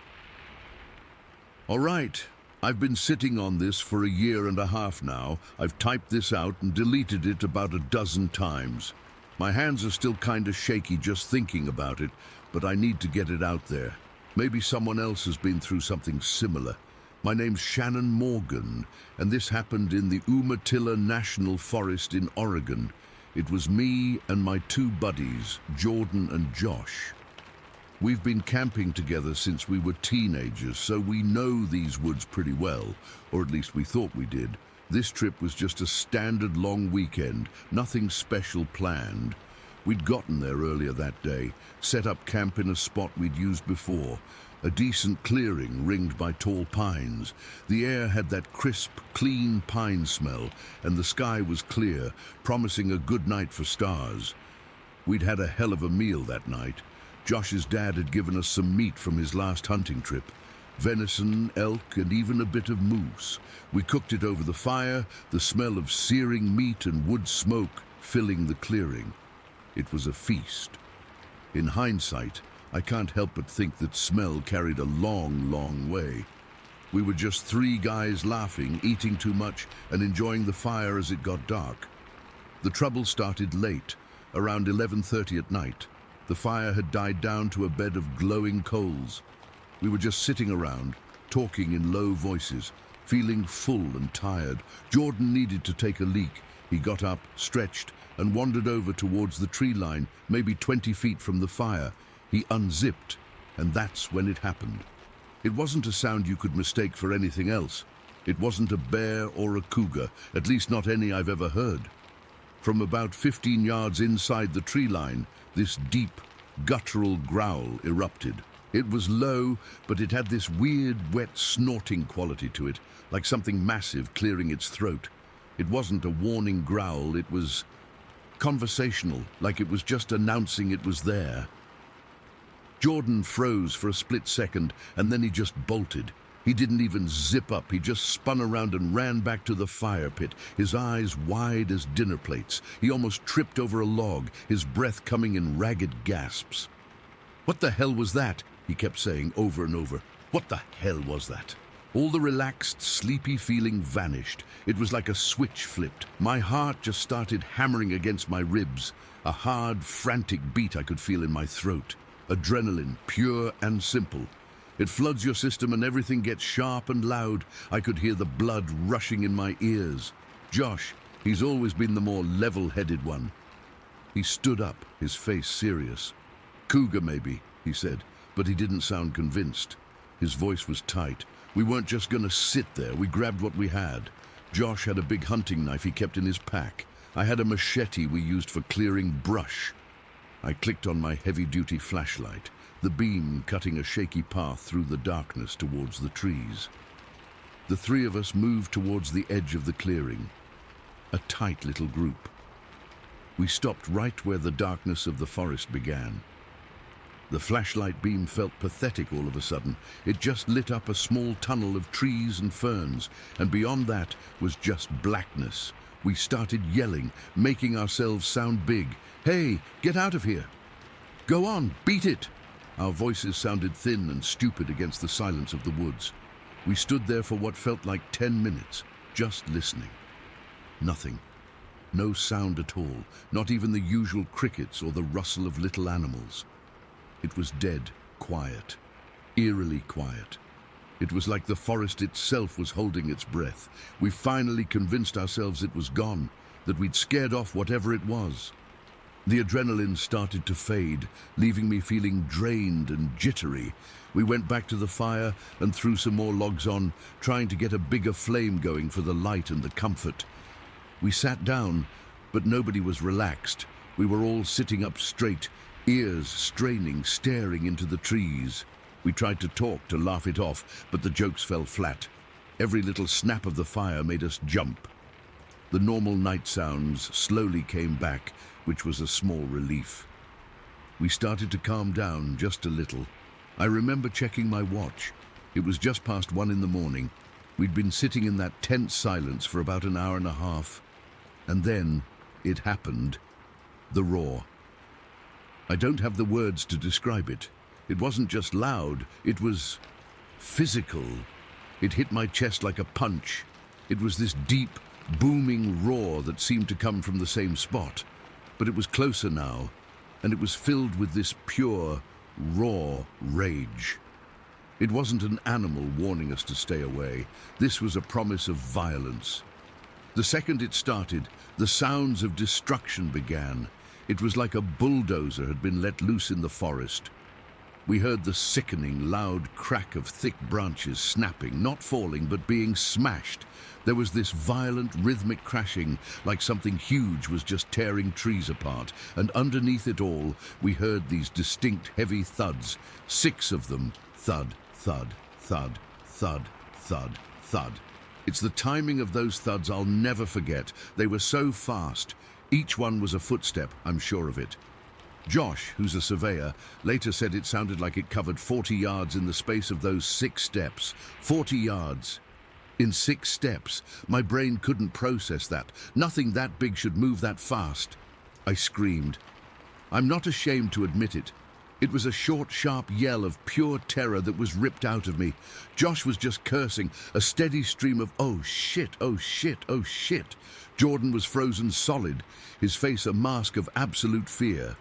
All right, I've been sitting on this for 1.5 years now. I've typed this out and deleted it about 12 times. My hands are still kinda shaky just thinking about it, but I need to get it out there. Maybe someone else has been through something similar. My name's Shannon Morgan, and this happened in the Umatilla National Forest in Oregon. It was me and my 2 buddies, Jordan and Josh. We've been camping together since we were teenagers, so we know these woods pretty well, or at least we thought we did. This trip was just a standard long weekend, nothing special planned. We'd gotten there earlier that day, set up camp in a spot we'd used before, a decent clearing ringed by tall pines. The air had that crisp, clean pine smell, and the sky was clear, promising a good night for stars. We'd had a hell of a meal that night. Josh's dad had given us some meat from his last hunting trip. venison, elk, and even a bit of moose. We cooked it over the fire, the smell of searing meat and wood smoke filling the clearing. It was a feast. In hindsight, I can't help but think that smell carried a long, long way. We were just three guys laughing, eating too much, and enjoying the fire as it got dark. The trouble started late, around 11:30 at night. The fire had died down to a bed of glowing coals. We were just sitting around, talking in low voices, feeling full and tired. Jordan needed to take a leak. He got up, stretched, and wandered over towards the tree line, maybe 20 feet from the fire. He unzipped, and that's when it happened. It wasn't a sound you could mistake for anything else. It wasn't a bear or a cougar, at least not any I've ever heard. From about 15 yards inside the tree line, this deep, guttural growl erupted. It was low, but it had this weird, wet, snorting quality to it, like something massive clearing its throat. It wasn't a warning growl, it was conversational, like it was just announcing it was there. Jordan froze for a split second, and then he just bolted. He didn't even zip up, he just spun around and ran back to the fire pit, his eyes wide as dinner plates. He almost tripped over a log, his breath coming in ragged gasps. "What the hell was that?" he kept saying over and over. "What the hell was that?" All the relaxed, sleepy feeling vanished. It was like a switch flipped. My heart just started hammering against my ribs, a hard, frantic beat I could feel in my throat. Adrenaline, pure and simple. It floods your system and everything gets sharp and loud. I could hear the blood rushing in my ears. Josh, he's always been the more level-headed one. He stood up, his face serious. "Cougar, maybe," he said, but he didn't sound convinced. His voice was tight. We weren't just going to sit there. We grabbed what we had. Josh had a big hunting knife he kept in his pack. I had a machete we used for clearing brush. I clicked on my heavy-duty flashlight, the beam cutting a shaky path through the darkness towards the trees. The three of us moved towards the edge of the clearing, a tight little group. We stopped right where the darkness of the forest began. The flashlight beam felt pathetic all of a sudden. It just lit up a small tunnel of trees and ferns, and beyond that was just blackness. We started yelling, making ourselves sound big. "Hey, get out of here! Go on, beat it!" Our voices sounded thin and stupid against the silence of the woods. We stood there for what felt like 10 minutes, just listening. Nothing. No sound at all, not even the usual crickets or the rustle of little animals. It was dead quiet, eerily quiet. It was like the forest itself was holding its breath. We finally convinced ourselves it was gone, that we'd scared off whatever it was. The adrenaline started to fade, leaving me feeling drained and jittery. We went back to the fire and threw some more logs on, trying to get a bigger flame going for the light and the comfort. We sat down, but nobody was relaxed. We were all sitting up straight, ears straining, staring into the trees. We tried to talk, to laugh it off, but the jokes fell flat. Every little snap of the fire made us jump. The normal night sounds slowly came back, which was a small relief. We started to calm down just a little. I remember checking my watch. It was just past 1 in the morning. We'd been sitting in that tense silence for about an hour and a half. And then it happened. The roar. I don't have the words to describe it. It wasn't just loud, it was physical. It hit my chest like a punch. It was this deep, booming roar that seemed to come from the same spot. But it was closer now, and it was filled with this pure, raw rage. It wasn't an animal warning us to stay away. This was a promise of violence. The second it started, the sounds of destruction began. It was like a bulldozer had been let loose in the forest. We heard the sickening, loud crack of thick branches snapping, not falling, but being smashed. There was this violent, rhythmic crashing, like something huge was just tearing trees apart. And underneath it all, we heard these distinct, heavy thuds, 6 of them. Thud, thud, thud, thud, thud, thud. It's the timing of those thuds I'll never forget. They were so fast. Each one was a footstep, I'm sure of it. Josh, who's a surveyor, later said it sounded like it covered 40 yards in the space of those 6 steps. 40 yards. In 6 steps. My brain couldn't process that. Nothing that big should move that fast. I screamed. I'm not ashamed to admit it. It was a short, sharp yell of pure terror that was ripped out of me. Josh was just cursing, a steady stream of "oh shit, oh shit, oh shit." Jordan was frozen solid, his face a mask of absolute fear.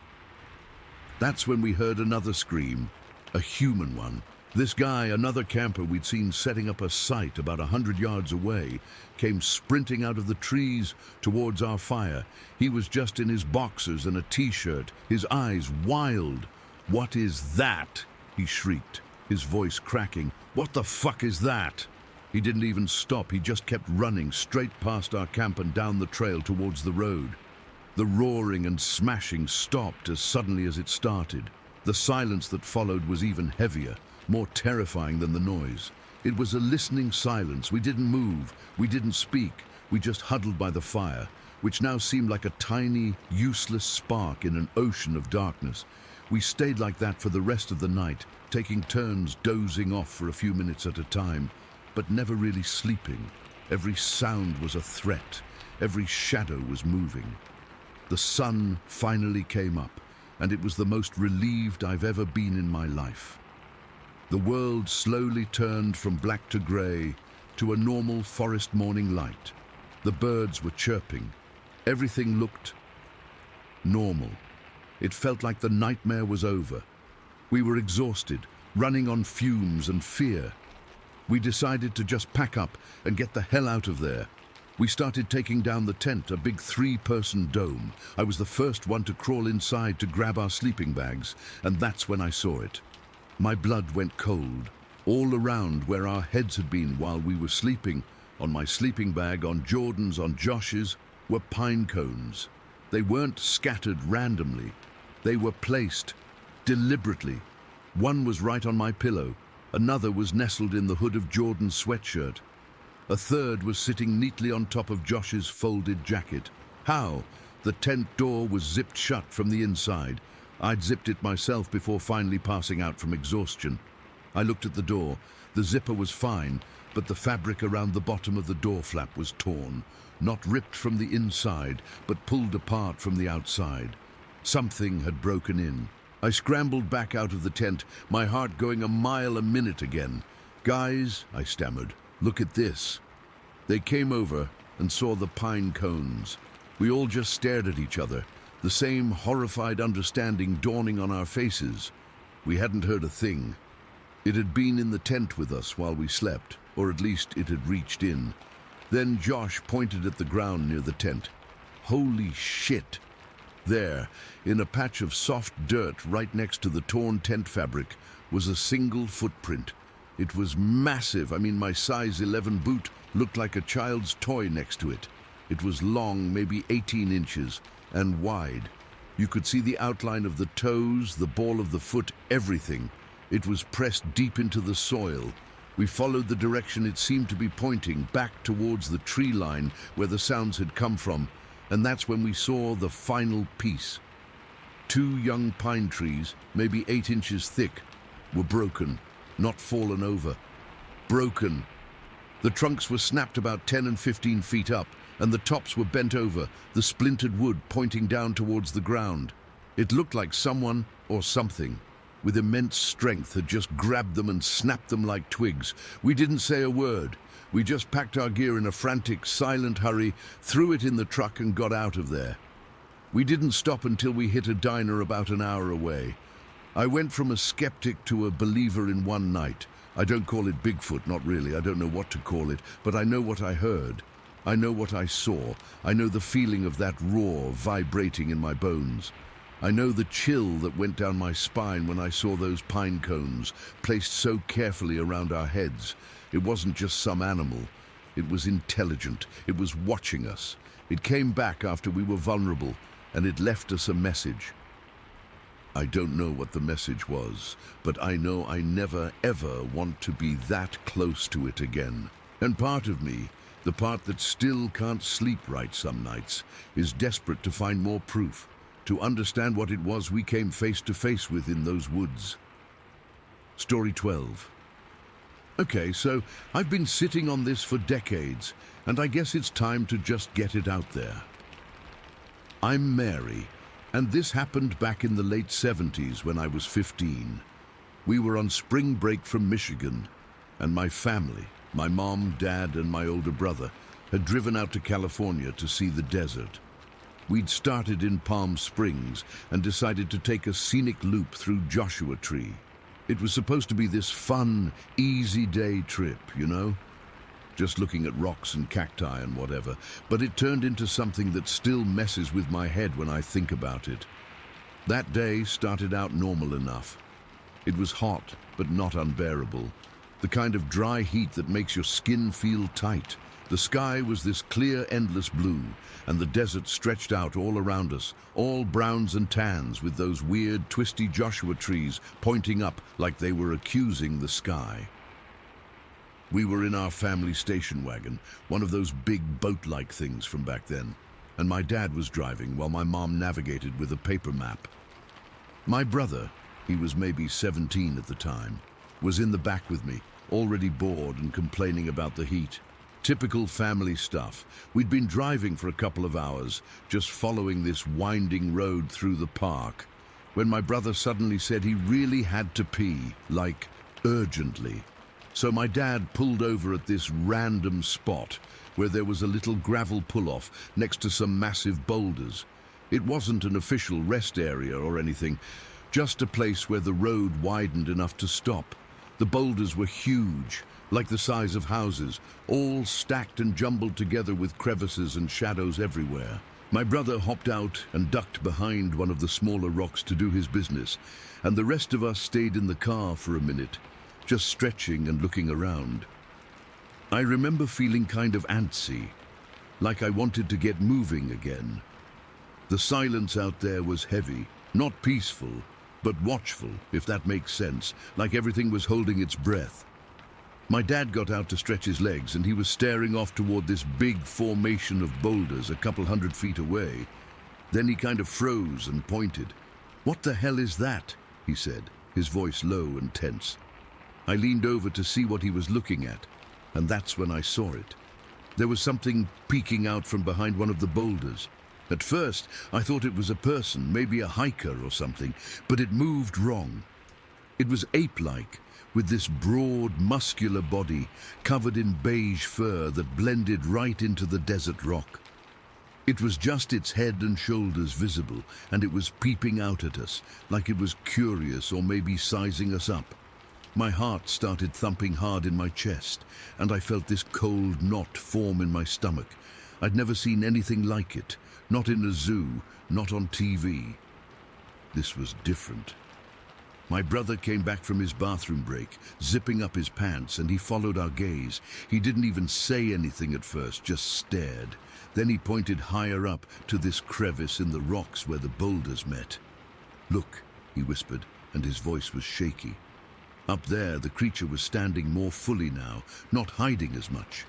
That's when we heard another scream, a human one. This guy, another camper we'd seen setting up a site about 100 yards away, came sprinting out of the trees towards our fire. He was just in his boxers and a t-shirt, his eyes wild. "What is that?" he shrieked, his voice cracking. "What the fuck is that?" He didn't even stop, he just kept running straight past our camp and down the trail towards the road. The roaring and smashing stopped as suddenly as it started. The silence that followed was even heavier, more terrifying than the noise. It was a listening silence. We didn't move, we didn't speak, we just huddled by the fire, which now seemed like a tiny, useless spark in an ocean of darkness. We stayed like that for the rest of the night, taking turns dozing off for a few minutes at a time, but never really sleeping. Every sound was a threat, every shadow was moving. The sun finally came up, and it was the most relieved I've ever been in my life. The world slowly turned from black to grey to a normal forest morning light. The birds were chirping. Everything looked normal. It felt like the nightmare was over. We were exhausted, running on fumes and fear. We decided to just pack up and get the hell out of there. We started taking down the tent, a big 3-person dome. I was the first one to crawl inside to grab our sleeping bags, and that's when I saw it. My blood went cold. All around where our heads had been while we were sleeping, on my sleeping bag, on Jordan's, on Josh's, were pine cones. They weren't scattered randomly. They were placed deliberately. One was right on my pillow. Another was nestled in the hood of Jordan's sweatshirt. A third was sitting neatly on top of Josh's folded jacket. How? The tent door was zipped shut from the inside. I'd zipped it myself before finally passing out from exhaustion. I looked at the door. The zipper was fine, but the fabric around the bottom of the door flap was torn. Not ripped from the inside, but pulled apart from the outside. Something had broken in. I scrambled back out of the tent, my heart going a mile a minute again. "Guys," I stammered, "look at this." They came over and saw the pine cones. We all just stared at each other, the same horrified understanding dawning on our faces. We hadn't heard a thing. It had been in the tent with us while we slept, or at least it had reached in. Then Josh pointed at the ground near the tent. Holy shit! There, in a patch of soft dirt right next to the torn tent fabric, was a single footprint. It was massive. I mean, my size 11 boot looked like a child's toy next to it. It was long, maybe 18 inches, and wide. You could see the outline of the toes, the ball of the foot, everything. It was pressed deep into the soil. We followed the direction it seemed to be pointing, back towards the tree line where the sounds had come from, and that's when we saw the final piece. 2 young pine trees, maybe 8 inches thick, were broken, not fallen over. Broken. The trunks were snapped about 10 and 15 feet up, and the tops were bent over, the splintered wood pointing down towards the ground. It looked like someone, or something, with immense strength had just grabbed them and snapped them like twigs. We didn't say a word. We just packed our gear in a frantic, silent hurry, threw it in the truck and got out of there. We didn't stop until we hit a diner about an hour away. I went from a skeptic to a believer in one night. I don't call it Bigfoot, not really. I don't know what to call it, but I know what I heard. I know what I saw. I know the feeling of that roar vibrating in my bones. I know the chill that went down my spine when I saw those pine cones placed so carefully around our heads. It wasn't just some animal. It was intelligent. It was watching us. It came back after we were vulnerable, and it left us a message. I don't know what the message was, but I know I never, ever want to be that close to it again. And part of me, the part that still can't sleep right some nights, is desperate to find more proof, to understand what it was we came face to face with in those woods. Story 12. Okay, so I've been sitting on this for decades, and I guess it's time to just get it out there. I'm Mary, and this happened back in the late 70s when I was 15. We were on spring break from Michigan, and my family, my mom, dad, and my older brother, had driven out to California to see the desert. We'd started in Palm Springs and decided to take a scenic loop through Joshua Tree. It was supposed to be this fun, easy day trip, you know? Just looking at rocks and cacti and whatever, but it turned into something that still messes with my head when I think about it. That day started out normal enough. It was hot, but not unbearable. The kind of dry heat that makes your skin feel tight. The sky was this clear, endless blue, and the desert stretched out all around us, all browns and tans with those weird, twisty Joshua trees pointing up like they were accusing the sky. We were in our family station wagon, one of those big boat-like things from back then, and my dad was driving while my mom navigated with a paper map. My brother, he was maybe 17 at the time, was in the back with me, already bored and complaining about the heat. Typical family stuff. We'd been driving for a couple of hours, just following this winding road through the park, when my brother suddenly said he really had to pee, like urgently. So my dad pulled over at this random spot where there was a little gravel pull-off next to some massive boulders. It wasn't an official rest area or anything, just a place where the road widened enough to stop. The boulders were huge, like the size of houses, all stacked and jumbled together with crevices and shadows everywhere. My brother hopped out and ducked behind one of the smaller rocks to do his business, and the rest of us stayed in the car for a minute, just stretching and looking around. I remember feeling kind of antsy, like I wanted to get moving again. The silence out there was heavy, not peaceful, but watchful, if that makes sense, like everything was holding its breath. My dad got out to stretch his legs, and he was staring off toward this big formation of boulders a couple 100 feet away. Then he kind of froze and pointed. "What the hell is that?" he said, his voice low and tense. I leaned over to see what he was looking at, and that's when I saw it. There was something peeking out from behind one of the boulders. At first, I thought it was a person, maybe a hiker or something, but it moved wrong. It was ape-like, with this broad, muscular body covered in beige fur that blended right into the desert rock. It was just its head and shoulders visible, and it was peeping out at us, like it was curious or maybe sizing us up. My heart started thumping hard in my chest, and I felt this cold knot form in my stomach. I'd never seen anything like it, not in a zoo, not on TV. This was different. My brother came back from his bathroom break, zipping up his pants, and he followed our gaze. He didn't even say anything at first, just stared. Then he pointed higher up to this crevice in the rocks where the boulders met. "Look," he whispered, and his voice was shaky. Up there, the creature was standing more fully now, not hiding as much.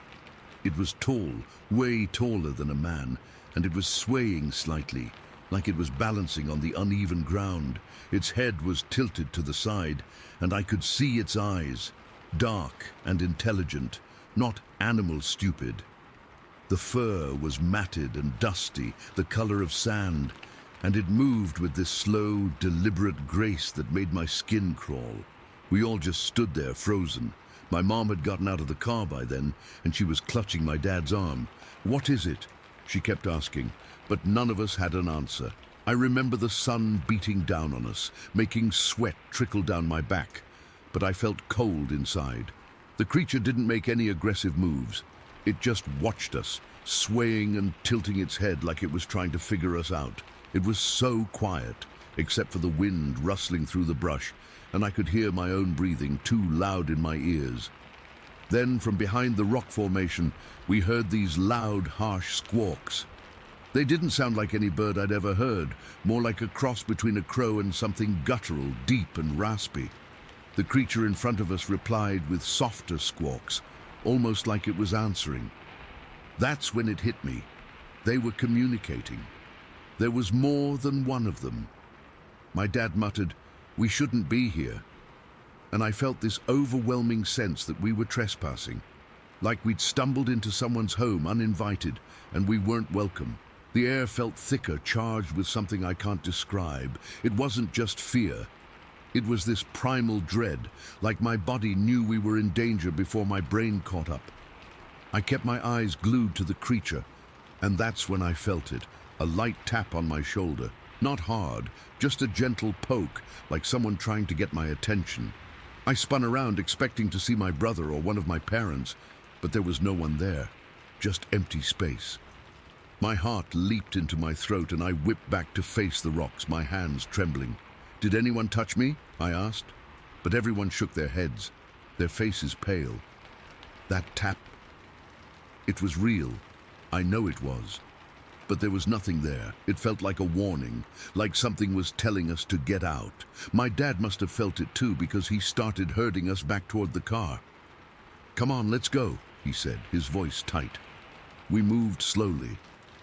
It was tall, way taller than a man, and it was swaying slightly, like it was balancing on the uneven ground. Its head was tilted to the side, and I could see its eyes, dark and intelligent, not animal stupid. The fur was matted and dusty, the color of sand, and it moved with this slow, deliberate grace that made my skin crawl. We all just stood there, frozen. My mom had gotten out of the car by then, and she was clutching my dad's arm. "What is it?" she kept asking, but none of us had an answer. I remember the sun beating down on us, making sweat trickle down my back, but I felt cold inside. The creature didn't make any aggressive moves. It just watched us, swaying and tilting its head like it was trying to figure us out. It was so quiet, except for the wind rustling through the brush, and I could hear my own breathing too loud in my ears. Then, from behind the rock formation, we heard these loud, harsh squawks. They didn't sound like any bird I'd ever heard, more like a cross between a crow and something guttural, deep and raspy. The creature in front of us replied with softer squawks, almost like it was answering. That's when it hit me. They were communicating. There was more than one of them. My dad muttered, "We shouldn't be here." And I felt this overwhelming sense that we were trespassing, like we'd stumbled into someone's home uninvited and we weren't welcome. The air felt thicker, charged with something I can't describe. It wasn't just fear. It was this primal dread, like my body knew we were in danger before my brain caught up. I kept my eyes glued to the creature, and that's when I felt it, a light tap on my shoulder. Not hard, just a gentle poke, like someone trying to get my attention. I spun around expecting to see my brother or one of my parents, but there was no one there, just empty space. My heart leaped into my throat and I whipped back to face the rocks, my hands trembling. "Did anyone touch me?" I asked, but everyone shook their heads, their faces pale. That tap, it was real. I know it was. But there was nothing there. It felt like a warning, like something was telling us to get out. My dad must have felt it too, because he started herding us back toward the car. "Come on, let's go," he said, his voice tight. We moved slowly,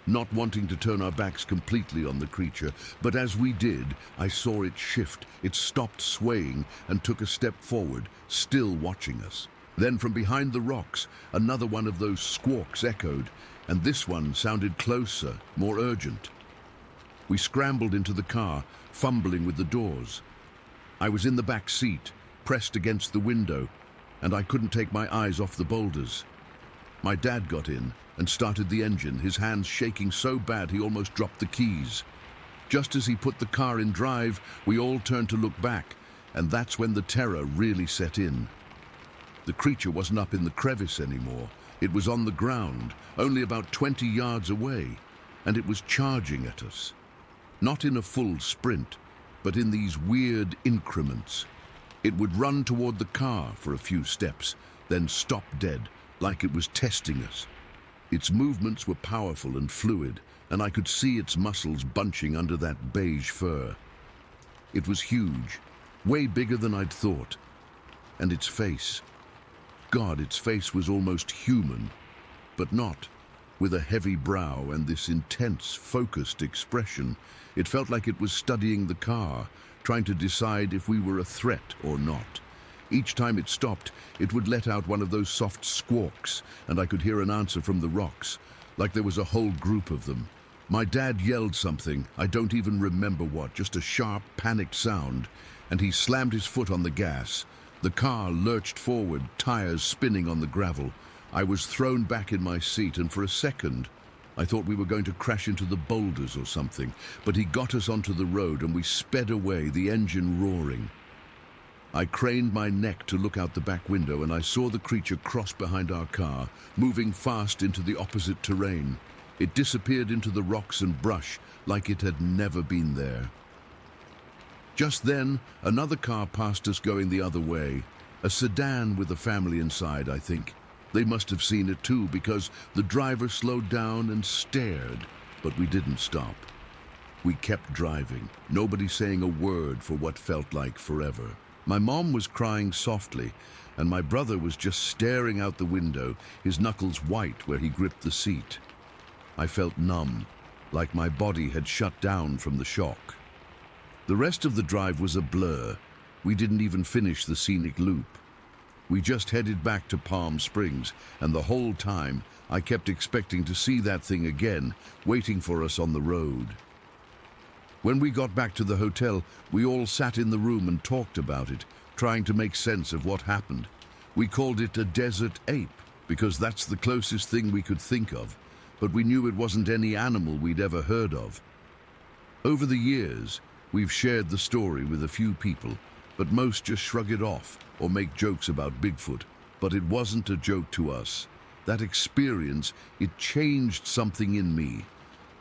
not wanting to turn our backs completely on the creature, but as we did, I saw it shift. It stopped swaying and took a step forward, still watching us. Then from behind the rocks, another one of those squawks echoed, and this one sounded closer, more urgent. We scrambled into the car, fumbling with the doors. I was in the back seat, pressed against the window, and I couldn't take my eyes off the boulders. My dad got in and started the engine, his hands shaking so bad he almost dropped the keys. Just as he put the car in drive, we all turned to look back, and that's when the terror really set in. The creature wasn't up in the crevice anymore. It was on the ground, only about 20 yards away, and it was charging at us. Not in a full sprint, but in these weird increments. It would run toward the car for a few steps, then stop dead, like it was testing us. Its movements were powerful and fluid, and I could see its muscles bunching under that beige fur. It was huge, way bigger than I'd thought. And its face. God, its face was almost human, but not, with a heavy brow and this intense, focused expression. It felt like it was studying the car, trying to decide if we were a threat or not. Each time it stopped, it would let out one of those soft squawks, and I could hear an answer from the rocks, like there was a whole group of them. My dad yelled something, I don't even remember what, just a sharp, panicked sound, and he slammed his foot on the gas. The car lurched forward, tires spinning on the gravel. I was thrown back in my seat, and for a second, I thought we were going to crash into the boulders or something, but he got us onto the road and we sped away, the engine roaring. I craned my neck to look out the back window and I saw the creature cross behind our car, moving fast into the opposite terrain. It disappeared into the rocks and brush like it had never been there. Just then, another car passed us going the other way. A sedan with a family inside, I think. They must have seen it too, because the driver slowed down and stared, but we didn't stop. We kept driving, nobody saying a word for what felt like forever. My mom was crying softly, and my brother was just staring out the window, his knuckles white where he gripped the seat. I felt numb, like my body had shut down from the shock. The rest of the drive was a blur. We didn't even finish the scenic loop. We just headed back to Palm Springs, and the whole time I kept expecting to see that thing again, waiting for us on the road. When we got back to the hotel, we all sat in the room and talked about it, trying to make sense of what happened. We called it a desert ape, because that's the closest thing we could think of, but we knew it wasn't any animal we'd ever heard of. Over the years, we've shared the story with a few people, but most just shrug it off or make jokes about Bigfoot. But it wasn't a joke to us. That experience, it changed something in me.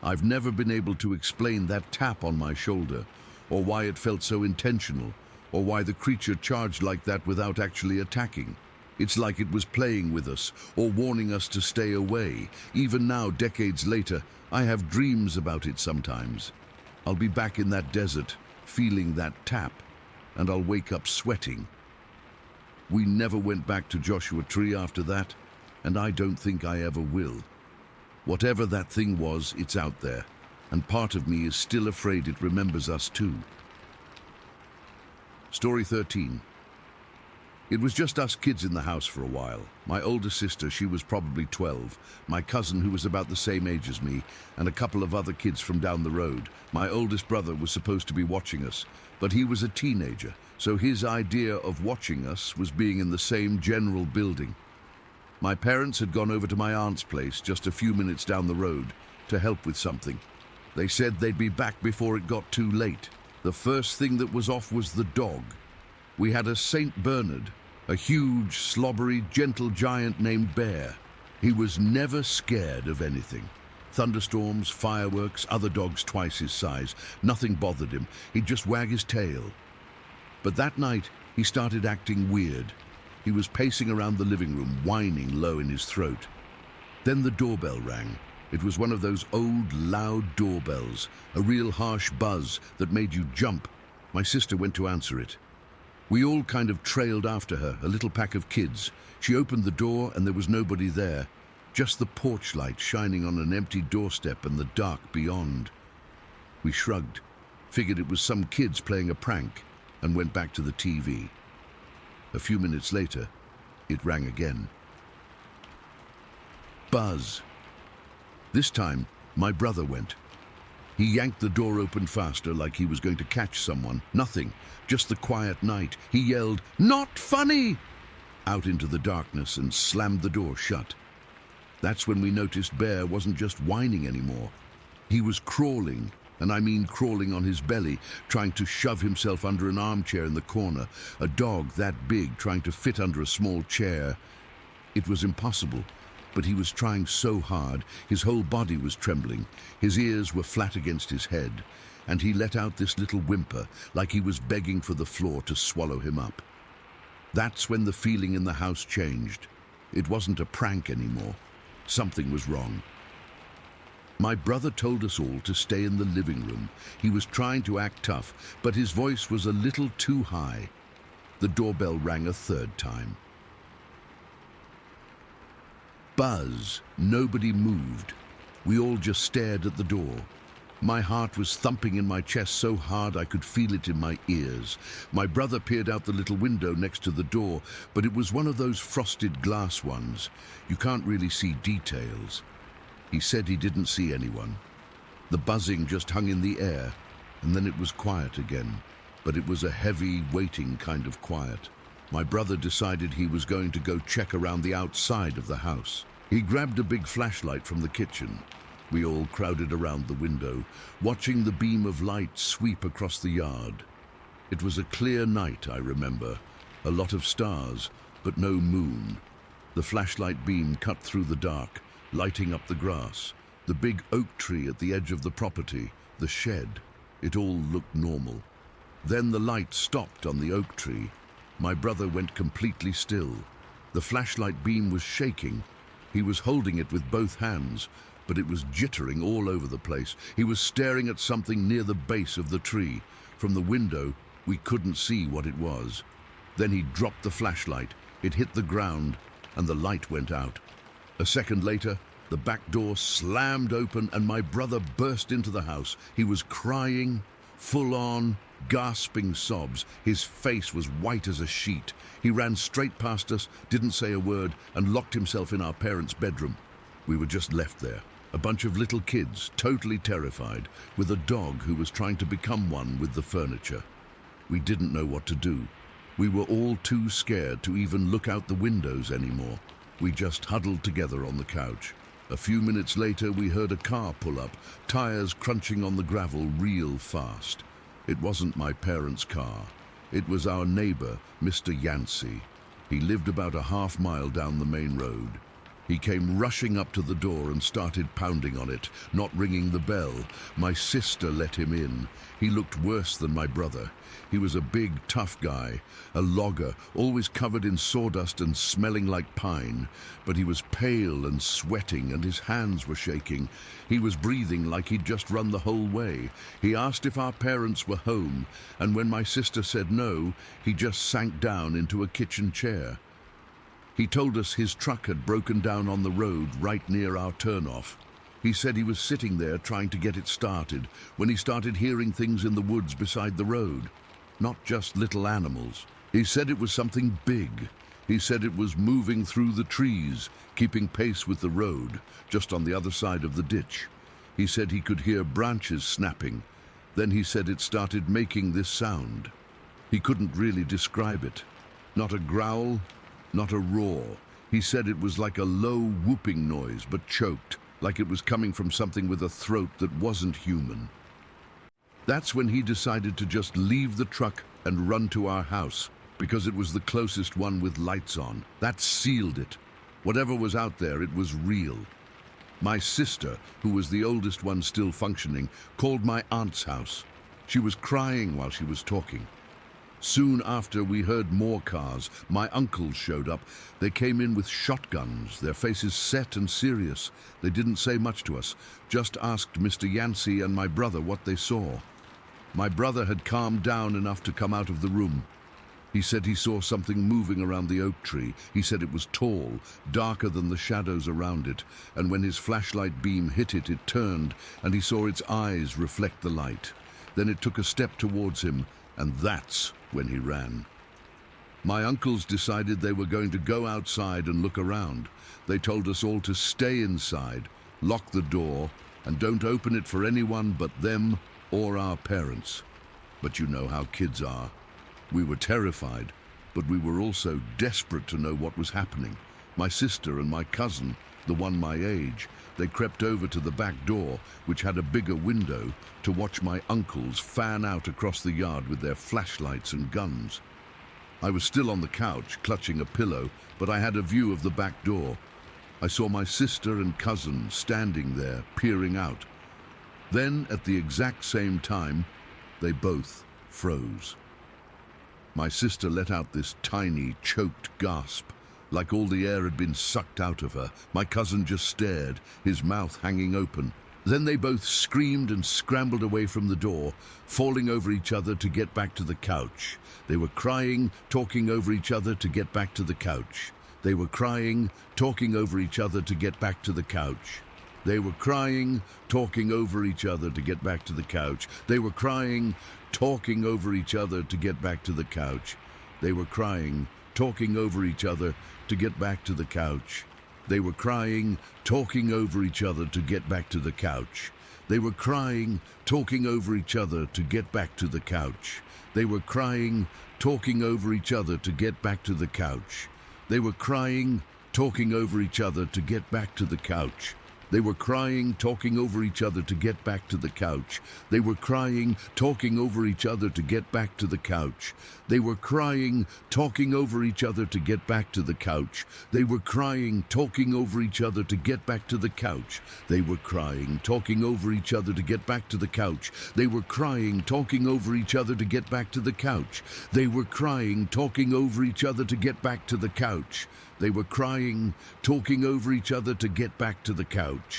I've never been able to explain that tap on my shoulder, or why it felt so intentional, or why the creature charged like that without actually attacking. It's like it was playing with us, or warning us to stay away. Even now, decades later, I have dreams about it sometimes. I'll be back in that desert, feeling that tap, and I'll wake up sweating. We never went back to Joshua Tree after that, and I don't think I ever will. Whatever that thing was, it's out there, and part of me is still afraid it remembers us too. Story 13. It was just us kids in the house for a while. My older sister, she was probably 12, my cousin, who was about the same age as me, and a couple of other kids from down the road. My oldest brother was supposed to be watching us, but he was a teenager, so his idea of watching us was being in the same general building. My parents had gone over to my aunt's place just a few minutes down the road to help with something. They said they'd be back before it got too late. The first thing that was off was the dog. We had a Saint Bernard, a huge, slobbery, gentle giant named Bear. He was never scared of anything. Thunderstorms, fireworks, other dogs twice his size. Nothing bothered him. He'd just wag his tail. But that night, he started acting weird. He was pacing around the living room, whining low in his throat. Then the doorbell rang. It was one of those old, loud doorbells, a real harsh buzz that made you jump. My sister went to answer it. We all kind of trailed after her, a little pack of kids. She opened the door and there was nobody there, just the porch light shining on an empty doorstep and the dark beyond. We shrugged, figured it was some kids playing a prank, and went back to the TV. A few minutes later, it rang again. Buzz. This time, my brother went. He yanked the door open faster, like he was going to catch someone. Nothing, just the quiet night. He yelled, "Not funny!" out into the darkness and slammed the door shut. That's when we noticed Bear wasn't just whining anymore. He was crawling, and I mean crawling on his belly, trying to shove himself under an armchair in the corner. A dog that big trying to fit under a small chair. It was impossible. But he was trying so hard, his whole body was trembling, his ears were flat against his head, and he let out this little whimper, like he was begging for the floor to swallow him up. That's when the feeling in the house changed. It wasn't a prank anymore. Something was wrong. My brother told us all to stay in the living room. He was trying to act tough, but his voice was a little too high. The doorbell rang a third time. Buzz. Nobody moved. We all just stared at the door. My heart was thumping in my chest so hard I could feel it in my ears. My brother peered out the little window next to the door, but it was one of those frosted glass ones. You can't really see details. He said he didn't see anyone. The buzzing just hung in the air, and then it was quiet again. But it was a heavy, waiting kind of quiet. My brother decided he was going to go check around the outside of the house. He grabbed a big flashlight from the kitchen. We all crowded around the window, watching the beam of light sweep across the yard. It was a clear night, I remember. A lot of stars, but no moon. The flashlight beam cut through the dark, lighting up the grass, the big oak tree at the edge of the property, the shed. It all looked normal. Then the light stopped on the oak tree. My brother went completely still. The flashlight beam was shaking. He was holding it with both hands, but it was jittering all over the place. He was staring at something near the base of the tree. From the window, we couldn't see what it was. Then he dropped the flashlight. It hit the ground, and the light went out. A second later, the back door slammed open, and my brother burst into the house. He was crying, full on, gasping sobs. His face was white as a sheet. He ran straight past us, didn't say a word, and locked himself in our parents' bedroom. We were just left there, a bunch of little kids, totally terrified, with a dog who was trying to become one with the furniture. We didn't know what to do. We were all too scared to even look out the windows anymore. We just huddled together on the couch. A few minutes later, we heard a car pull up, tires crunching on the gravel real fast. It wasn't my parents' car. It was our neighbor, Mr. Yancey. He lived about a half-mile down the main road. He came rushing up to the door and started pounding on it, not ringing the bell. My sister let him in. He looked worse than my brother. He was a big, tough guy, a logger, always covered in sawdust and smelling like pine. But he was pale and sweating, and his hands were shaking. He was breathing like he'd just run the whole way. He asked if our parents were home, and when my sister said no, he just sank down into a kitchen chair. He told us his truck had broken down on the road right near our turnoff. He said he was sitting there trying to get it started when he started hearing things in the woods beside the road. Not just little animals. He said it was something big. He said it was moving through the trees, keeping pace with the road, just on the other side of the ditch. He said he could hear branches snapping. Then he said it started making this sound. He couldn't really describe it. Not a growl, not a roar. He said it was like a low whooping noise, but choked, like it was coming from something with a throat that wasn't human. That's when he decided to just leave the truck and run to our house, because it was the closest one with lights on. That sealed it. Whatever was out there, it was real. My sister, who was the oldest one still functioning, called my aunt's house. She was crying while she was talking. Soon after, we heard more cars. My uncles showed up. They came in with shotguns, their faces set and serious. They didn't say much to us, just asked Mr. Yancey and my brother what they saw. My brother had calmed down enough to come out of the room. He said he saw something moving around the oak tree. He said it was tall, darker than the shadows around it, and when his flashlight beam hit it, it turned, and he saw its eyes reflect the light. Then it took a step towards him, and that's when he ran. My uncles decided they were going to go outside and look around. They told us all to stay inside, lock the door, and don't open it for anyone but them or our parents. But you know how kids are. We were terrified, but we were also desperate to know what was happening. My sister and my cousin, the one my age, they crept over to the back door, which had a bigger window, to watch my uncles fan out across the yard with their flashlights and guns. I was still on the couch, clutching a pillow, but I had a view of the back door. I saw my sister and cousin standing there, peering out. Then, at the exact same time, they both froze. My sister let out this tiny, choked gasp, like all the air had been sucked out of her. My cousin just stared, his mouth hanging open. Then they both screamed and scrambled away from the door, falling over each other to get back to the couch. They were crying, talking over each other to get back to the couch. They were crying, talking over each other to get back to the couch. They were crying, talking over each other to get back to the couch. They were crying, talking over each other to get back to the couch. They were crying, talking over each other to get back to the couch. They were crying, talking over each other to get back to the couch. They were crying, talking over each other to get back to the couch. They were crying, talking over each other to get back to the couch. They were crying, talking over each other to get back to the couch. They were crying, talking over each other to get back to the couch. They were crying, talking over each other to get back to the couch. They were crying, talking over each other to get back to the couch. They were crying, talking over each other to get back to the couch. They were crying, talking over each other to get back to the couch. They were crying, talking over each other to get back to the couch. They were crying, talking over each other to get back to the couch. They were crying, talking over each other to get back to the couch. They were crying, talking over each other to get back to the couch.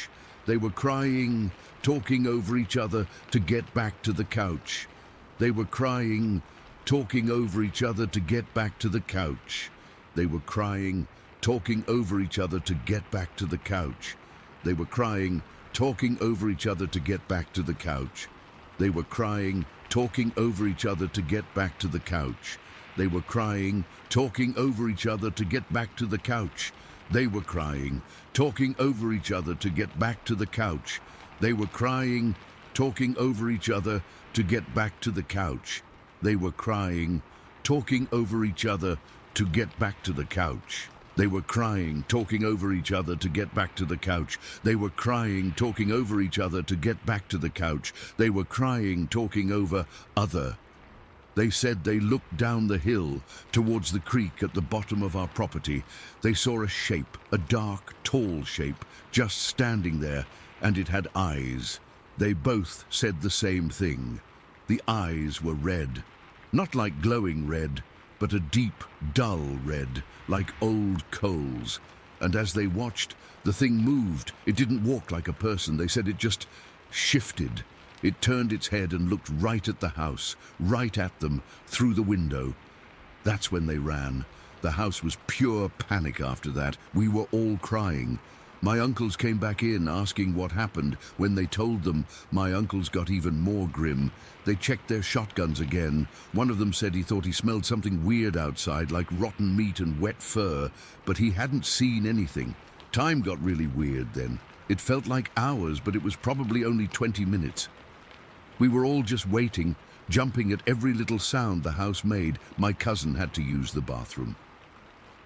They were crying, talking over each other to get back to the couch. They were crying, talking over each other to get back to the couch. They were crying, talking over each other to get back to the couch. They were crying, talking over each other to get back to the couch. They were crying, talking over each other to get back to the couch. They were crying, talking over each other to get back to the couch. They were crying, talking over each other to get back to the couch. They were crying, talking over each other to get back to the couch. They were crying, talking over each other to get back to the couch. They were crying, talking over each other to get back to the couch. They were crying, talking over other. They said they looked down the hill towards the creek at the bottom of our property. They saw a shape, a dark, tall shape, just standing there, and it had eyes. They both said the same thing. The eyes were red. Not like glowing red, but a deep, dull red, like old coals. And as they watched, the thing moved. It didn't walk like a person. They said it just shifted. It turned its head and looked right at the house, right at them, through the window. That's when they ran. The house was pure panic after that. We were all crying. My uncles came back in asking what happened. When they told them, my uncles got even more grim. They checked their shotguns again. One of them said he thought he smelled something weird outside, like rotten meat and wet fur, but he hadn't seen anything. Time got really weird then. It felt like hours, but it was probably only 20 minutes. We were all just waiting, jumping at every little sound the house made. My cousin had to use the bathroom.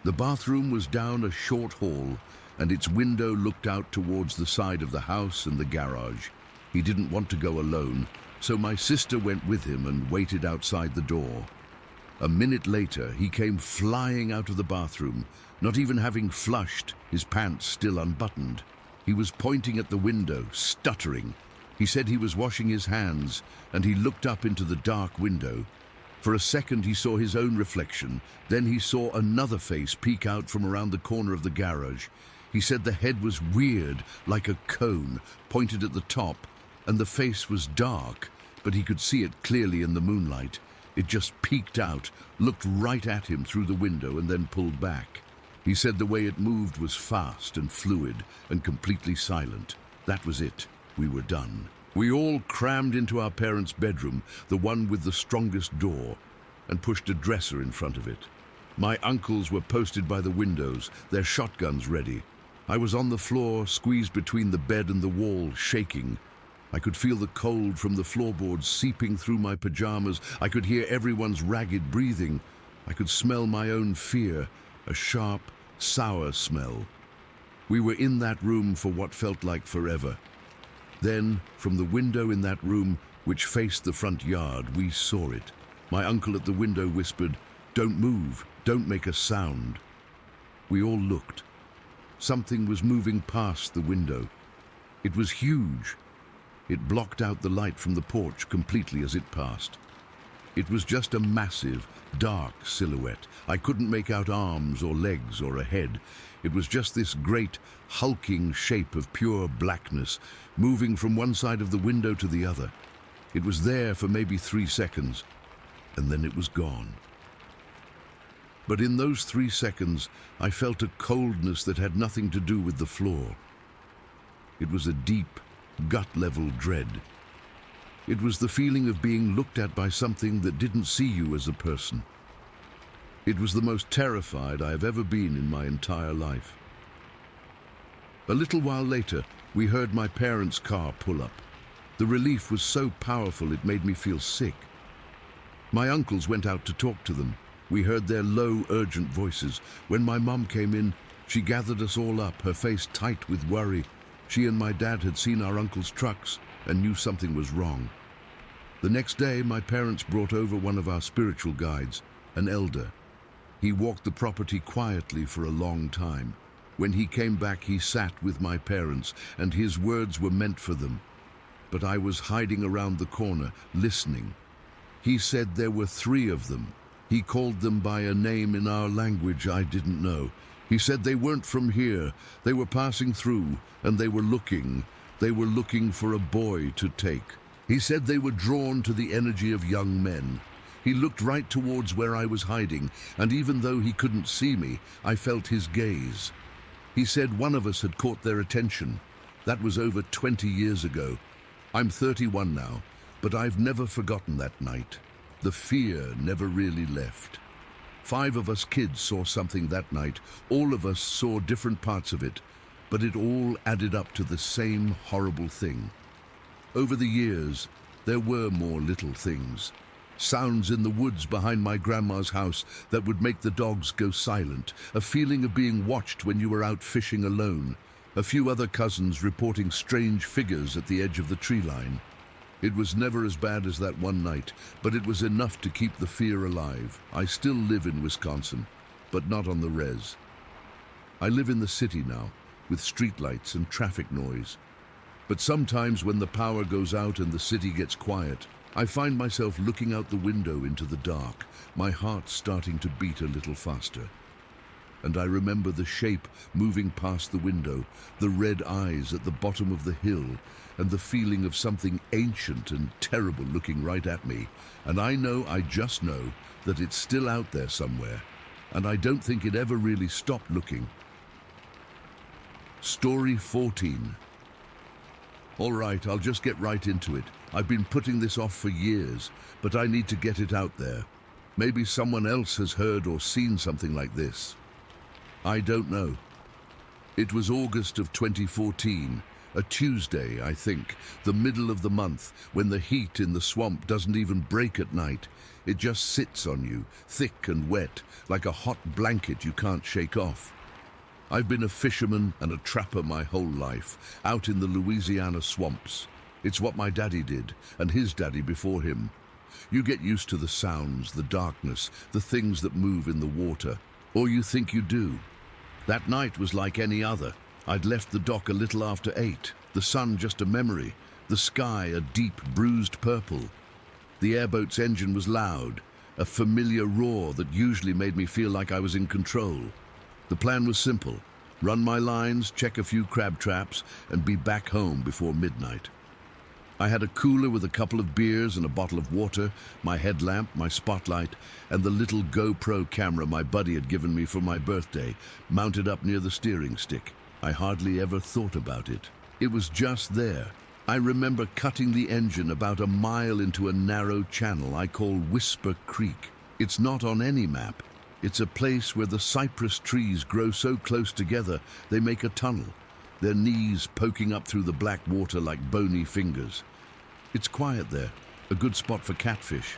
The bathroom was down a short hall, and its window looked out towards the side of the house and the garage. He didn't want to go alone, so my sister went with him and waited outside the door. A minute later, he came flying out of the bathroom, not even having flushed, his pants still unbuttoned. He was pointing at the window, stuttering. He said he was washing his hands, and he looked up into the dark window. For a second he saw his own reflection, then he saw another face peek out from around the corner of the garage. He said the head was weird, like a cone, pointed at the top, and the face was dark, but he could see it clearly in the moonlight. It just peeked out, looked right at him through the window, and then pulled back. He said the way it moved was fast and fluid and completely silent. That was it. We were done. We all crammed into our parents' bedroom, the one with the strongest door, and pushed a dresser in front of it. My uncles were posted by the windows, their shotguns ready. I was on the floor, squeezed between the bed and the wall, shaking. I could feel the cold from the floorboards seeping through my pajamas. I could hear everyone's ragged breathing. I could smell my own fear, a sharp, sour smell. We were in that room for what felt like forever. Then, from the window in that room, which faced the front yard, we saw it. My uncle at the window whispered, "Don't move, don't make a sound." We all looked. Something was moving past the window. It was huge. It blocked out the light from the porch completely as it passed. It was just a massive, dark silhouette. I couldn't make out arms or legs or a head. It was just this great, hulking shape of pure blackness, moving from one side of the window to the other. It was there for maybe 3 seconds, and then it was gone. But in those 3 seconds, I felt a coldness that had nothing to do with the floor. It was a deep, gut-level dread. It was the feeling of being looked at by something that didn't see you as a person. It was the most terrified I have ever been in my entire life. A little while later, we heard my parents' car pull up. The relief was so powerful it made me feel sick. My uncles went out to talk to them. We heard their low, urgent voices. When my mum came in, she gathered us all up, her face tight with worry. She and my dad had seen our uncle's trucks and knew something was wrong. The next day, my parents brought over one of our spiritual guides, an elder. He walked the property quietly for a long time. When he came back, he sat with my parents, and his words were meant for them. But I was hiding around the corner, listening. He said there were 3 of them. He called them by a name in our language I didn't know. He said they weren't from here. They were passing through, and they were looking. They were looking for a boy to take. He said they were drawn to the energy of young men. He looked right towards where I was hiding, and even though he couldn't see me, I felt his gaze. He said one of us had caught their attention. That was over 20 years ago. I'm 31 now, but I've never forgotten that night. The fear never really left. 5 of us kids saw something that night. All of us saw different parts of it, but it all added up to the same horrible thing. Over the years, there were more little things. Sounds in the woods behind my grandma's house that would make the dogs go silent, a feeling of being watched when you were out fishing alone, a few other cousins reporting strange figures at the edge of the tree line. It was never as bad as that one night, but it was enough to keep the fear alive. I still live in Wisconsin, but not on the res. I live in the city now, with streetlights and traffic noise. But sometimes when the power goes out and the city gets quiet, I find myself looking out the window into the dark, my heart starting to beat a little faster. And I remember the shape moving past the window, the red eyes at the bottom of the hill, and the feeling of something ancient and terrible looking right at me. And I just know, that it's still out there somewhere, and I don't think it ever really stopped looking. Story 14. All right, I'll just get right into it. I've been putting this off for years, but I need to get it out there. Maybe someone else has heard or seen something like this. I don't know. It was August of 2014, a Tuesday, I think, the middle of the month, when the heat in the swamp doesn't even break at night. It just sits on you, thick and wet, like a hot blanket you can't shake off. I've been a fisherman and a trapper my whole life, out in the Louisiana swamps. It's what my daddy did, and his daddy before him. You get used to the sounds, the darkness, the things that move in the water. Or you think you do. That night was like any other. I'd left the dock a little after 8, the sun just a memory, the sky a deep, bruised purple. The airboat's engine was loud, a familiar roar that usually made me feel like I was in control. The plan was simple: run my lines, check a few crab traps, and be back home before midnight. I had a cooler with a couple of beers and a bottle of water, my headlamp, my spotlight, and the little GoPro camera my buddy had given me for my birthday, mounted up near the steering stick. I hardly ever thought about it. It was just there. I remember cutting the engine about a mile into a narrow channel I call Whisper Creek. It's not on any map. It's a place where the cypress trees grow so close together they make a tunnel, their knees poking up through the black water like bony fingers. It's quiet there, a good spot for catfish.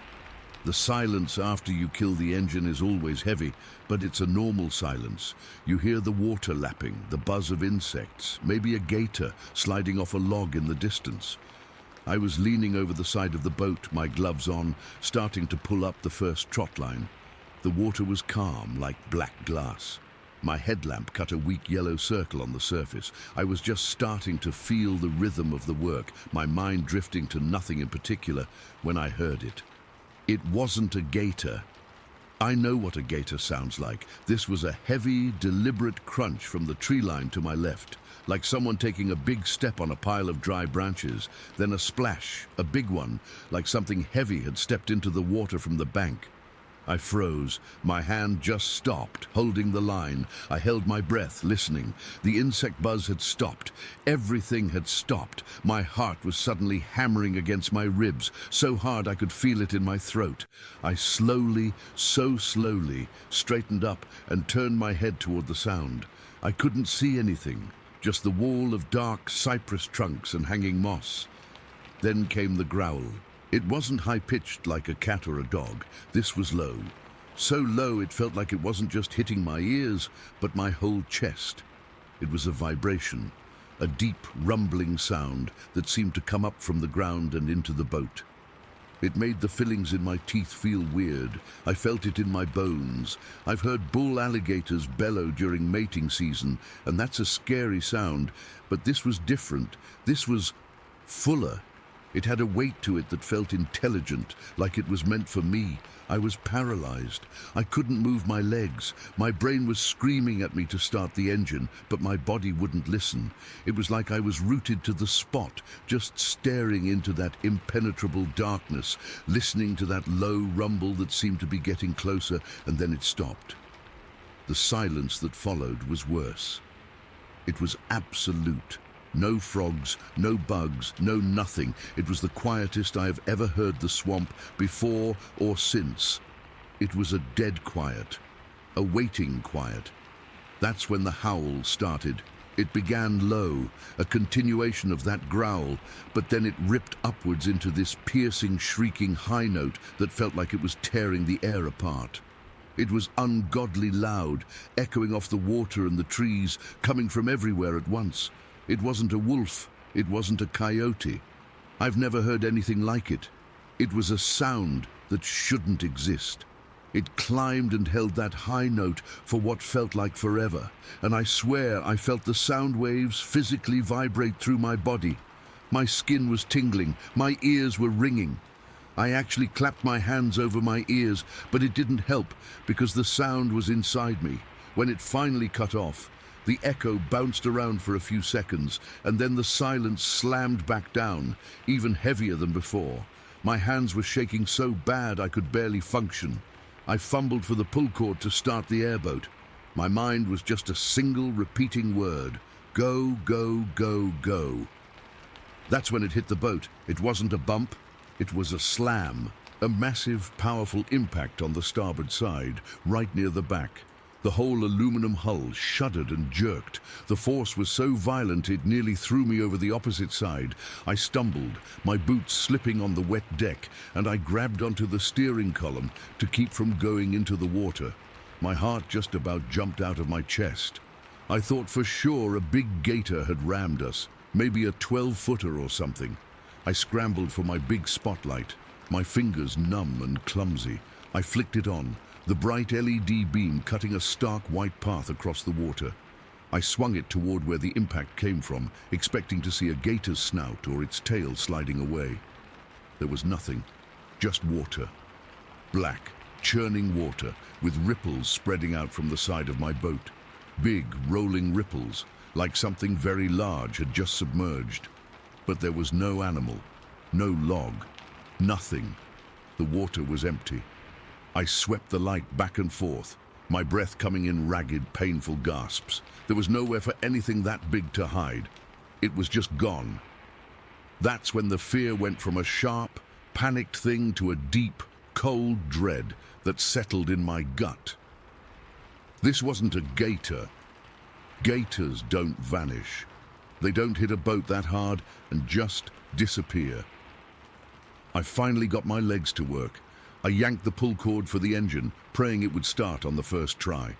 The silence after you kill the engine is always heavy, but it's a normal silence. You hear the water lapping, the buzz of insects, maybe a gator sliding off a log in the distance. I was leaning over the side of the boat, my gloves on, starting to pull up the first trot line. The water was calm, like black glass. My headlamp cut a weak yellow circle on the surface. I was just starting to feel the rhythm of the work, my mind drifting to nothing in particular, when I heard it. It wasn't a gator. I know what a gator sounds like. This was a heavy, deliberate crunch from the tree line to my left, like someone taking a big step on a pile of dry branches, then a splash, a big one, like something heavy had stepped into the water from the bank. I froze. My hand just stopped, holding the line. I held my breath, listening. The insect buzz had stopped. Everything had stopped. My heart was suddenly hammering against my ribs, so hard I could feel it in my throat. I slowly, so slowly, straightened up and turned my head toward the sound. I couldn't see anything, just the wall of dark cypress trunks and hanging moss. Then came the growl. It wasn't high-pitched like a cat or a dog. This was low. So low it felt like it wasn't just hitting my ears, but my whole chest. It was a vibration, a deep, rumbling sound that seemed to come up from the ground and into the boat. It made the fillings in my teeth feel weird. I felt it in my bones. I've heard bull alligators bellow during mating season, and that's a scary sound, but this was different. This was fuller. It had a weight to it that felt intelligent, like it was meant for me. I was paralyzed. I couldn't move my legs. My brain was screaming at me to start the engine, but my body wouldn't listen. It was like I was rooted to the spot, just staring into that impenetrable darkness, listening to that low rumble that seemed to be getting closer, and then it stopped. The silence that followed was worse. It was absolute. No frogs, no bugs, no nothing. It was the quietest I have ever heard the swamp, before or since. It was a dead quiet, a waiting quiet. That's when the howl started. It began low, a continuation of that growl, but then it ripped upwards into this piercing, shrieking high note that felt like it was tearing the air apart. It was ungodly loud, echoing off the water and the trees, coming from everywhere at once. It wasn't a wolf, it wasn't a coyote. I've never heard anything like it. It was a sound that shouldn't exist. It climbed and held that high note for what felt like forever, and I swear I felt the sound waves physically vibrate through my body. My skin was tingling, my ears were ringing. I actually clapped my hands over my ears, but it didn't help because the sound was inside me. When it finally cut off, the echo bounced around for a few seconds, and then the silence slammed back down, even heavier than before. My hands were shaking so bad I could barely function. I fumbled for the pull cord to start the airboat. My mind was just a single repeating word: Go, go, go, go. That's when it hit the boat. It wasn't a bump, it was a slam. A massive, powerful impact on the starboard side, right near the back. The whole aluminum hull shuddered and jerked. The force was so violent it nearly threw me over the opposite side. I stumbled, my boots slipping on the wet deck, and I grabbed onto the steering column to keep from going into the water. My heart just about jumped out of my chest. I thought for sure a big gator had rammed us, maybe a 12-footer or something. I scrambled for my big spotlight, my fingers numb and clumsy. I flicked it on, the bright LED beam cutting a stark white path across the water. I swung it toward where the impact came from, expecting to see a gator's snout or its tail sliding away. There was nothing, just water. Black, churning water, with ripples spreading out from the side of my boat. Big, rolling ripples, like something very large had just submerged. But there was no animal, no log, nothing. The water was empty. I swept the light back and forth, my breath coming in ragged, painful gasps. There was nowhere for anything that big to hide. It was just gone. That's when the fear went from a sharp, panicked thing to a deep, cold dread that settled in my gut. This wasn't a gator. Gators don't vanish. They don't hit a boat that hard and just disappear. I finally got my legs to work. I yanked the pull cord for the engine, praying it would start on the first try.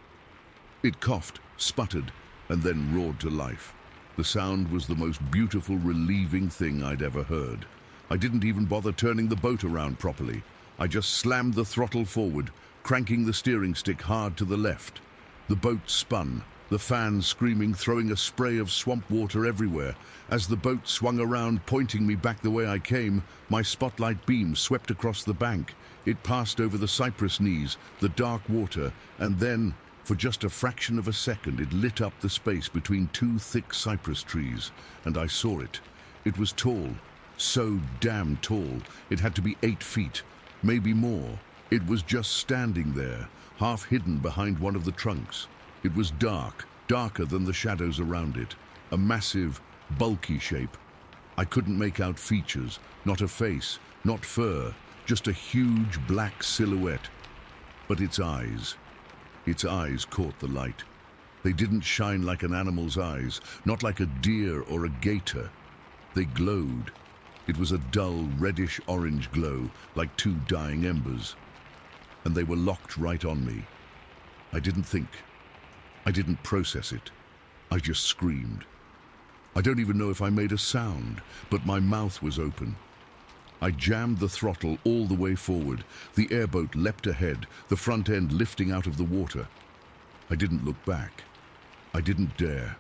It coughed, sputtered, and then roared to life. The sound was the most beautiful, relieving thing I'd ever heard. I didn't even bother turning the boat around properly. I just slammed the throttle forward, cranking the steering stick hard to the left. The boat spun, the fan screaming, throwing a spray of swamp water everywhere. As the boat swung around, pointing me back the way I came, my spotlight beam swept across the bank. It passed over the cypress knees, the dark water, and then, for just a fraction of a second, it lit up the space between two thick cypress trees, and I saw it. It was tall, so damn tall. It had to be 8 feet, maybe more. It was just standing there, half hidden behind one of the trunks. It was dark, darker than the shadows around it, a massive, bulky shape. I couldn't make out features, not a face, not fur, just a huge black silhouette. But its eyes caught the light. They didn't shine like an animal's eyes, not like a deer or a gator. They glowed. It was a dull, reddish-orange glow, like 2 dying embers. And they were locked right on me. I didn't think. I didn't process it. I just screamed. I don't even know if I made a sound, but my mouth was open. I jammed the throttle all the way forward. The airboat leapt ahead, the front end lifting out of the water. I didn't look back. I didn't dare.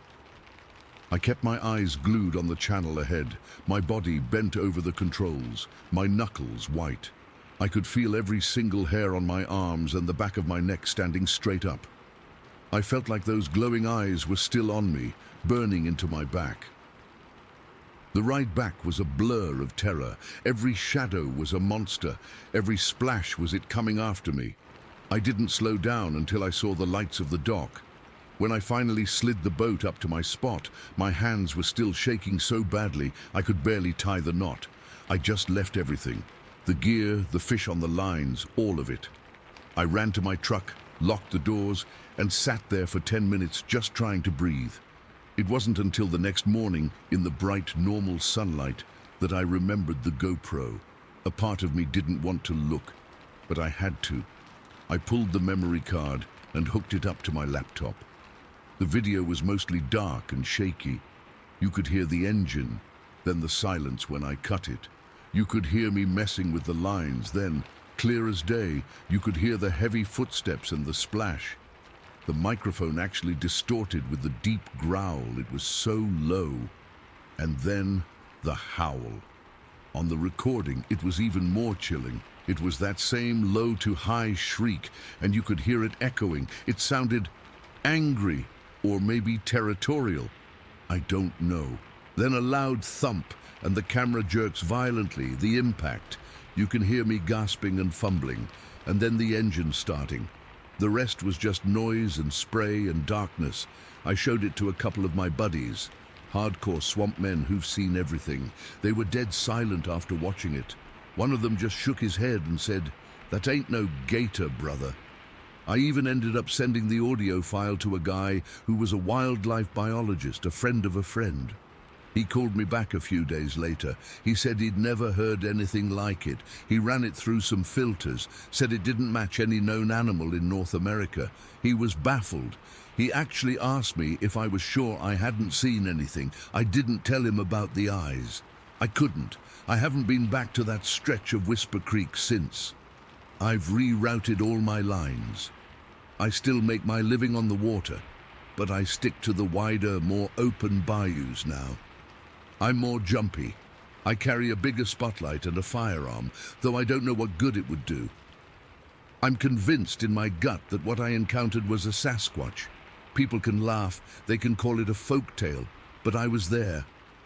I kept my eyes glued on the channel ahead, my body bent over the controls, my knuckles white. I could feel every single hair on my arms and the back of my neck standing straight up. I felt like those glowing eyes were still on me, burning into my back. The ride back was a blur of terror. Every shadow was a monster. Every splash was it coming after me. I didn't slow down until I saw the lights of the dock. When I finally slid the boat up to my spot, my hands were still shaking so badly I could barely tie the knot. I just left everything. The gear, the fish on the lines, all of it. I ran to my truck, locked the doors, and sat there for 10 minutes just trying to breathe. It wasn't until the next morning, in the bright, normal sunlight, that I remembered the GoPro. A part of me didn't want to look, but I had to. I pulled the memory card and hooked it up to my laptop. The video was mostly dark and shaky. You could hear the engine, then the silence when I cut it. You could hear me messing with the lines, then, clear as day, you could hear the heavy footsteps and the splash. The microphone actually distorted with the deep growl. It was so low. And then, the howl. On the recording, it was even more chilling. It was that same low to high shriek, and you could hear it echoing. It sounded angry, or maybe territorial. I don't know. Then a loud thump, and the camera jerks violently, the impact. You can hear me gasping and fumbling, and then the engine starting. The rest was just noise and spray and darkness. I showed it to a couple of my buddies, hardcore swamp men who've seen everything. They were dead silent after watching it. One of them just shook his head and said, "That ain't no gator, brother." I even ended up sending the audio file to a guy who was a wildlife biologist, a friend of a friend. He called me back a few days later. He said he'd never heard anything like it. He ran it through some filters, said it didn't match any known animal in North America. He was baffled. He actually asked me if I was sure I hadn't seen anything. I didn't tell him about the eyes. I couldn't. I haven't been back to that stretch of Whisper Creek since. I've rerouted all my lines. I still make my living on the water, but I stick to the wider, more open bayous now. I'm more jumpy. I carry a bigger spotlight and a firearm, though I don't know what good it would do. I'm convinced in my gut that what I encountered was a Sasquatch. People can laugh, they can call it a folk tale, but I was there.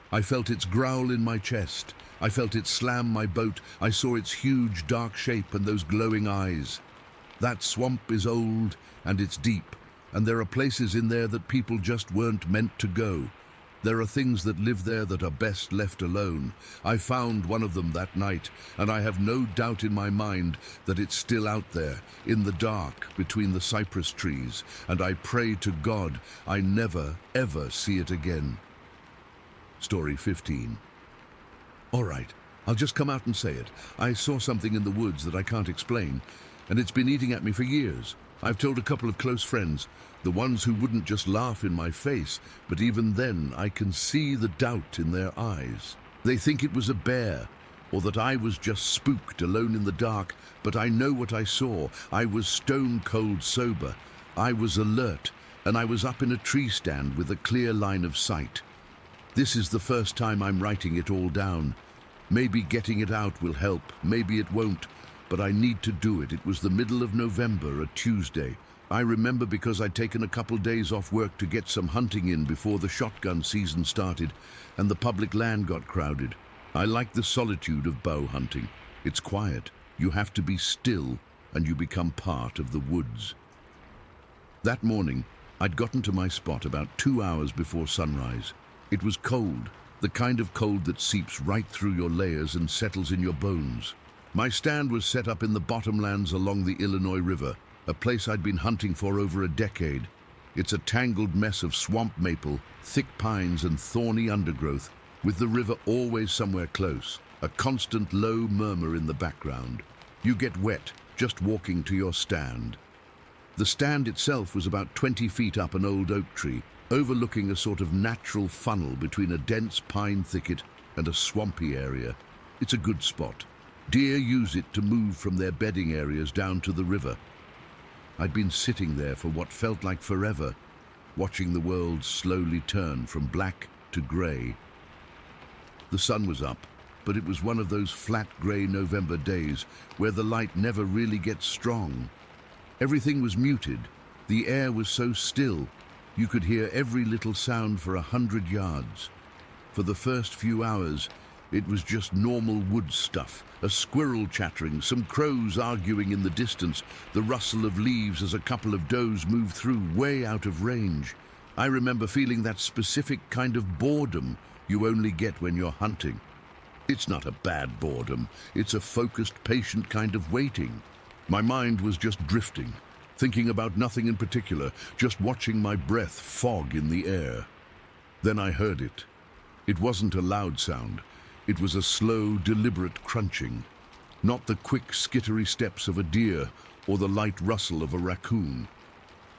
I felt its growl in my chest. I felt it slam my boat. I saw its huge dark shape and those glowing eyes. That swamp is old and it's deep, and there are places in there that people just weren't meant to go. There are things that live there that are best left alone. I found one of them that night, and I have no doubt in my mind that it's still out there, in the dark, between the cypress trees, and I pray to God I never, ever see it again. Story 15. All right, I'll just come out and say it. I saw something in the woods that I can't explain, and it's been eating at me for years. I've told a couple of close friends, the ones who wouldn't just laugh in my face, but even then I can see the doubt in their eyes. They think it was a bear, or that I was just spooked alone in the dark, but I know what I saw. I was stone cold sober. I was alert, and I was up in a tree stand with a clear line of sight. This is the first time I'm writing it all down. Maybe getting it out will help, maybe it won't. But I need to do it. It was the middle of November, a Tuesday. I remember because I'd taken a couple days off work to get some hunting in before the shotgun season started and the public land got crowded. I like the solitude of bow hunting. It's quiet. You have to be still and you become part of the woods. That morning, I'd gotten to my spot about 2 hours before sunrise. It was cold, the kind of cold that seeps right through your layers and settles in your bones. My stand was set up in the bottomlands along the Illinois River, a place I'd been hunting for over a decade. It's a tangled mess of swamp maple, thick pines and thorny undergrowth, with the river always somewhere close, a constant low murmur in the background. You get wet just walking to your stand. The stand itself was about 20 feet up an old oak tree, overlooking a sort of natural funnel between a dense pine thicket and a swampy area. It's a good spot. Deer use it to move from their bedding areas down to the river. I'd been sitting there for what felt like forever, watching the world slowly turn from black to grey. The sun was up, but it was one of those flat grey November days where the light never really gets strong. Everything was muted. The air was so still, you could hear every little sound for 100 yards. For the first few hours, it was just normal wood stuff, a squirrel chattering, some crows arguing in the distance, the rustle of leaves as a couple of does moved through way out of range. I remember feeling that specific kind of boredom you only get when you're hunting. It's not a bad boredom, it's a focused, patient kind of waiting. My mind was just drifting, thinking about nothing in particular, just watching my breath fog in the air. Then I heard it. It wasn't a loud sound. It was a slow, deliberate crunching, not the quick, skittery steps of a deer or the light rustle of a raccoon.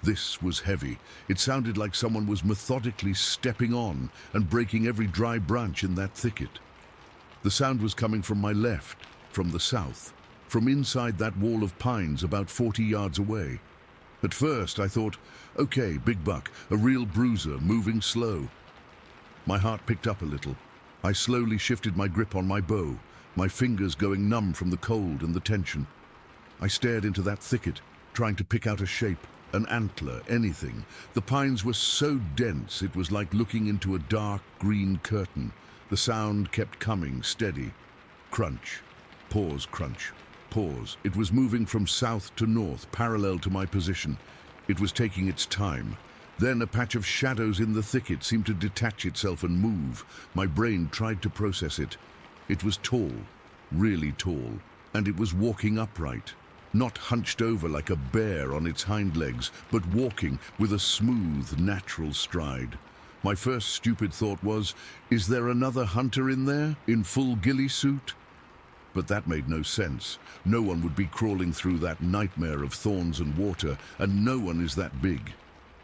This was heavy. It sounded like someone was methodically stepping on and breaking every dry branch in that thicket. The sound was coming from my left, from the south, from inside that wall of pines about 40 yards away. At first I thought, okay, big buck, a real bruiser, moving slow. My heart picked up a little. I slowly shifted my grip on my bow, my fingers going numb from the cold and the tension. I stared into that thicket, trying to pick out a shape, an antler, anything. The pines were so dense it was like looking into a dark green curtain. The sound kept coming, steady. Crunch, pause, crunch. Pause. It was moving from south to north, parallel to my position. It was taking its time. Then a patch of shadows in the thicket seemed to detach itself and move. My brain tried to process it. It was tall, really tall, and it was walking upright. Not hunched over like a bear on its hind legs, but walking with a smooth, natural stride. My first stupid thought was, is there another hunter in there, in full ghillie suit? But that made no sense. No one would be crawling through that nightmare of thorns and water, and no one is that big.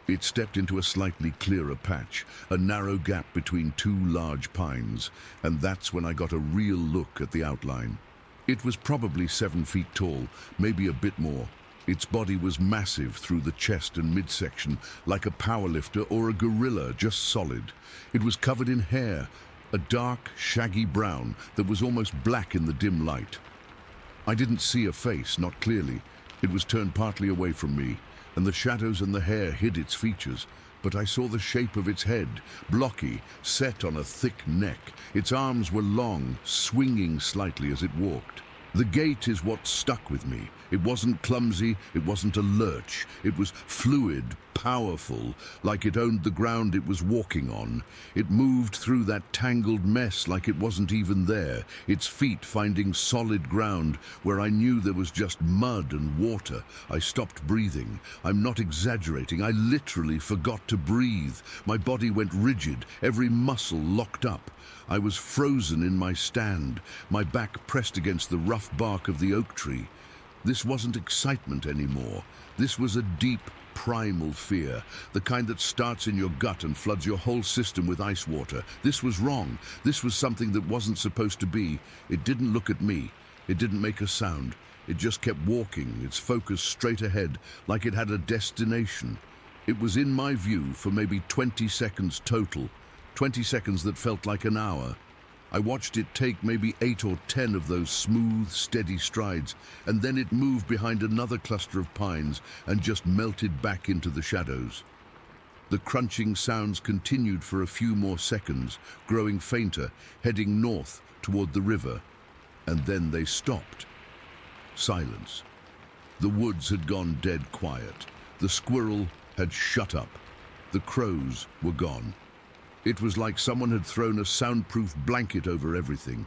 It stepped into a slightly clearer patch, a narrow gap between two large pines, and that's when I got a real look at the outline. It was probably 7 feet tall, maybe a bit more. Its body was massive through the chest and midsection, like a powerlifter or a gorilla, just solid. It was covered in hair, a dark, shaggy brown that was almost black in the dim light. I didn't see a face, not clearly. It was turned partly away from me, and the shadows and the hair hid its features. But I saw the shape of its head, blocky, set on a thick neck. Its arms were long, swinging slightly as it walked. The gait is what stuck with me. It wasn't clumsy, it wasn't a lurch. It was fluid, powerful, like it owned the ground it was walking on. It moved through that tangled mess like it wasn't even there, its feet finding solid ground where I knew there was just mud and water. I stopped breathing. I'm not exaggerating. I literally forgot to breathe. My body went rigid, every muscle locked up. I was frozen in my stand, my back pressed against the rough bark of the oak tree. This wasn't excitement anymore. This was a deep, primal fear, the kind that starts in your gut and floods your whole system with ice water. This was wrong. This was something that wasn't supposed to be. It didn't look at me. It didn't make a sound. It just kept walking, its focus straight ahead, like it had a destination. It was in my view for maybe 20 seconds total. 20 seconds that felt like an hour. I watched it take maybe 8 or 10 of those smooth, steady strides, and then it moved behind another cluster of pines and just melted back into the shadows. The crunching sounds continued for a few more seconds, growing fainter, heading north toward the river, and then they stopped. Silence. The woods had gone dead quiet. The squirrel had shut up. The crows were gone. It was like someone had thrown a soundproof blanket over everything.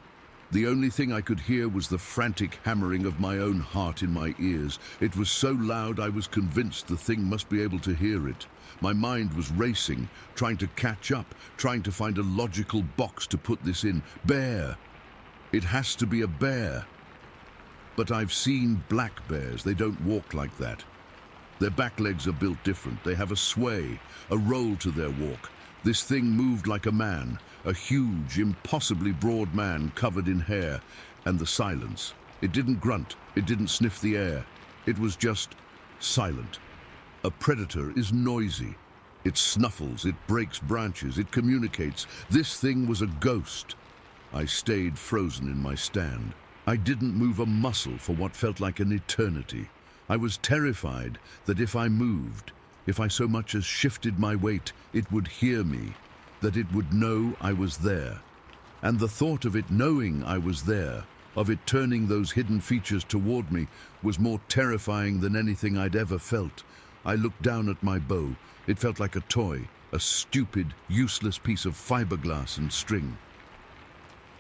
The only thing I could hear was the frantic hammering of my own heart in my ears. It was so loud I was convinced the thing must be able to hear it. My mind was racing, trying to catch up, trying to find a logical box to put this in. Bear. It has to be a bear. But I've seen black bears. They don't walk like that. Their back legs are built different. They have a sway, a roll to their walk. This thing moved like a man, a huge, impossibly broad man covered in hair, and the silence. It didn't grunt, it didn't sniff the air. It was just silent. A predator is noisy. It snuffles, it breaks branches, it communicates. This thing was a ghost. I stayed frozen in my stand. I didn't move a muscle for what felt like an eternity. I was terrified that if I moved, if I so much as shifted my weight, it would hear me, that it would know I was there. And the thought of it knowing I was there, of it turning those hidden features toward me, was more terrifying than anything I'd ever felt. I looked down at my bow. It felt like a toy, a stupid, useless piece of fiberglass and string.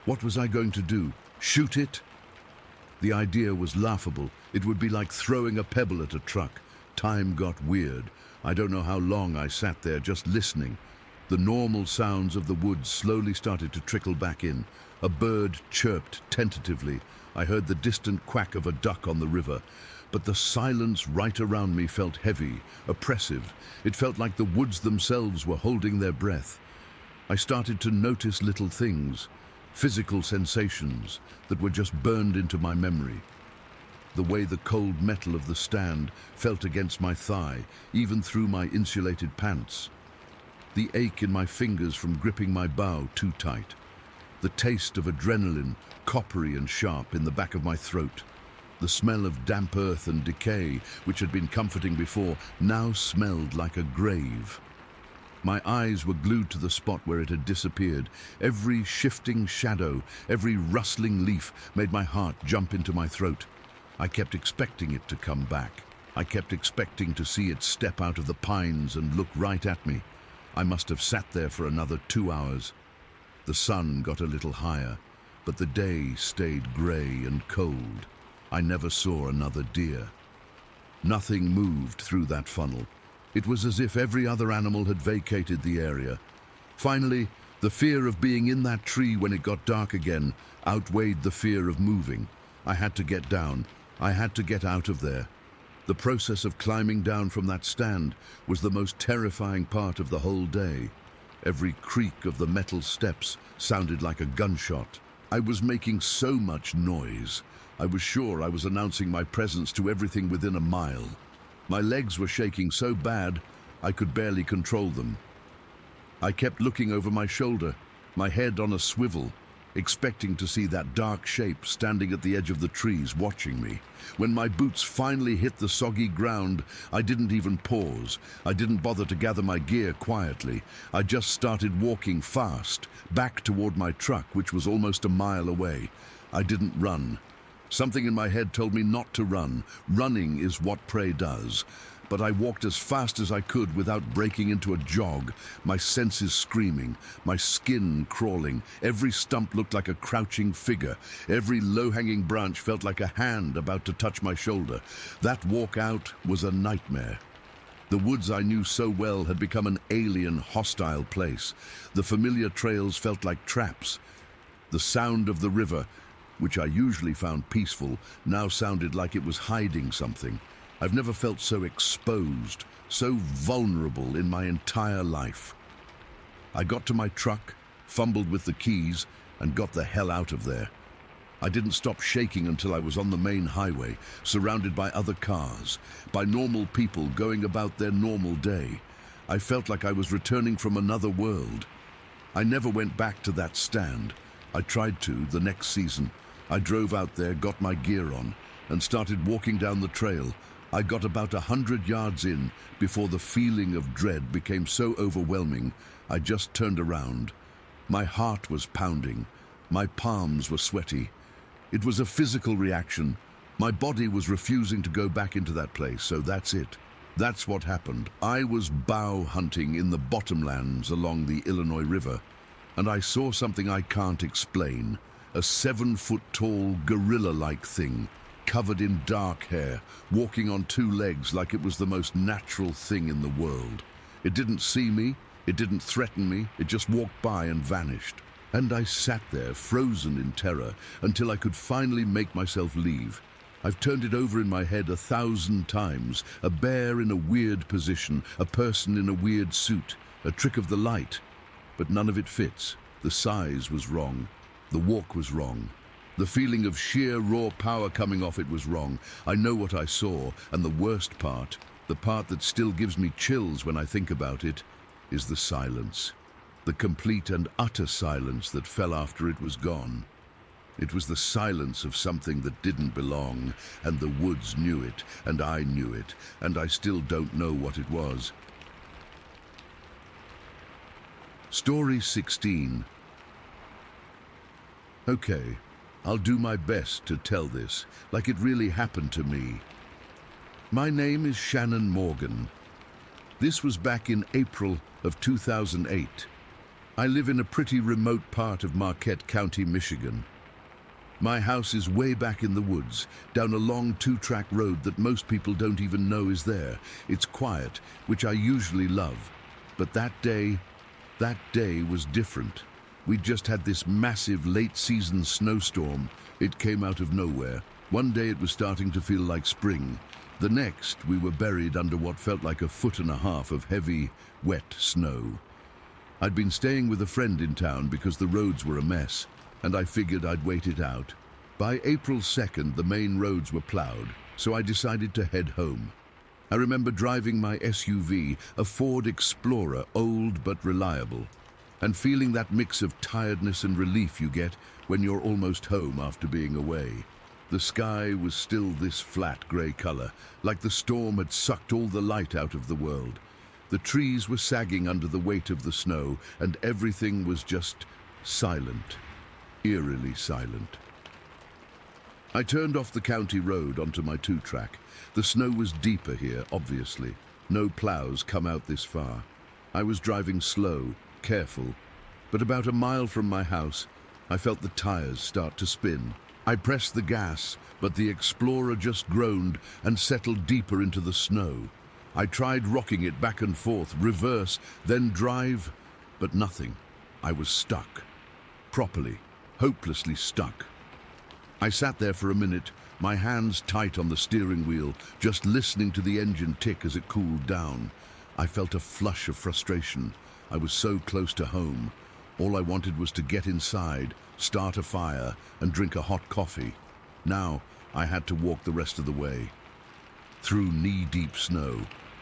What was I going to do? Shoot it? The idea was laughable. It would be like throwing a pebble at a truck. Time got weird. I don't know how long I sat there just listening. The normal sounds of the woods slowly started to trickle back in. A bird chirped tentatively. I heard the distant quack of a duck on the river. But the silence right around me felt heavy, oppressive. It felt like the woods themselves were holding their breath. I started to notice little things, physical sensations that were just burned into my memory. The way the cold metal of the stand felt against my thigh, even through my insulated pants. The ache in my fingers from gripping my bow too tight. The taste of adrenaline, coppery and sharp, in the back of my throat. The smell of damp earth and decay, which had been comforting before, now smelled like a grave. My eyes were glued to the spot where it had disappeared. Every shifting shadow, every rustling leaf made my heart jump into my throat. I kept expecting it to come back. I kept expecting to see it step out of the pines and look right at me. I must have sat there for another 2 hours. The sun got a little higher, but the day stayed grey and cold. I never saw another deer. Nothing moved through that funnel. It was as if every other animal had vacated the area. Finally, the fear of being in that tree when it got dark again outweighed the fear of moving. I had to get down. I had to get out of there. The process of climbing down from that stand was the most terrifying part of the whole day. Every creak of the metal steps sounded like a gunshot. I was making so much noise. I was sure I was announcing my presence to everything within a mile. My legs were shaking so bad, I could barely control them. I kept looking over my shoulder, my head on a swivel, expecting to see that dark shape standing at the edge of the trees watching me. When my boots finally hit the soggy ground, I didn't even pause. I didn't bother to gather my gear quietly. I just started walking fast, back toward my truck, which was almost a mile away. I didn't run. Something in my head told me not to run. Running is what prey does. But I walked as fast as I could without breaking into a jog, my senses screaming, my skin crawling. Every stump looked like a crouching figure. Every low-hanging branch felt like a hand about to touch my shoulder. That walk out was a nightmare. The woods I knew so well had become an alien, hostile place. The familiar trails felt like traps. The sound of the river, which I usually found peaceful, now sounded like it was hiding something. I've never felt so exposed, so vulnerable in my entire life. I got to my truck, fumbled with the keys, and got the hell out of there. I didn't stop shaking until I was on the main highway, surrounded by other cars, by normal people going about their normal day. I felt like I was returning from another world. I never went back to that stand. I tried to the next season. I drove out there, got my gear on, and started walking down the trail. I got about 100 yards in before the feeling of dread became so overwhelming, I just turned around. My heart was pounding. My palms were sweaty. It was a physical reaction. My body was refusing to go back into that place, so that's it. That's what happened. I was bow hunting in the bottomlands along the Illinois River, and I saw something I can't explain. A 7-foot-tall, gorilla-like thing, covered in dark hair, walking on 2 legs like it was the most natural thing in the world. It didn't see me, it didn't threaten me, it just walked by and vanished. And I sat there, frozen in terror, until I could finally make myself leave. I've turned it over in my head 1,000 times. A bear in a weird position, a person in a weird suit, a trick of the light. But none of it fits. The size was wrong. The walk was wrong. The feeling of sheer raw power coming off it was wrong. I know what I saw, and the worst part, the part that still gives me chills when I think about it, is the silence. The complete and utter silence that fell after it was gone. It was the silence of something that didn't belong, and the woods knew it, and I knew it, and I still don't know what it was. Story 16. Okay. I'll do my best to tell this, like it really happened to me. My name is Shannon Morgan. This was back in April of 2008. I live in a pretty remote part of Marquette County, Michigan. My house is way back in the woods, down a long 2-track road that most people don't even know is there. It's quiet, which I usually love. But that day was different. We'd just had this massive late-season snowstorm. It came out of nowhere. One day it was starting to feel like spring. The next, we were buried under what felt like 1.5 feet of heavy, wet snow. I'd been staying with a friend in town because the roads were a mess, and I figured I'd wait it out. By April 2nd, the main roads were plowed, so I decided to head home. I remember driving my SUV, a Ford Explorer, old but reliable, and feeling that mix of tiredness and relief you get when you're almost home after being away. The sky was still this flat grey color, like the storm had sucked all the light out of the world. The trees were sagging under the weight of the snow, and everything was just silent, eerily silent. I turned off the county road onto my two-track. The snow was deeper here, obviously. No plows come out this far. I was driving slow, careful, but about a mile from my house, I felt the tires start to spin. I pressed the gas, but the Explorer just groaned and settled deeper into the snow. I tried rocking it back and forth, reverse, then drive, but nothing. I was stuck. Properly, hopelessly stuck. I sat there for a minute, my hands tight on the steering wheel, just listening to the engine tick as it cooled down. I felt a flush of frustration. I was so close to home. All I wanted was to get inside, start a fire, and drink a hot coffee. Now, I had to walk the rest of the way. Through knee-deep snow,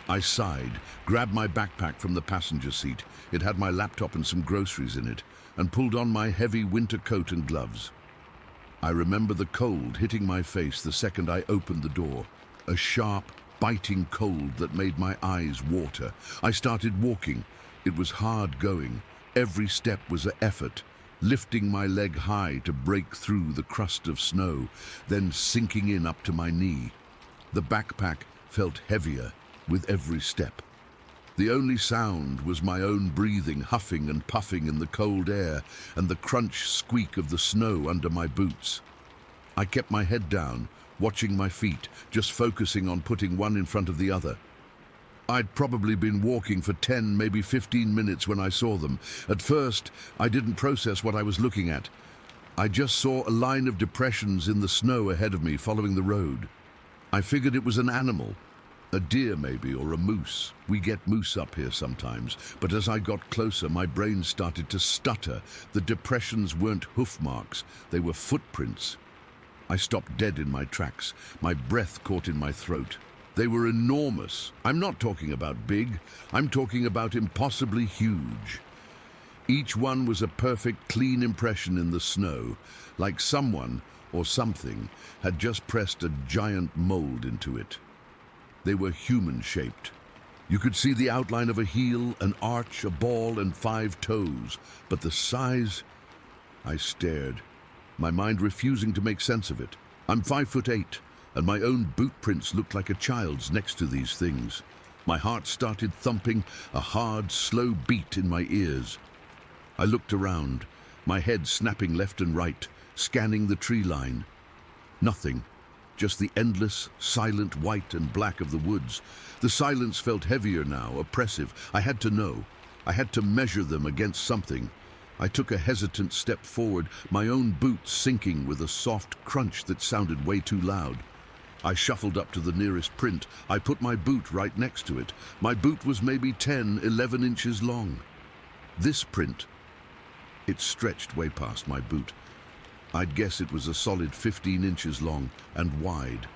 I sighed, grabbed my backpack from the passenger seat. It had my laptop and some groceries in it, and pulled on my heavy winter coat and gloves. I remember the cold hitting my face the second I opened the door. A sharp, biting cold that made my eyes water. I started walking. It was hard going. Every step was an effort, lifting my leg high to break through the crust of snow, then sinking in up to my knee. The backpack felt heavier with every step. The only sound was my own breathing, huffing and puffing in the cold air, and the crunch squeak of the snow under my boots. I kept my head down, watching my feet, just focusing on putting one in front of the other. I'd probably been walking for 10, maybe 15 minutes when I saw them. At first, I didn't process what I was looking at. I just saw a line of depressions in the snow ahead of me following the road. I figured it was an animal. A deer maybe, or a moose. We get moose up here sometimes, but as I got closer, my brain started to stutter. The depressions weren't hoof marks, they were footprints. I stopped dead in my tracks, my breath caught in my throat. They were enormous. I'm not talking about big, I'm talking about impossibly huge. Each one was a perfect, clean impression in the snow, like someone, or something, had just pressed a giant mold into it. They were human-shaped. You could see the outline of a heel, an arch, a ball, and 5 toes. But the size... I stared, my mind refusing to make sense of it. I'm 5'8", and my own boot prints looked like a child's next to these things. My heart started thumping, a hard, slow beat in my ears. I looked around, my head snapping left and right, scanning the tree line. Nothing. Just the endless, silent white and black of the woods. The silence felt heavier now, oppressive. I had to know. I had to measure them against something. I took a hesitant step forward, my own boots sinking with a soft crunch that sounded way too loud. I shuffled up to the nearest print. I put my boot right next to it. My boot was maybe 10, 11 inches long. This print, it stretched way past my boot. I'd guess it was a solid 15 inches long and wide.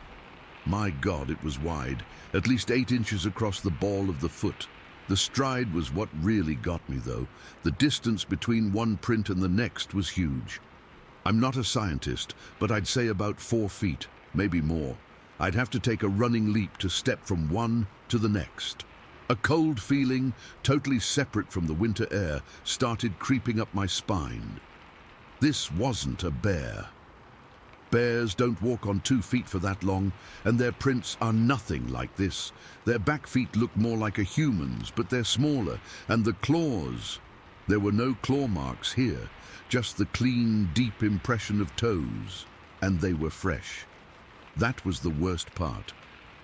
My God, it was wide, at least 8 inches across the ball of the foot. The stride was what really got me, though. The distance between one print and the next was huge. I'm not a scientist, but I'd say about 4 feet, maybe more. I'd have to take a running leap to step from one to the next. A cold feeling, totally separate from the winter air, started creeping up my spine. This wasn't a bear. Bears don't walk on 2 feet for that long, and their prints are nothing like this. Their back feet look more like a human's, but they're smaller, and the claws... There were no claw marks here, just the clean, deep impression of toes, and they were fresh. That was the worst part.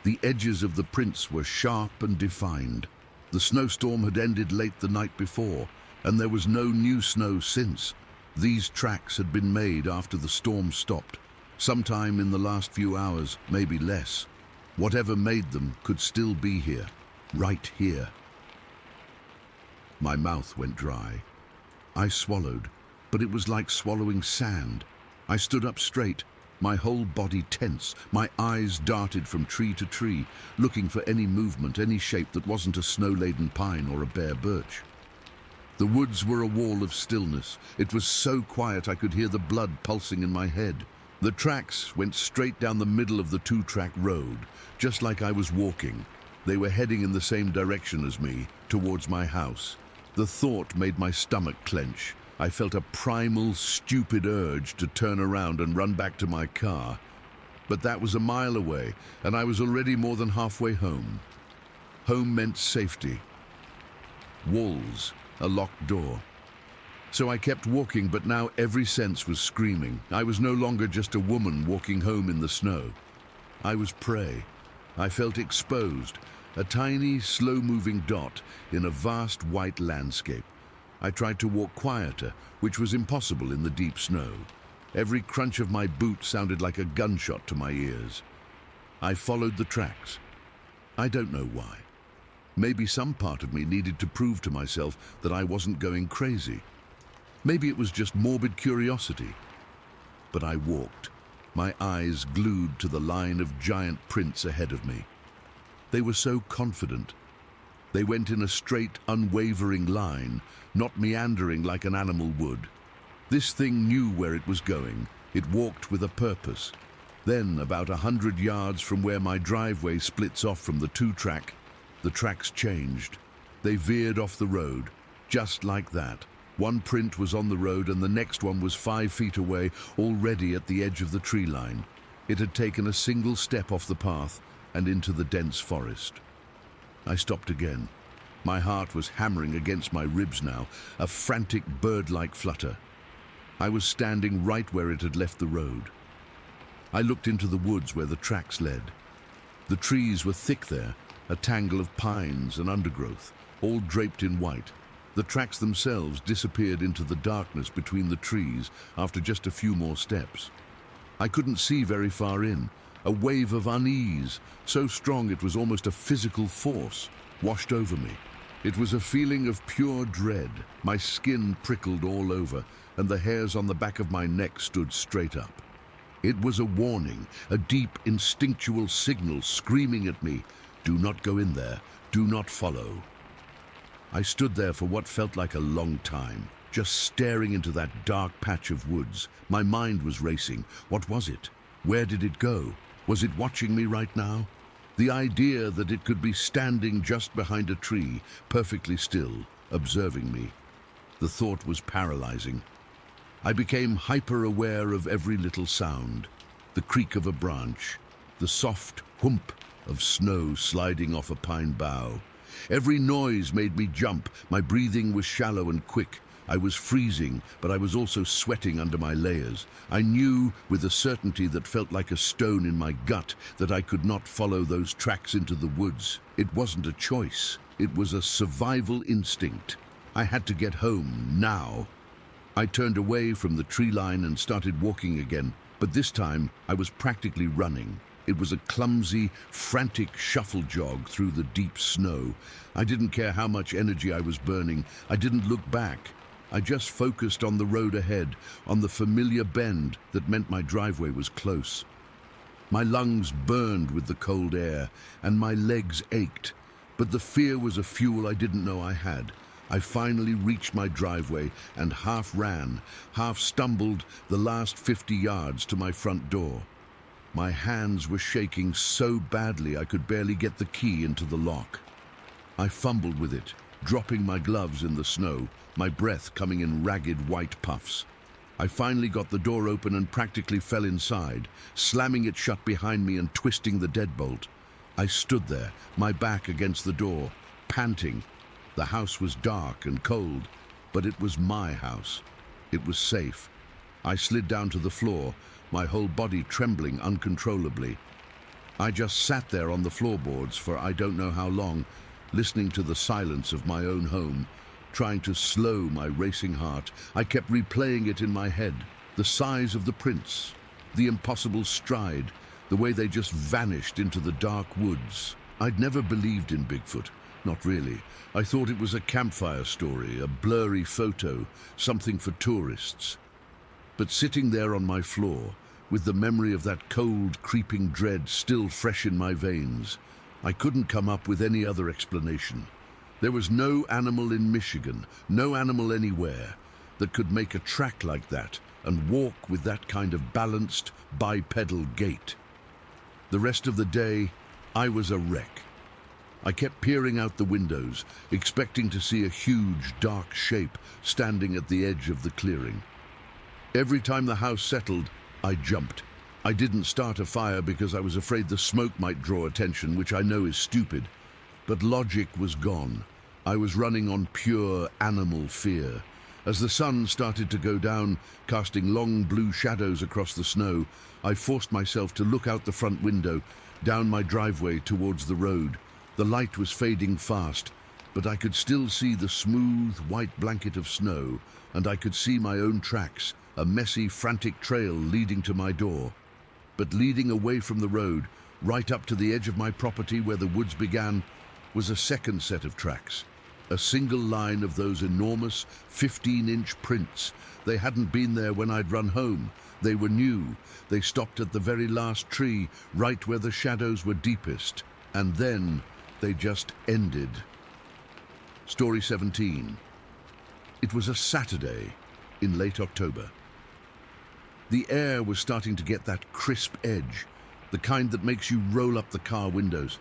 The edges of the prints were sharp and defined. The snowstorm had ended late the night before, and there was no new snow since. These tracks had been made after the storm stopped, sometime in the last few hours, maybe less. Whatever made them could still be here, right here. My mouth went dry. I swallowed, but it was like swallowing sand. I stood up straight, my whole body tense, my eyes darted from tree to tree, looking for any movement, any shape that wasn't a snow-laden pine or a bare birch. The woods were a wall of stillness. It was so quiet I could hear the blood pulsing in my head. The tracks went straight down the middle of the 2-track road, just like I was walking. They were heading in the same direction as me, towards my house. The thought made my stomach clench. I felt a primal, stupid urge to turn around and run back to my car. But that was a mile away, and I was already more than halfway home. Home meant safety. Walls, a locked door. So I kept walking, but now every sense was screaming. I was no longer just a woman walking home in the snow. I was prey. I felt exposed, a tiny, slow-moving dot in a vast white landscape. I tried to walk quieter, which was impossible in the deep snow. Every crunch of my boot sounded like a gunshot to my ears. I followed the tracks. I don't know why. Maybe some part of me needed to prove to myself that I wasn't going crazy. Maybe it was just morbid curiosity. But I walked, my eyes glued to the line of giant prints ahead of me. They were so confident. They went in a straight, unwavering line, not meandering like an animal would. This thing knew where it was going. It walked with a purpose. Then, about 100 yards from where my driveway splits off from the two-track, the tracks changed. They veered off the road, just like that. One print was on the road and the next one was 5 feet away, already at the edge of the tree line. It had taken a single step off the path and into the dense forest. I stopped again. My heart was hammering against my ribs now, a frantic bird-like flutter. I was standing right where it had left the road. I looked into the woods where the tracks led. The trees were thick there, a tangle of pines and undergrowth, all draped in white. The tracks themselves disappeared into the darkness between the trees after just a few more steps. I couldn't see very far in. A wave of unease, so strong it was almost a physical force, washed over me. It was a feeling of pure dread. My skin prickled all over, and the hairs on the back of my neck stood straight up. It was a warning, a deep, instinctual signal screaming at me, "Do not go in there, do not follow." I stood there for what felt like a long time, just staring into that dark patch of woods. My mind was racing. What was it? Where did it go? Was it watching me right now? The idea that it could be standing just behind a tree, perfectly still, observing me. The thought was paralyzing. I became hyper-aware of every little sound, the creak of a branch, the soft whoomp of snow sliding off a pine bough. Every noise made me jump. My breathing was shallow and quick. I was freezing, but I was also sweating under my layers. I knew, with a certainty that felt like a stone in my gut, that I could not follow those tracks into the woods. It wasn't a choice. It was a survival instinct. I had to get home, now. I turned away from the tree line and started walking again, but this time I was practically running. It was a clumsy, frantic shuffle jog through the deep snow. I didn't care how much energy I was burning. I didn't look back. I just focused on the road ahead, on the familiar bend that meant my driveway was close. My lungs burned with the cold air, and my legs ached, but the fear was a fuel I didn't know I had. I finally reached my driveway and half ran, half stumbled the last 50 yards to my front door. My hands were shaking so badly I could barely get the key into the lock. I fumbled with it, dropping my gloves in the snow, my breath coming in ragged white puffs. I finally got the door open and practically fell inside, slamming it shut behind me and twisting the deadbolt. I stood there, my back against the door, panting. The house was dark and cold, but it was my house. It was safe. I slid down to the floor, my whole body trembling uncontrollably. I just sat there on the floorboards for I don't know how long, listening to the silence of my own home, trying to slow my racing heart. I kept replaying it in my head, the size of the prints, the impossible stride, the way they just vanished into the dark woods. I'd never believed in Bigfoot, not really. I thought it was a campfire story, a blurry photo, something for tourists. But sitting there on my floor, with the memory of that cold, creeping dread still fresh in my veins, I couldn't come up with any other explanation. There was no animal in Michigan, no animal anywhere, that could make a track like that and walk with that kind of balanced, bipedal gait. The rest of the day, I was a wreck. I kept peering out the windows, expecting to see a huge, dark shape standing at the edge of the clearing. Every time the house settled, I jumped. I didn't start a fire because I was afraid the smoke might draw attention, which I know is stupid. But logic was gone. I was running on pure animal fear. As the sun started to go down, casting long blue shadows across the snow, I forced myself to look out the front window, down my driveway towards the road. The light was fading fast, but I could still see the smooth, white blanket of snow, and I could see my own tracks, a messy, frantic trail leading to my door. But leading away from the road, right up to the edge of my property where the woods began, was a second set of tracks. A single line of those enormous 15-inch prints. They hadn't been there when I'd run home. They were new. They stopped at the very last tree, right where the shadows were deepest. And then they just ended. Story 17. It was a Saturday in late October. The air was starting to get that crisp edge, the kind that makes you roll up the car windows.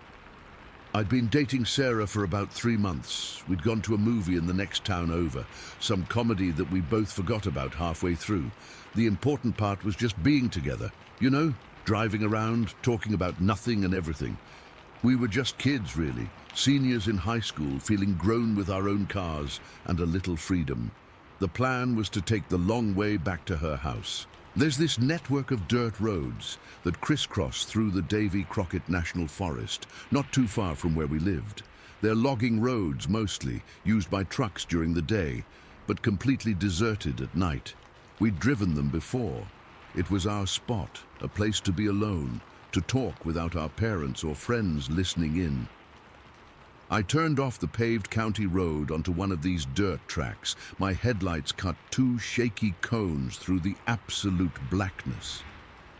I'd been dating Sarah for about 3 months. We'd gone to a movie in the next town over, some comedy that we both forgot about halfway through. The important part was just being together, you know, driving around, talking about nothing and everything. We were just kids, really, seniors in high school, feeling grown with our own cars and a little freedom. The plan was to take the long way back to her house. There's this network of dirt roads that crisscross through the Davy Crockett National Forest, not too far from where we lived. They're logging roads mostly, used by trucks during the day, but completely deserted at night. We'd driven them before. It was our spot, a place to be alone, to talk without our parents or friends listening in. I turned off the paved county road onto one of these dirt tracks. My headlights cut 2 shaky cones through the absolute blackness.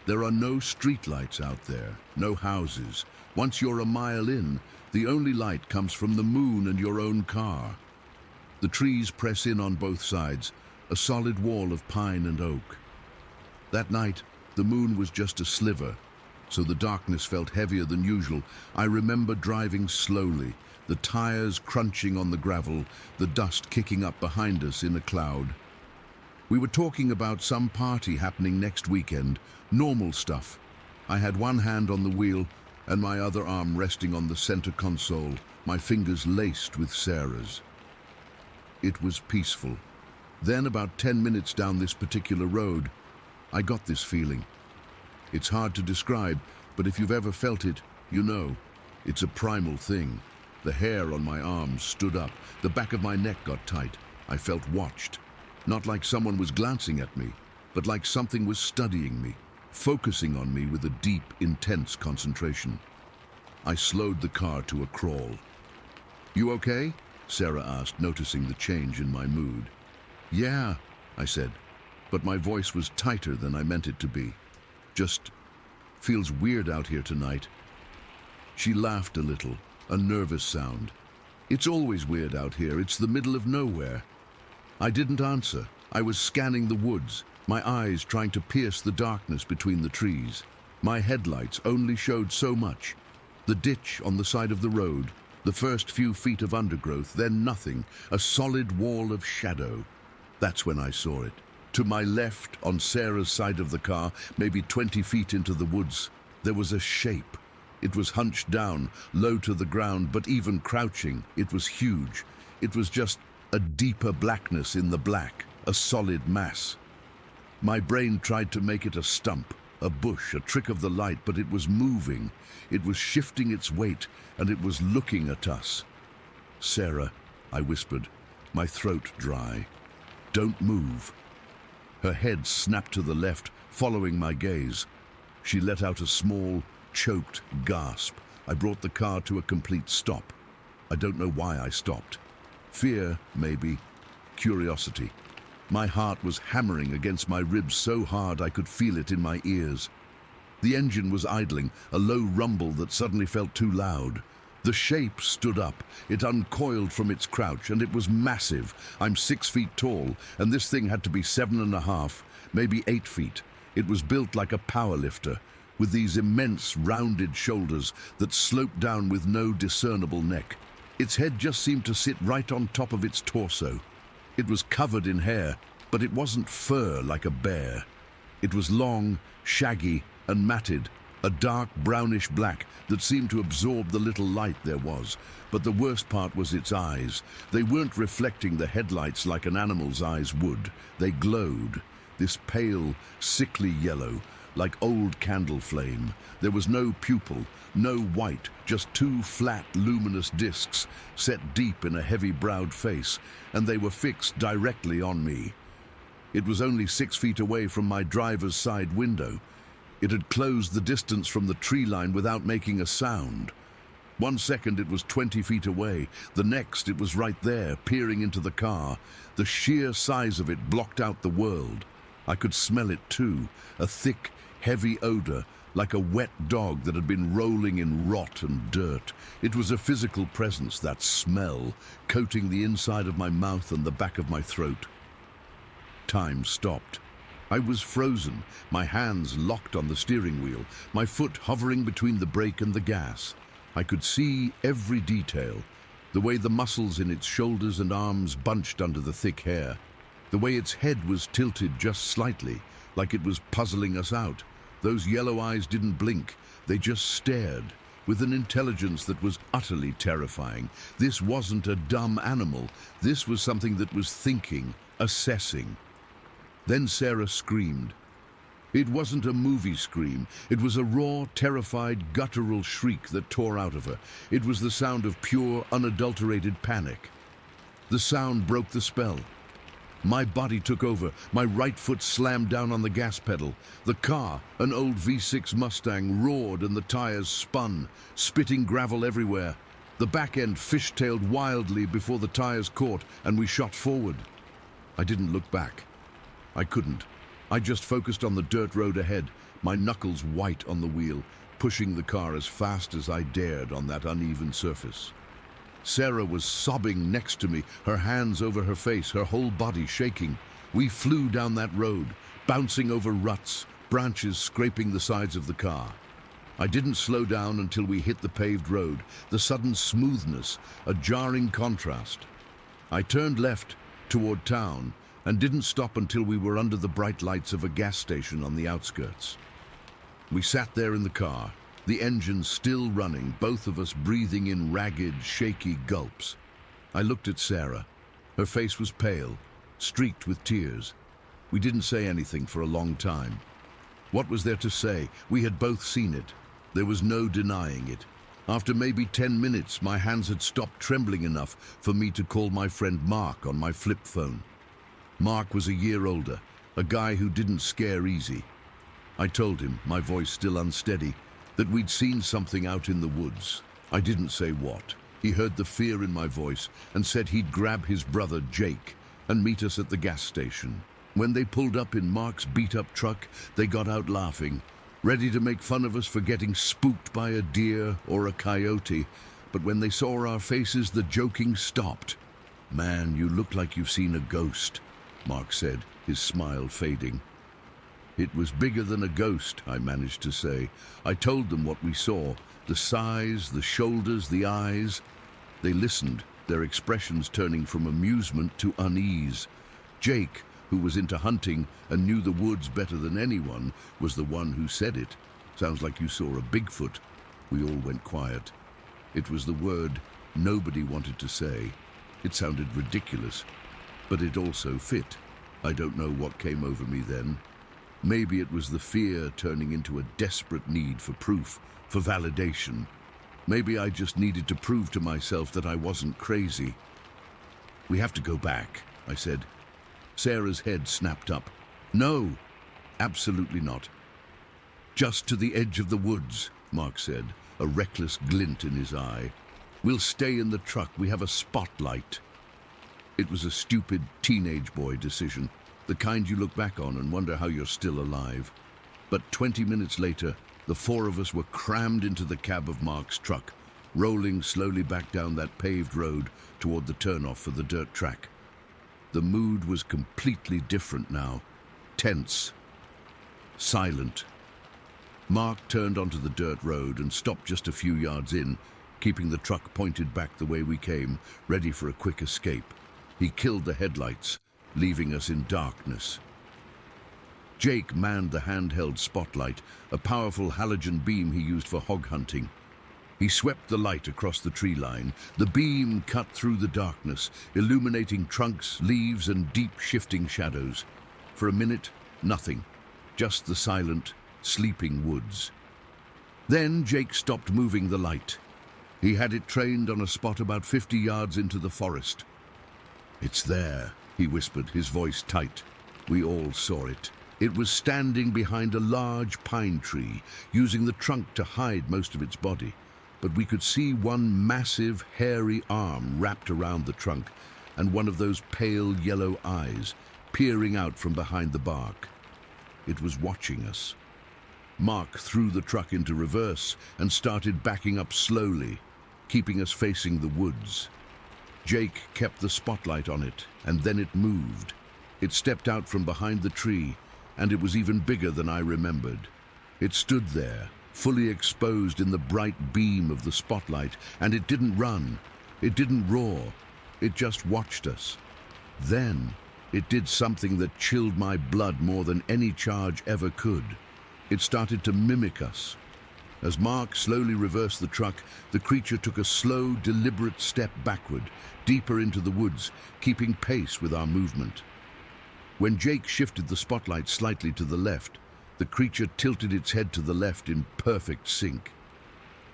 There are no streetlights out there, no houses. Once you're a mile in, the only light comes from the moon and your own car. The trees press in on both sides, a solid wall of pine and oak. That night, the moon was just a sliver, so the darkness felt heavier than usual. I remember driving slowly, the tires crunching on the gravel, the dust kicking up behind us in a cloud. We were talking about some party happening next weekend, normal stuff. I had one hand on the wheel and my other arm resting on the center console, my fingers laced with Sarah's. It was peaceful. Then, about 10 minutes down this particular road, I got this feeling. It's hard to describe, but if you've ever felt it, you know. It's a primal thing. The hair on my arms stood up. The back of my neck got tight. I felt watched. Not like someone was glancing at me, but like something was studying me, focusing on me with a deep, intense concentration. I slowed the car to a crawl. "You okay?" Sarah asked, noticing the change in my mood. "Yeah," I said, but my voice was tighter than I meant it to be. "Just feels weird out here tonight." She laughed a little, a nervous sound. "It's always weird out here. It's the middle of nowhere." I didn't answer. I was scanning the woods, my eyes trying to pierce the darkness between the trees. My headlights only showed so much. The ditch on the side of the road, the first few feet of undergrowth, then nothing, a solid wall of shadow. That's when I saw it. To my left, on Sarah's side of the car, maybe 20 feet into the woods, there was a shape. It was hunched down, low to the ground, but even crouching, it was huge. It was just a deeper blackness in the black, a solid mass. My brain tried to make it a stump, a bush, a trick of the light, but it was moving. It was shifting its weight, and it was looking at us. "Sarah," I whispered, my throat dry. "Don't move." Her head snapped to the left, following my gaze. She let out a small, choked gasp. I brought the car to a complete stop. I don't know why I stopped. Fear, maybe. Curiosity. My heart was hammering against my ribs so hard I could feel it in my ears. The engine was idling, a low rumble that suddenly felt too loud. The shape stood up. It uncoiled from its crouch, and it was massive. I'm 6 feet tall, and this thing had to be 7.5, maybe 8 feet. It was built like a powerlifter, with these immense rounded shoulders that sloped down with no discernible neck. Its head just seemed to sit right on top of its torso. It was covered in hair, but it wasn't fur like a bear. It was long, shaggy, and matted, a dark brownish black that seemed to absorb the little light there was. But the worst part was its eyes. They weren't reflecting the headlights like an animal's eyes would. They glowed, this pale, sickly yellow, like old candle flame. There was no pupil, no white, just two flat, luminous discs set deep in a heavy-browed face, and they were fixed directly on me. It was only 6 feet away from my driver's side window. It had closed the distance from the tree line without making a sound. 1 second it was 20 feet away. The next it was right there, peering into the car. The sheer size of it blocked out the world. I could smell it too, a thick, heavy odor, like a wet dog that had been rolling in rot and dirt. It was a physical presence, that smell, coating the inside of my mouth and the back of my throat. Time stopped. I was frozen, my hands locked on the steering wheel, my foot hovering between the brake and the gas. I could see every detail, the way the muscles in its shoulders and arms bunched under the thick hair, the way its head was tilted just slightly, like it was puzzling us out. Those yellow eyes didn't blink, they just stared, with an intelligence that was utterly terrifying. This wasn't a dumb animal, this was something that was thinking, assessing. Then Sarah screamed. It wasn't a movie scream. It was a raw, terrified, guttural shriek that tore out of her. It was the sound of pure, unadulterated panic. The sound broke the spell. My body took over. My right foot slammed down on the gas pedal. The car, an old V6 Mustang, roared and the tires spun, spitting gravel everywhere. The back end fishtailed wildly before the tires caught, and we shot forward. I didn't look back. I couldn't. I just focused on the dirt road ahead, my knuckles white on the wheel, pushing the car as fast as I dared on that uneven surface. Sarah was sobbing next to me, her hands over her face, her whole body shaking. We flew down that road, bouncing over ruts, branches scraping the sides of the car. I didn't slow down until we hit the paved road, the sudden smoothness, a jarring contrast. I turned left toward town, and didn't stop until we were under the bright lights of a gas station on the outskirts. We sat there in the car, the engine still running, both of us breathing in ragged, shaky gulps. I looked at Sarah. Her face was pale, streaked with tears. We didn't say anything for a long time. What was there to say? We had both seen it. There was no denying it. After maybe 10 minutes, my hands had stopped trembling enough for me to call my friend Mark on my flip phone. Mark was a year older, a guy who didn't scare easy. I told him, my voice still unsteady, that we'd seen something out in the woods. I didn't say what. He heard the fear in my voice and said he'd grab his brother Jake and meet us at the gas station. When they pulled up in Mark's beat-up truck, they got out laughing, ready to make fun of us for getting spooked by a deer or a coyote. But when they saw our faces, the joking stopped. "Man, you look like you've seen a ghost," Mark said, his smile fading. "It was bigger than a ghost," I managed to say. I told them what we saw, the size, the shoulders, the eyes. They listened, their expressions turning from amusement to unease. Jake, who was into hunting and knew the woods better than anyone, was the one who said it. "Sounds like you saw a Bigfoot." We all went quiet. It was the word nobody wanted to say. It sounded ridiculous, but it also fit. I don't know what came over me then. Maybe it was the fear turning into a desperate need for proof, for validation. Maybe I just needed to prove to myself that I wasn't crazy. "We have to go back," I said. Sarah's head snapped up. "No, absolutely not." "Just to the edge of the woods," Mark said, a reckless glint in his eye. "We'll stay in the truck. We have a spotlight." It was a stupid teenage boy decision, the kind you look back on and wonder how you're still alive. But 20 minutes later, the four of us were crammed into the cab of Mark's truck, rolling slowly back down that paved road toward the turnoff for the dirt track. The mood was completely different now, tense, silent. Mark turned onto the dirt road and stopped just a few yards in, keeping the truck pointed back the way we came, ready for a quick escape. He killed the headlights, leaving us in darkness. Jake manned the handheld spotlight, a powerful halogen beam he used for hog hunting. He swept the light across the tree line. The beam cut through the darkness, illuminating trunks, leaves, and deep shifting shadows. For a minute, nothing, just the silent, sleeping woods. Then Jake stopped moving the light. He had it trained on a spot about 50 yards into the forest. "It's there," he whispered, his voice tight. We all saw it. It was standing behind a large pine tree, using the trunk to hide most of its body. But we could see one massive, hairy arm wrapped around the trunk, and one of those pale yellow eyes peering out from behind the bark. It was watching us. Mark threw the truck into reverse and started backing up slowly, keeping us facing the woods. Jake kept the spotlight on it, and then it moved. It stepped out from behind the tree, and it was even bigger than I remembered. It stood there, fully exposed in the bright beam of the spotlight, and it didn't run. It didn't roar. It just watched us. Then it did something that chilled my blood more than any charge ever could. It started to mimic us. As Mark slowly reversed the truck, the creature took a slow, deliberate step backward, deeper into the woods, keeping pace with our movement. When Jake shifted the spotlight slightly to the left, the creature tilted its head to the left in perfect sync.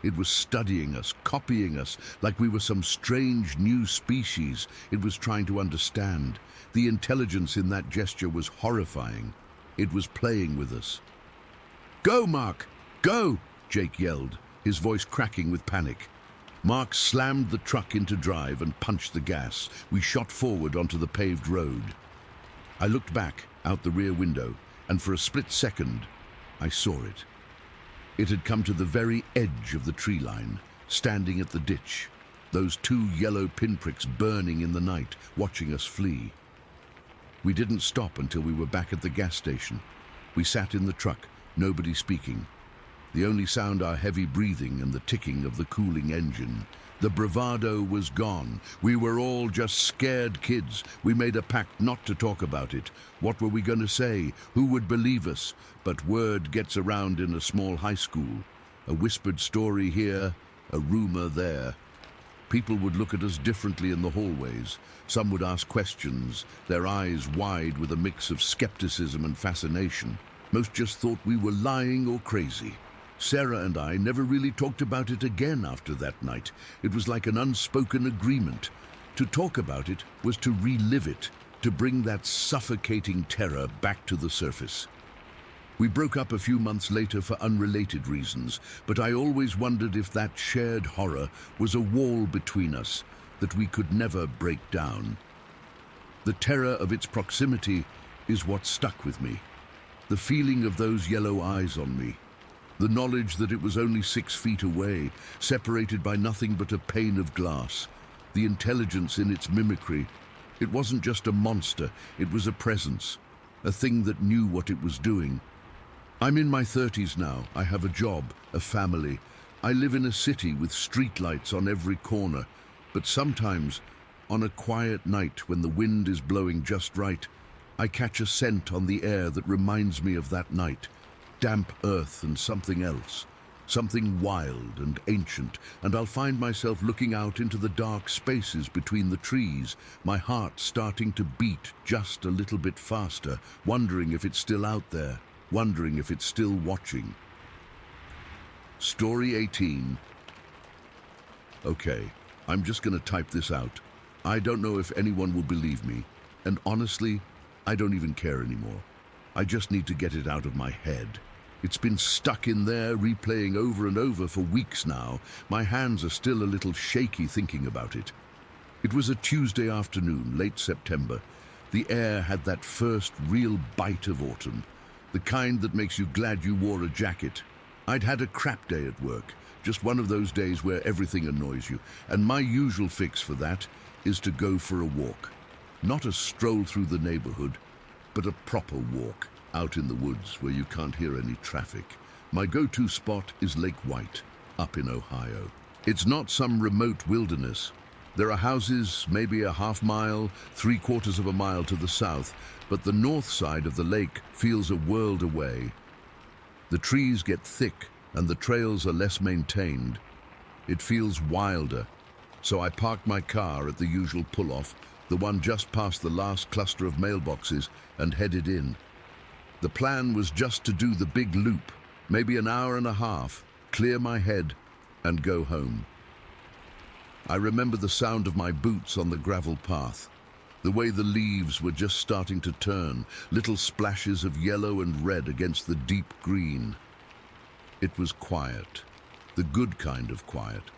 It was studying us, copying us, like we were some strange new species it was trying to understand. The intelligence in that gesture was horrifying. It was playing with us. "Go, Mark! Go!" Jake yelled, his voice cracking with panic. Mark slammed the truck into drive and punched the gas. We shot forward onto the paved road. I looked back, out the rear window, and for a split second, I saw it. It had come to the very edge of the tree line, standing at the ditch, those two yellow pinpricks burning in the night, watching us flee. We didn't stop until we were back at the gas station. We sat in the truck, nobody speaking. The only sound our heavy breathing and the ticking of the cooling engine. The bravado was gone. We were all just scared kids. We made a pact not to talk about it. What were we going to say? Who would believe us? But word gets around in a small high school. A whispered story here, a rumor there. People would look at us differently in the hallways. Some would ask questions, their eyes wide with a mix of skepticism and fascination. Most just thought we were lying or crazy. Sarah and I never really talked about it again after that night. It was like an unspoken agreement. To talk about it was to relive it, to bring that suffocating terror back to the surface. We broke up a few months later for unrelated reasons, but I always wondered if that shared horror was a wall between us that we could never break down. The terror of its proximity is what stuck with me. The feeling of those yellow eyes on me. The knowledge that it was only 6 feet away, separated by nothing but a pane of glass. The intelligence in its mimicry. It wasn't just a monster, it was a presence. A thing that knew what it was doing. I'm in my 30s now. I have a job, a family. I live in a city with streetlights on every corner. But sometimes, on a quiet night when the wind is blowing just right, I catch a scent on the air that reminds me of that night. Damp earth and something else, something wild and ancient, and I'll find myself looking out into the dark spaces between the trees, my heart starting to beat just a little bit faster, wondering if it's still out there, wondering if it's still watching. Story 18. Okay, I'm just gonna type this out. I don't know if anyone will believe me, and honestly, I don't even care anymore. I just need to get it out of my head. It's been stuck in there, replaying over and over for weeks now. My hands are still a little shaky thinking about it. It was a Tuesday afternoon, late September. The air had that first real bite of autumn, the kind that makes you glad you wore a jacket. I'd had a crap day at work, just one of those days where everything annoys you, and my usual fix for that is to go for a walk. Not a stroll through the neighborhood, but a proper walk. Out in the woods where you can't hear any traffic. My go-to spot is Lake White, up in Ohio. It's not some remote wilderness. There are houses maybe a half mile, 3/4 of a mile to the south, but the north side of the lake feels a world away. The trees get thick and the trails are less maintained. It feels wilder, so I parked my car at the usual pull-off, the one just past the last cluster of mailboxes, and headed in. The plan was just to do the big loop, maybe an hour and a half, clear my head, and go home. I remember the sound of my boots on the gravel path, the way the leaves were just starting to turn, little splashes of yellow and red against the deep green. It was quiet, the good kind of quiet.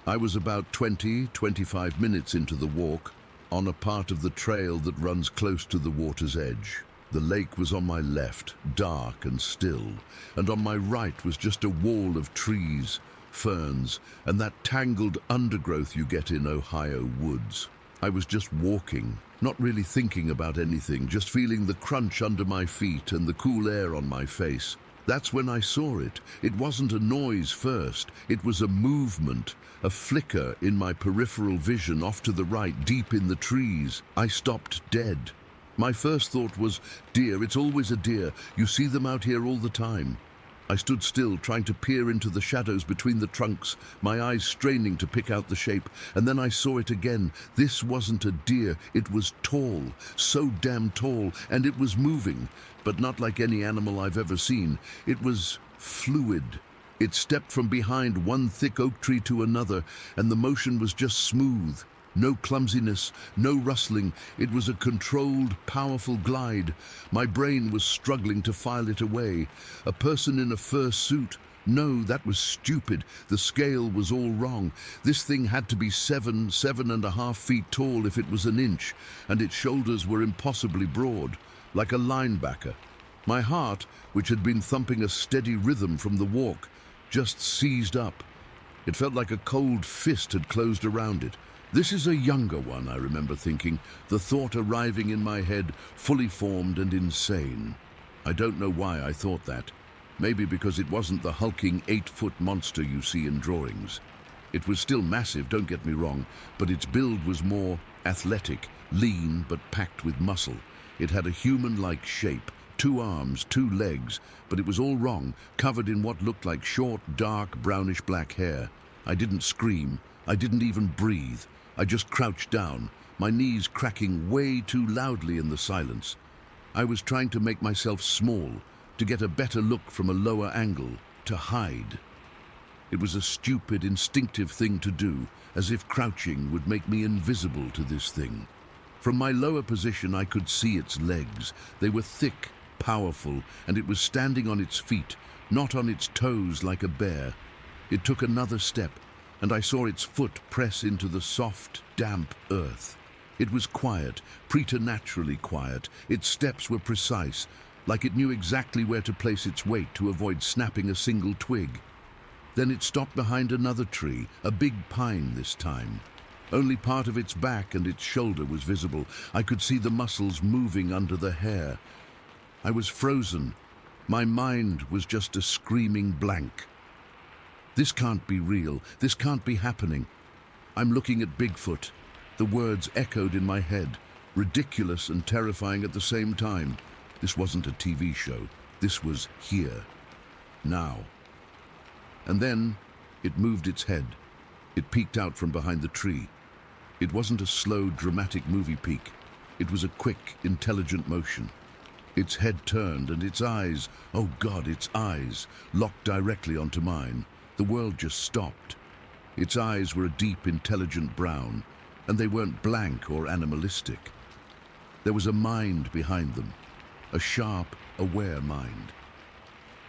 I was about 25 minutes into the walk, on a part of the trail that runs close to the water's edge. The lake was on my left, dark and still, and on my right was just a wall of trees, ferns, and that tangled undergrowth you get in Ohio woods. I was just walking, not really thinking about anything, just feeling the crunch under my feet and the cool air on my face. That's when I saw it. It wasn't a noise first, it was a movement, a flicker in my peripheral vision off to the right, deep in the trees. I stopped dead. My first thought was, deer, it's always a deer. You see them out here all the time. I stood still, trying to peer into the shadows between the trunks, my eyes straining to pick out the shape, and then I saw it again. This wasn't a deer, it was tall, so damn tall, and it was moving, but not like any animal I've ever seen. It was fluid. It stepped from behind one thick oak tree to another, and the motion was just smooth. No clumsiness, no rustling. It was a controlled, powerful glide. My brain was struggling to file it away. A person in a fur suit? No, that was stupid. The scale was all wrong. This thing had to be 7.5 feet tall if it was an inch, and its shoulders were impossibly broad, like a linebacker. My heart, which had been thumping a steady rhythm from the walk, just seized up. It felt like a cold fist had closed around it. This is a younger one, I remember thinking, the thought arriving in my head, fully formed and insane. I don't know why I thought that. Maybe because it wasn't the hulking 8-foot monster you see in drawings. It was still massive, don't get me wrong, but its build was more athletic, lean but packed with muscle. It had a human-like shape, 2 arms, 2 legs, but it was all wrong, covered in what looked like short, dark, brownish-black hair. I didn't scream. I didn't even breathe. I just crouched down, my knees cracking way too loudly in the silence. I was trying to make myself small, to get a better look from a lower angle, to hide. It was a stupid, instinctive thing to do, as if crouching would make me invisible to this thing. From my lower position, I could see its legs. They were thick, powerful, and it was standing on its feet, not on its toes like a bear. It took another step, and I saw its foot press into the soft, damp earth. It was quiet, preternaturally quiet. Its steps were precise, like it knew exactly where to place its weight to avoid snapping a single twig. Then it stopped behind another tree, a big pine this time. Only part of its back and its shoulder was visible. I could see the muscles moving under the hair. I was frozen. My mind was just a screaming blank. This can't be real. This can't be happening. I'm looking at Bigfoot. The words echoed in my head, ridiculous and terrifying at the same time. This wasn't a TV show. This was here, now. And then it moved its head. It peeked out from behind the tree. It wasn't a slow, dramatic movie peek. It was a quick, intelligent motion. Its head turned and its eyes, oh God, its eyes, locked directly onto mine. The world just stopped. Its eyes were a deep, intelligent brown, and they weren't blank or animalistic. There was a mind behind them, a sharp, aware mind.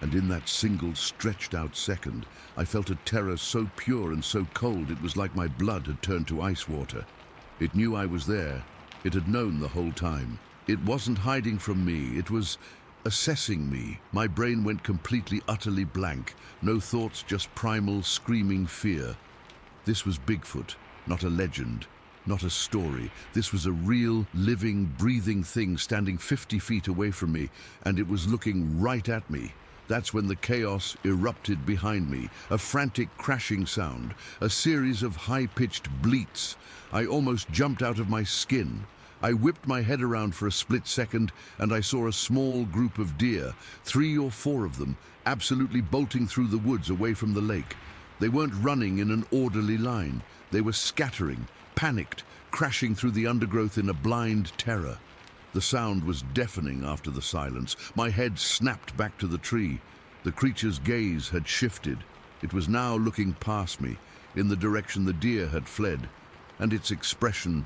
And in that single, stretched-out second, I felt a terror so pure and so cold it was like my blood had turned to ice water. It knew I was there. It had known the whole time. It wasn't hiding from me. It was assessing me. My brain went completely, utterly blank. No thoughts, just primal, screaming fear. This was Bigfoot, not a legend, not a story. This was a real, living, breathing thing standing 50 feet away from me, and it was looking right at me. That's when the chaos erupted behind me, a frantic crashing sound, a series of high-pitched bleats. I almost jumped out of my skin. I whipped my head around for a split second, and I saw a small group of deer, 3 or 4 of them, absolutely bolting through the woods away from the lake. They weren't running in an orderly line. They were scattering, panicked, crashing through the undergrowth in a blind terror. The sound was deafening after the silence. My head snapped back to the tree. The creature's gaze had shifted. It was now looking past me, in the direction the deer had fled, and its expression,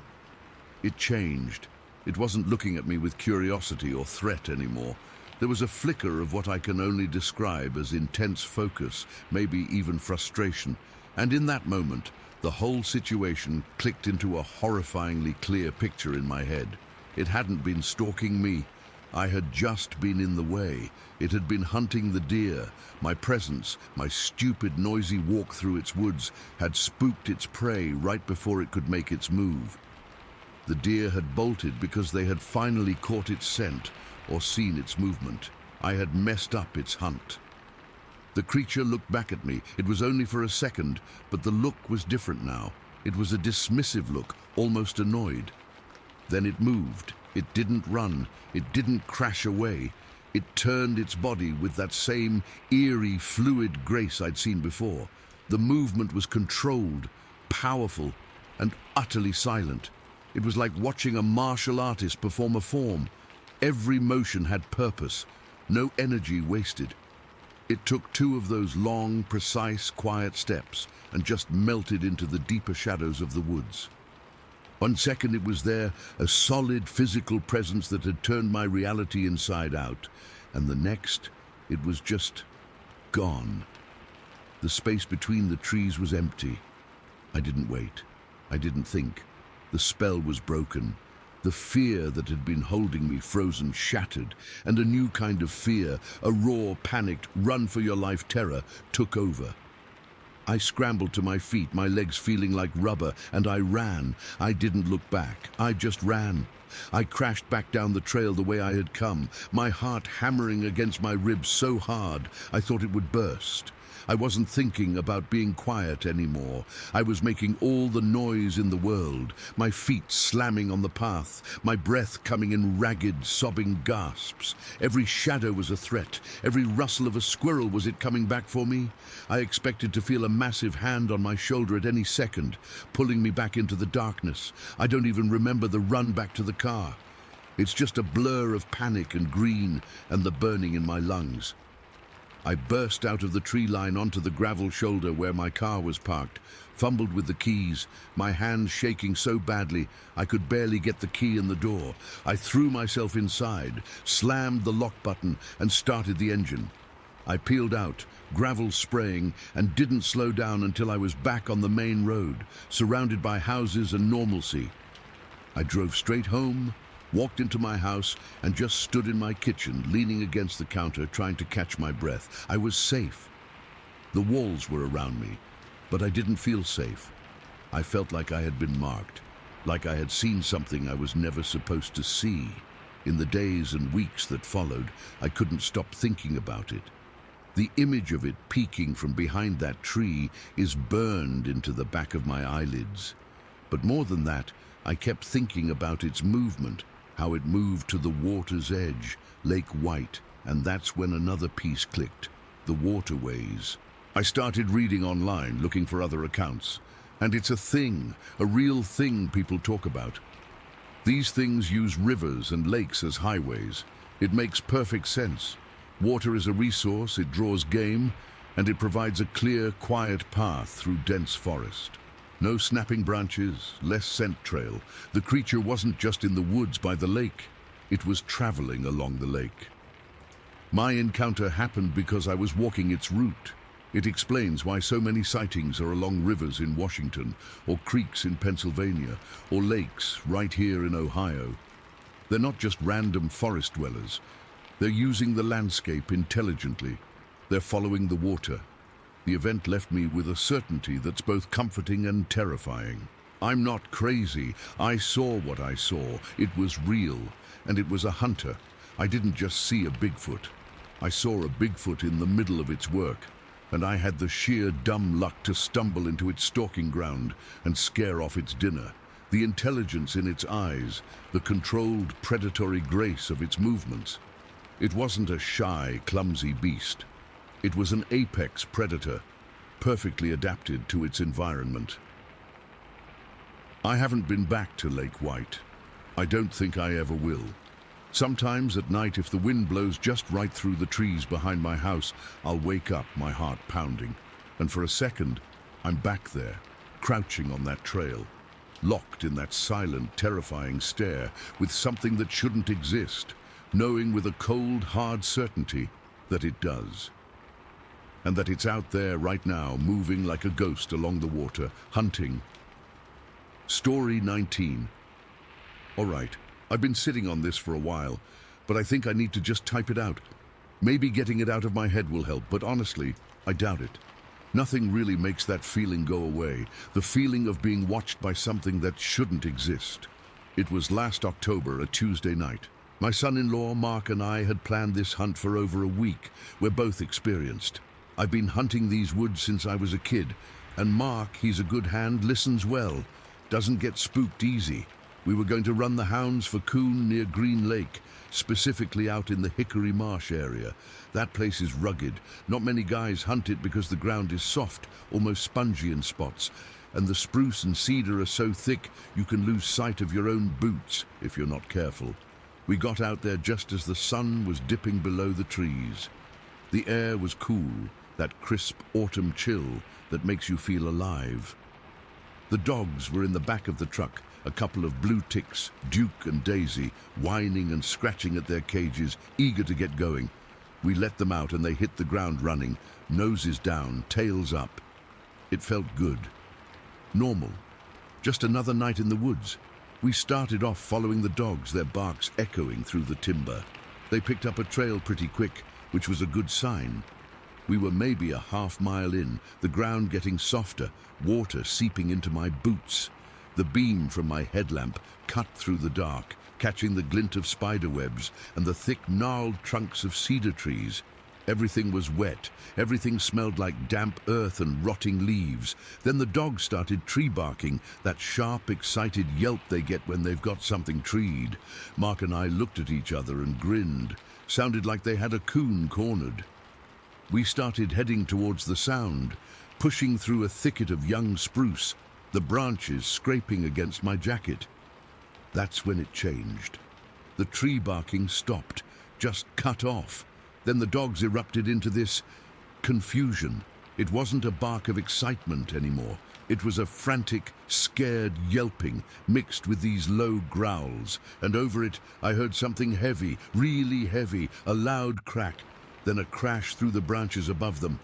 it changed. It wasn't looking at me with curiosity or threat anymore. There was a flicker of what I can only describe as intense focus, maybe even frustration. And in that moment, the whole situation clicked into a horrifyingly clear picture in my head. It hadn't been stalking me. I had just been in the way. It had been hunting the deer. My presence, my stupid, noisy walk through its woods, had spooked its prey right before it could make its move. The deer had bolted because they had finally caught its scent or seen its movement. I had messed up its hunt. The creature looked back at me. It was only for a second, but the look was different now. It was a dismissive look, almost annoyed. Then it moved. It didn't run. It didn't crash away. It turned its body with that same eerie, fluid grace I'd seen before. The movement was controlled, powerful, and utterly silent. It was like watching a martial artist perform a form. Every motion had purpose, no energy wasted. It took 2 of those long, precise, quiet steps and just melted into the deeper shadows of the woods. 1 second it was there, a solid physical presence that had turned my reality inside out, and the next, it was just gone. The space between the trees was empty. I didn't wait. I didn't think. The spell was broken. The fear that had been holding me frozen shattered, and a new kind of fear, a raw, panicked, run-for-your-life terror, took over. I scrambled to my feet, my legs feeling like rubber, and I ran. I didn't look back. I just ran. I crashed back down the trail the way I had come, my heart hammering against my ribs so hard I thought it would burst. I wasn't thinking about being quiet anymore. I was making all the noise in the world, my feet slamming on the path, my breath coming in ragged, sobbing gasps. Every shadow was a threat. Every rustle of a squirrel, was it coming back for me? I expected to feel a massive hand on my shoulder at any second, pulling me back into the darkness. I don't even remember the run back to the car. It's just a blur of panic and green and the burning in my lungs. I burst out of the tree line onto the gravel shoulder where my car was parked, fumbled with the keys, my hands shaking so badly I could barely get the key in the door. I threw myself inside, slammed the lock button, and started the engine. I peeled out, gravel spraying, and didn't slow down until I was back on the main road, surrounded by houses and normalcy. I drove straight home, walked into my house, and just stood in my kitchen, leaning against the counter, trying to catch my breath. I was safe. The walls were around me, but I didn't feel safe. I felt like I had been marked, like I had seen something I was never supposed to see. In the days and weeks that followed, I couldn't stop thinking about it. The image of it peeking from behind that tree is burned into the back of my eyelids. But more than that, I kept thinking about its movement, how it moved to the water's edge, Lake White, and that's when another piece clicked, the waterways. I started reading online, looking for other accounts, and it's a thing, a real thing people talk about. These things use rivers and lakes as highways. It makes perfect sense. Water is a resource, it draws game, and it provides a clear, quiet path through dense forest. No snapping branches, less scent trail. The creature wasn't just in the woods by the lake. It was traveling along the lake. My encounter happened because I was walking its route. It explains why so many sightings are along rivers in Washington, or creeks in Pennsylvania, or lakes right here in Ohio. They're not just random forest dwellers. They're using the landscape intelligently. They're following the water. The event left me with a certainty that's both comforting and terrifying. I'm not crazy. I saw what I saw. It was real, and it was a hunter. I didn't just see a Bigfoot. I saw a Bigfoot in the middle of its work, and I had the sheer dumb luck to stumble into its stalking ground and scare off its dinner. The intelligence in its eyes, the controlled, predatory grace of its movements. It wasn't a shy, clumsy beast. It was an apex predator, perfectly adapted to its environment. I haven't been back to Lake White. I don't think I ever will. Sometimes at night, if the wind blows just right through the trees behind my house, I'll wake up, my heart pounding. And for a second, I'm back there, crouching on that trail, locked in that silent, terrifying stare with something that shouldn't exist, knowing with a cold, hard certainty that it does. And that it's out there right now, moving like a ghost along the water, hunting. Story 19. All right, I've been sitting on this for a while, but I think I need to just type it out. Maybe getting it out of my head will help, but honestly, I doubt it. Nothing really makes that feeling go away, the feeling of being watched by something that shouldn't exist. It was last October, a Tuesday night. My son-in-law, Mark, and I had planned this hunt for over a week. We're both experienced. I've been hunting these woods since I was a kid, and Mark, he's a good hand, listens well, doesn't get spooked easy. We were going to run the hounds for coon near Green Lake, specifically out in the Hickory Marsh area. That place is rugged. Not many guys hunt it because the ground is soft, almost spongy in spots, and the spruce and cedar are so thick you can lose sight of your own boots if you're not careful. We got out there just as the sun was dipping below the trees. The air was cool, that crisp autumn chill that makes you feel alive. The dogs were in the back of the truck, a couple of blue ticks, Duke and Daisy, whining and scratching at their cages, eager to get going. We let them out and they hit the ground running, noses down, tails up. It felt good. Normal. Just another night in the woods. We started off following the dogs, their barks echoing through the timber. They picked up a trail pretty quick, which was a good sign. We were maybe a half-mile in, the ground getting softer, water seeping into my boots. The beam from my headlamp cut through the dark, catching the glint of spiderwebs and the thick, gnarled trunks of cedar trees. Everything was wet. Everything smelled like damp earth and rotting leaves. Then the dogs started tree barking, that sharp, excited yelp they get when they've got something treed. Mark and I looked at each other and grinned. Sounded like they had a coon cornered. We started heading towards the sound, pushing through a thicket of young spruce, the branches scraping against my jacket. That's when it changed. The tree barking stopped, just cut off. Then the dogs erupted into this confusion. It wasn't a bark of excitement anymore. It was a frantic, scared yelping mixed with these low growls. And over it, I heard something heavy, really heavy, a loud crack, then a crash through the branches above them.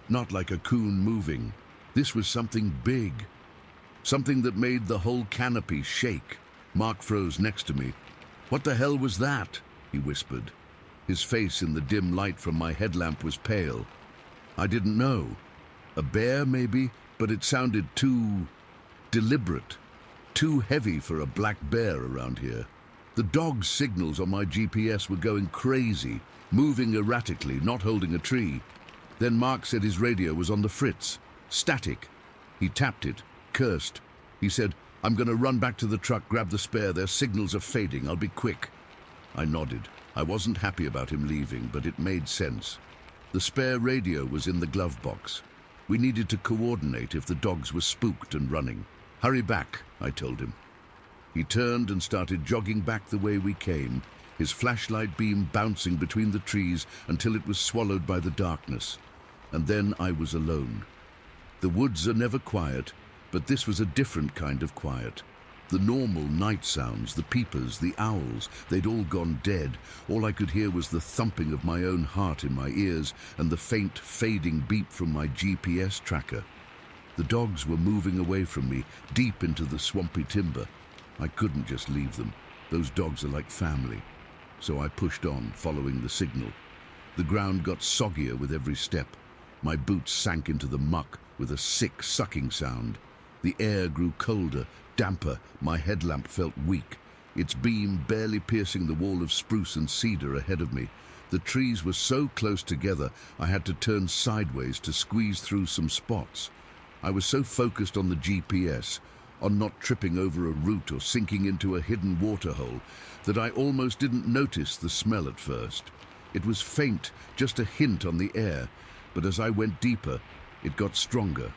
Not like a coon moving. This was something big. Something that made the whole canopy shake. Mark froze next to me. "What the hell was that?" he whispered. His face in the dim light from my headlamp was pale. I didn't know. A bear, maybe, but it sounded too deliberate, too heavy for a black bear around here. The dog's signals on my GPS were going crazy, moving erratically, not holding a tree. Then Mark said his radio was on the fritz, static. He tapped it, cursed. He said, "I'm going to run back to the truck, grab the spare. Their signals are fading. I'll be quick." I nodded. I wasn't happy about him leaving, but it made sense. The spare radio was in the glove box. We needed to coordinate if the dogs were spooked and running. "Hurry back," I told him. He turned and started jogging back the way we came, his flashlight beam bouncing between the trees until it was swallowed by the darkness. And then I was alone. The woods are never quiet, but this was a different kind of quiet. The normal night sounds, the peepers, the owls, they'd all gone dead. All I could hear was the thumping of my own heart in my ears and the faint, fading beep from my GPS tracker. The dogs were moving away from me, deep into the swampy timber. I couldn't just leave them. Those dogs are like family. So I pushed on, following the signal. The ground got soggier with every step. My boots sank into the muck with a sick, sucking sound. The air grew colder, damper. My headlamp felt weak, its beam barely piercing the wall of spruce and cedar ahead of me. The trees were so close together I had to turn sideways to squeeze through some spots. I was so focused on the GPS, on not tripping over a root or sinking into a hidden waterhole, that I almost didn't notice the smell at first. It was faint, just a hint on the air, but as I went deeper, it got stronger.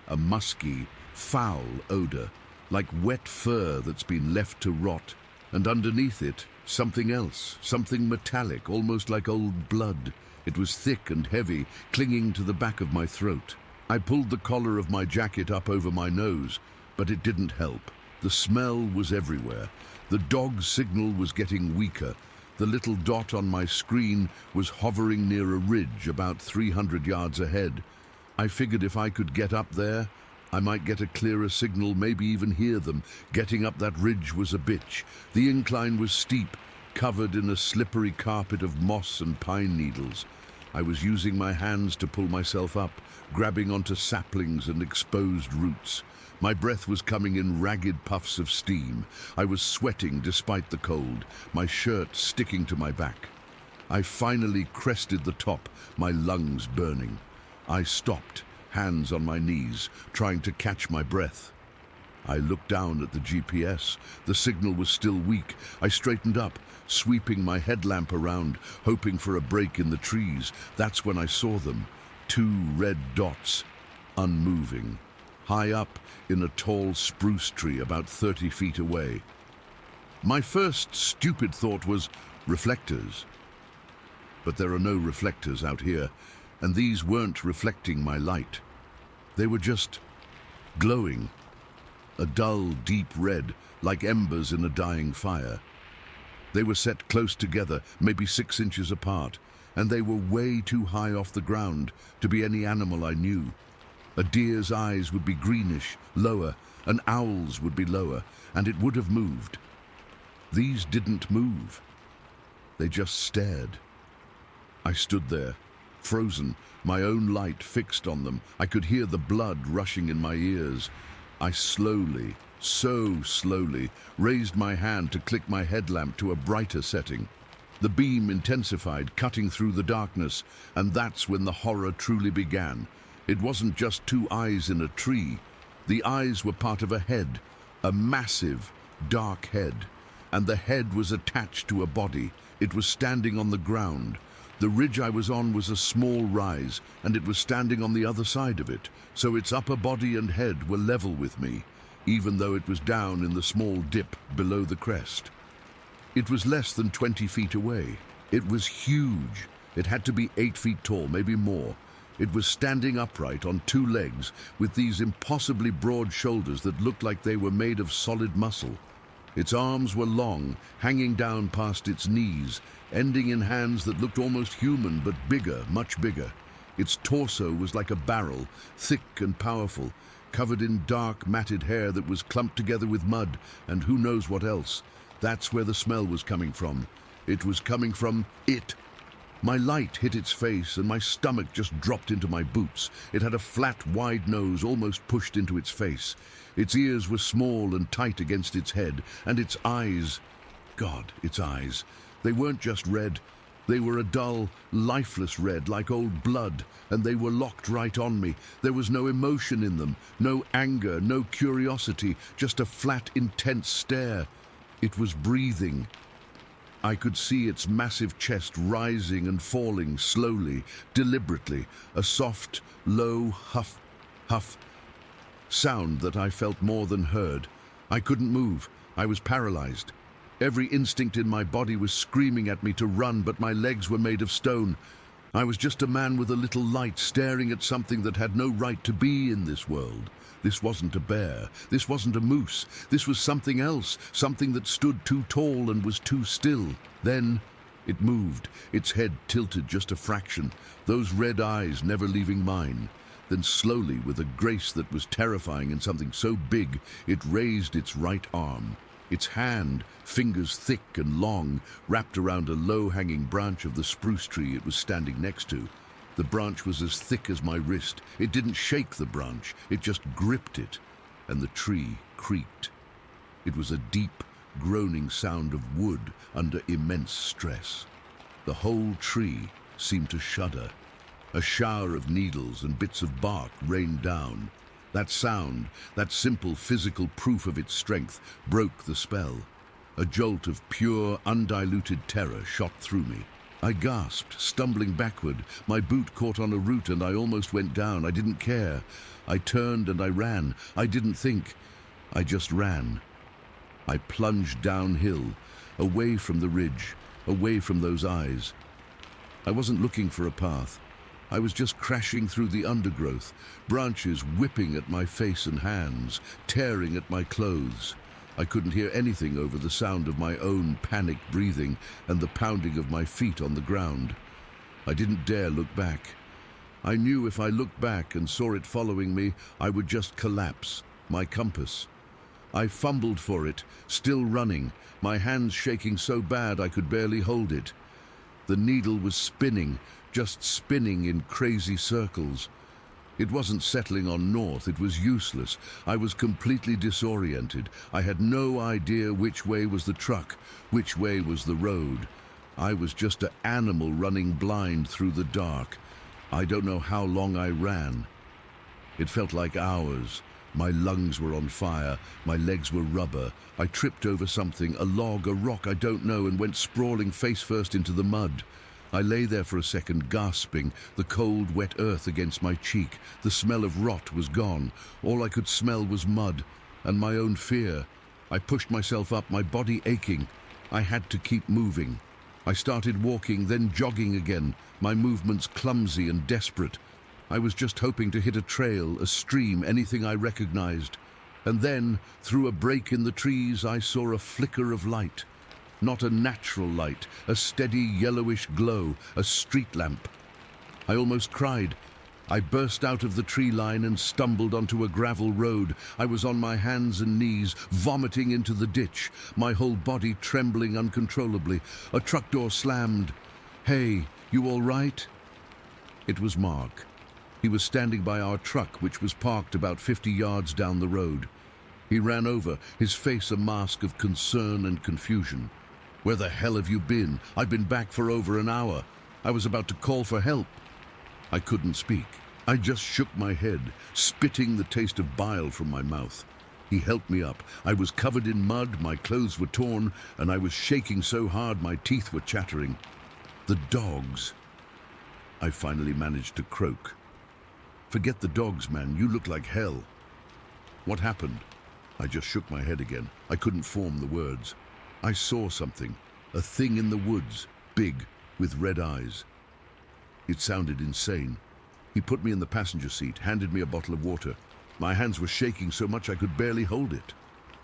A musky, foul odor, like wet fur that's been left to rot, and underneath it, something else, something metallic, almost like old blood. It was thick and heavy, clinging to the back of my throat. I pulled the collar of my jacket up over my nose, but it didn't help. The smell was everywhere. The dog's signal was getting weaker. The little dot on my screen was hovering near a ridge about 300 yards ahead. I figured if I could get up there, I might get a clearer signal, maybe even hear them. Getting up that ridge was a bitch. The incline was steep, covered in a slippery carpet of moss and pine needles. I was using my hands to pull myself up, grabbing onto saplings and exposed roots. My breath was coming in ragged puffs of steam. I was sweating despite the cold, my shirt sticking to my back. I finally crested the top, my lungs burning. I stopped, hands on my knees, trying to catch my breath. I looked down at the GPS. The signal was still weak. I straightened up, sweeping my headlamp around, hoping for a break in the trees. That's when I saw them. 2 red dots, unmoving, high up in a tall spruce tree about 30 feet away. My first stupid thought was reflectors. But there are no reflectors out here, and these weren't reflecting my light. They were just glowing, a dull, deep red, like embers in a dying fire. They were set close together, maybe 6 inches apart, and they were way too high off the ground to be any animal I knew. A deer's eyes would be greenish, lower, an owl's would be lower, and it would have moved. These didn't move. They just stared. I stood there, frozen, my own light fixed on them. I could hear the blood rushing in my ears. I slowly, so slowly, raised my hand to click my headlamp to a brighter setting. The beam intensified, cutting through the darkness, and that's when the horror truly began. It wasn't just 2 eyes in a tree. The eyes were part of a head, a massive, dark head, and the head was attached to a body. It was standing on the ground. The ridge I was on was a small rise, and it was standing on the other side of it, so its upper body and head were level with me, even though it was down in the small dip below the crest. It was less than 20 feet away. It was huge. It had to be 8 feet tall, maybe more. It was standing upright on 2 legs, with these impossibly broad shoulders that looked like they were made of solid muscle. Its arms were long, hanging down past its knees, ending in hands that looked almost human, but bigger, much bigger. Its torso was like a barrel, thick and powerful, covered in dark, matted hair that was clumped together with mud, and who knows what else. That's where the smell was coming from. It was coming from it. My light hit its face, and my stomach just dropped into my boots. It had a flat, wide nose almost pushed into its face. Its ears were small and tight against its head, and its eyes, God, its eyes. They weren't just red. They were a dull, lifeless red, like old blood, and they were locked right on me. There was no emotion in them, no anger, no curiosity, just a flat, intense stare. It was breathing. I could see its massive chest rising and falling slowly, deliberately, a soft, low huff, huff sound that I felt more than heard. I couldn't move. I was paralyzed. Every instinct in my body was screaming at me to run, but my legs were made of stone. I was just a man with a little light staring at something that had no right to be in this world. This wasn't a bear. This wasn't a moose. This was something else, something that stood too tall and was too still. Then it moved, its head tilted just a fraction, those red eyes never leaving mine. Then slowly, with a grace that was terrifying in something so big, it raised its right arm. Its hand, fingers thick and long, wrapped around a low-hanging branch of the spruce tree it was standing next to. The branch was as thick as my wrist. It didn't shake the branch, it just gripped it, and the tree creaked. It was a deep, groaning sound of wood under immense stress. The whole tree seemed to shudder. A shower of needles and bits of bark rained down. That sound, that simple physical proof of its strength, broke the spell. A jolt of pure, undiluted terror shot through me. I gasped, stumbling backward. My boot caught on a root and I almost went down. I didn't care. I turned and I ran. I didn't think. I just ran. I plunged downhill, away from the ridge, away from those eyes. I wasn't looking for a path. I was just crashing through the undergrowth, branches whipping at my face and hands, tearing at my clothes. I couldn't hear anything over the sound of my own panicked breathing and the pounding of my feet on the ground. I didn't dare look back. I knew if I looked back and saw it following me, I would just collapse, my compass. I fumbled for it, still running, my hands shaking so bad I could barely hold it. The needle was spinning, just spinning in crazy circles. It wasn't settling on north, it was useless. I was completely disoriented. I had no idea which way was the truck, which way was the road. I was just an animal running blind through the dark. I don't know how long I ran. It felt like hours. My lungs were on fire, my legs were rubber. I tripped over something, a log, a rock, I don't know, and went sprawling face first into the mud. I lay there for a second, gasping, the cold, wet earth against my cheek. The smell of rot was gone. All I could smell was mud and my own fear. I pushed myself up, my body aching. I had to keep moving. I started walking, then jogging again, my movements clumsy and desperate. I was just hoping to hit a trail, a stream, anything I recognized. And then, through a break in the trees, I saw a flicker of light. Not a natural light, a steady yellowish glow, a street lamp. I almost cried. I burst out of the tree line and stumbled onto a gravel road. I was on my hands and knees, vomiting into the ditch, my whole body trembling uncontrollably. A truck door slammed. "Hey, you all right?" It was Mark. He was standing by our truck, which was parked about 50 yards down the road. He ran over, his face a mask of concern and confusion. "Where the hell have you been? I've been back for over an hour. I was about to call for help." I couldn't speak. I just shook my head, spitting the taste of bile from my mouth. He helped me up. I was covered in mud, my clothes were torn, and I was shaking so hard my teeth were chattering. "The dogs," I finally managed to croak. "Forget the dogs, man. You look like hell." "What happened?" I just shook my head again. I couldn't form the words. "I saw something. A thing in the woods. Big, with red eyes." It sounded insane. He put me in the passenger seat, handed me a bottle of water. My hands were shaking so much I could barely hold it.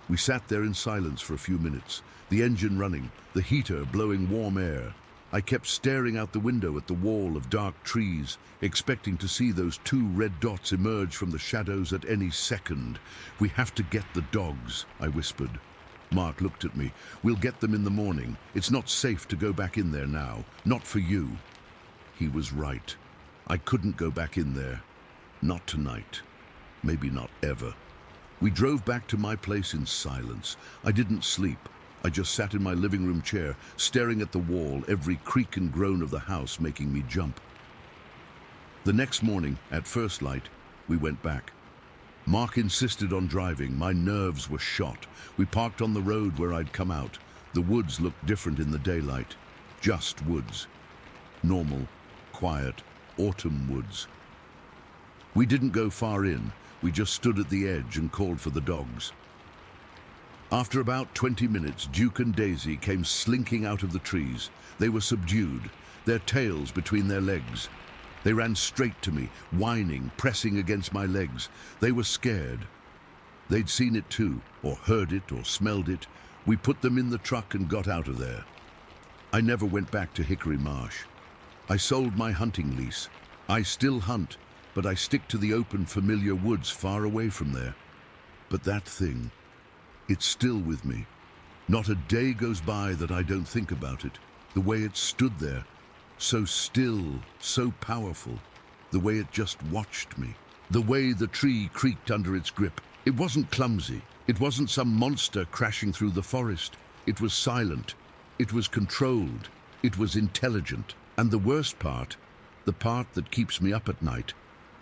We sat there in silence for a few minutes, the engine running, the heater blowing warm air. I kept staring out the window at the wall of dark trees, expecting to see those two red dots emerge from the shadows at any second. "We have to get the dogs," I whispered. Mark looked at me. "We'll get them in the morning. It's not safe to go back in there now. Not for you." He was right. I couldn't go back in there. Not tonight. Maybe not ever. We drove back to my place in silence. I didn't sleep. I just sat in my living room chair, staring at the wall, every creak and groan of the house making me jump. The next morning, at first light, we went back. Mark insisted on driving. My nerves were shot. We parked on the road where I'd come out. The woods looked different in the daylight. Just woods. Normal, quiet, autumn woods. We didn't go far in. We just stood at the edge and called for the dogs. After about 20 minutes, Duke and Daisy came slinking out of the trees. They were subdued, their tails between their legs. They ran straight to me, whining, pressing against my legs. They were scared. They'd seen it too, or heard it, or smelled it. We put them in the truck and got out of there. I never went back to Hickory Marsh. I sold my hunting lease. I still hunt, but I stick to the open, familiar woods far away from there. But that thing, it's still with me. Not a day goes by that I don't think about it. The way it stood there, so still, so powerful. The way it just watched me. The way the tree creaked under its grip. It wasn't clumsy. It wasn't some monster crashing through the forest. It was silent. It was controlled. It was intelligent. And the worst part, the part that keeps me up at night,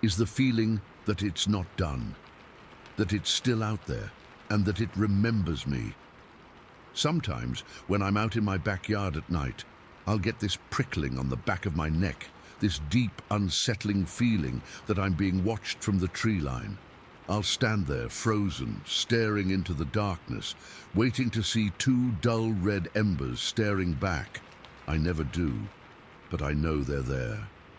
is the feeling that it's not done, that it's still out there, and that it remembers me. Sometimes, when I'm out in my backyard at night, I'll get this prickling on the back of my neck, this deep, unsettling feeling that I'm being watched from the tree line. I'll stand there, frozen, staring into the darkness, waiting to see two dull red embers staring back. I never do, but I know they're there.